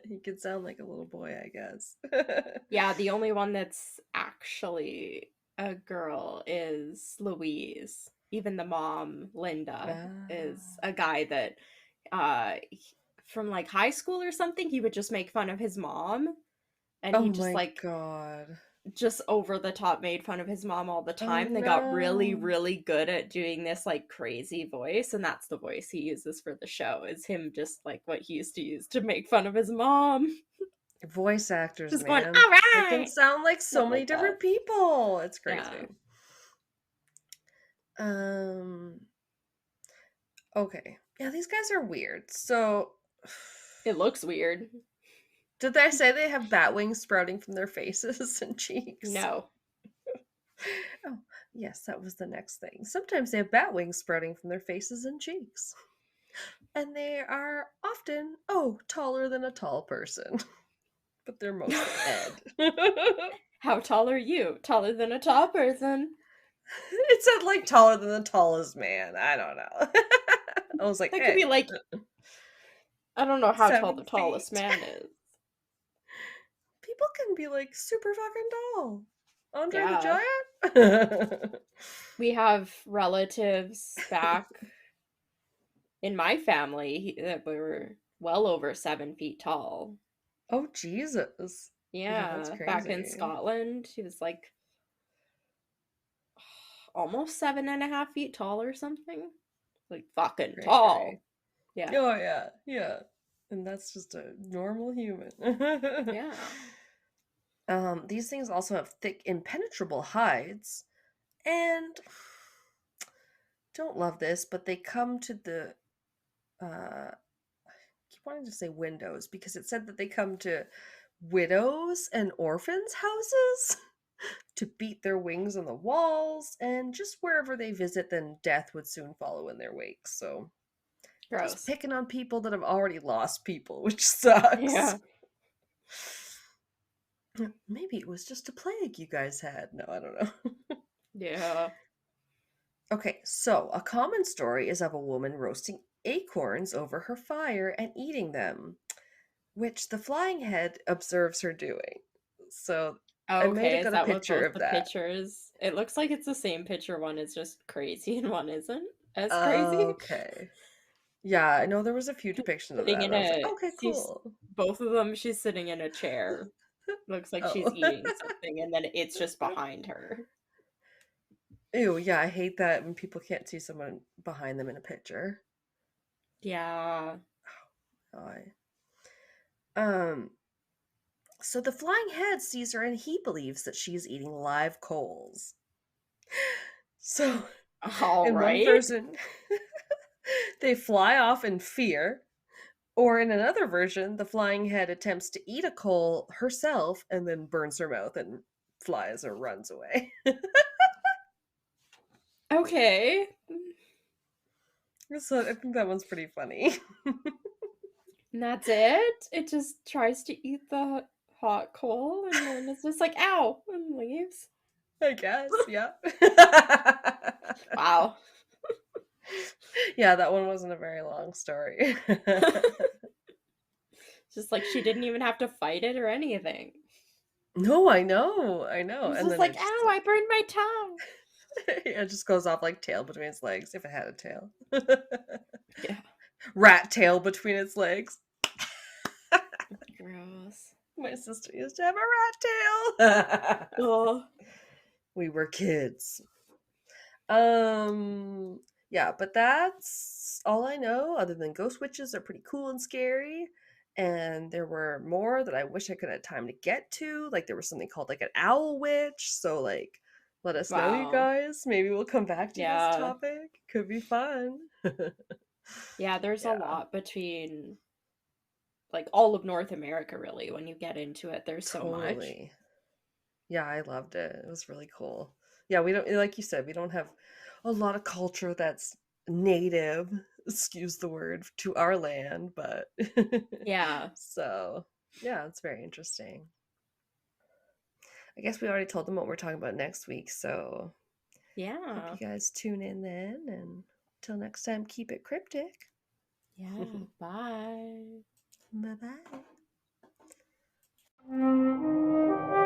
He could sound like a little boy, I guess. Yeah, the only one that's actually a girl is Louise. Even the mom, Linda, is Ah. a guy that from like high school or something, he would just make fun of his mom and Oh he just my like god. just over the top made fun of his mom all the Oh time. They got really, no. really good at doing this like crazy voice, and that's the voice he uses for the show. Is him just like what he used to use to make fun of his mom. Voice actors, Just going, man. all They can right, sound like so stuff many like that. different people. It's Yeah, crazy. Um, okay. Yeah, these guys are weird. So, it looks weird. did they say they have bat wings sprouting from their faces and cheeks? No. Oh, yes, that was the next thing. Sometimes they have bat wings sprouting from their faces and cheeks. And they are often, oh, taller than a tall person. But they're mostly Ed. How tall are you? Taller than a tall person. It said like taller than the tallest man. I don't know. I was like, That could be hey, like, I don't know how tall the 7 feet. tallest man is. People can be like super fucking tall. Andre the Yeah. Giant? We have relatives back in my family that were well over 7 feet tall. Oh, Jesus. Yeah, that's Yeah, back in crazy. Scotland, he was like almost 7.5 feet tall or something. Like fucking Cray cray. tall. Yeah. Oh, yeah, yeah. And that's just a normal human. Yeah. These things also have thick, impenetrable hides, and don't love this, but they come to the I keep wanting to say windows because it said that they come to widows and orphans' houses to beat their wings on the walls, and just wherever they visit, then death would soon follow in their wake. So just Gross. picking on people that have already lost people, which Yeah. sucks. Maybe it was just a plague you guys had. No, I don't know. Yeah. Okay, so a common story is of a woman roasting acorns over her fire and eating them, which the flying head observes her doing. So I might have Okay, is got a that what picture both of the that. pictures? It looks like it's the same picture. One is just crazy and one isn't as crazy. Okay. Yeah, I know there was a few depictions of Sitting that, in and I was like, a okay, she's cool. both of them she's sitting in a chair. Looks like she's Oh. eating something and then it's just behind her. Ew, yeah, I hate that when people can't see someone behind them in a picture. Yeah. I um so the flying head sees her and he believes that she is eating live coals. So All in one right. version, they fly off in fear, or in another version, the flying head attempts to eat a coal herself and then burns her mouth and flies or runs away. Okay. So I think that one's pretty funny. And that's it? It just tries to eat the hot coal and then it's just like, ow, and leaves. I guess, yeah. Wow. Yeah, that one wasn't a very long story. Just like she didn't even have to fight it or anything. No, I know, I It know. was And just then like, it just ow, I like burned my tongue. it just goes off like tail between its legs if it had a tail. Yeah. Rat tail between its legs. Gross. My sister used to have a rat tail. Oh. We were kids. Um, yeah, but that's all I know, other than ghost witches are pretty cool and scary. And there were more that I wish I could have time to get to. Like there was something called like an owl witch. So like let us know, you Wow. guys. Maybe we'll come back to this Yeah. topic. Could be fun. Yeah, there's a Yeah, lot between like all of North America really when you get into it. There's so much. totally. Yeah, I loved it. It was really cool. Yeah, we don't, like you said, we don't have a lot of culture that's native, excuse the word, to our land, but Yeah. so yeah, it's very interesting. I guess we already told them what we're talking about next week, so hope Yeah. you guys tune in then, and till next time, keep it cryptic. Yeah. Bye. Bye bye.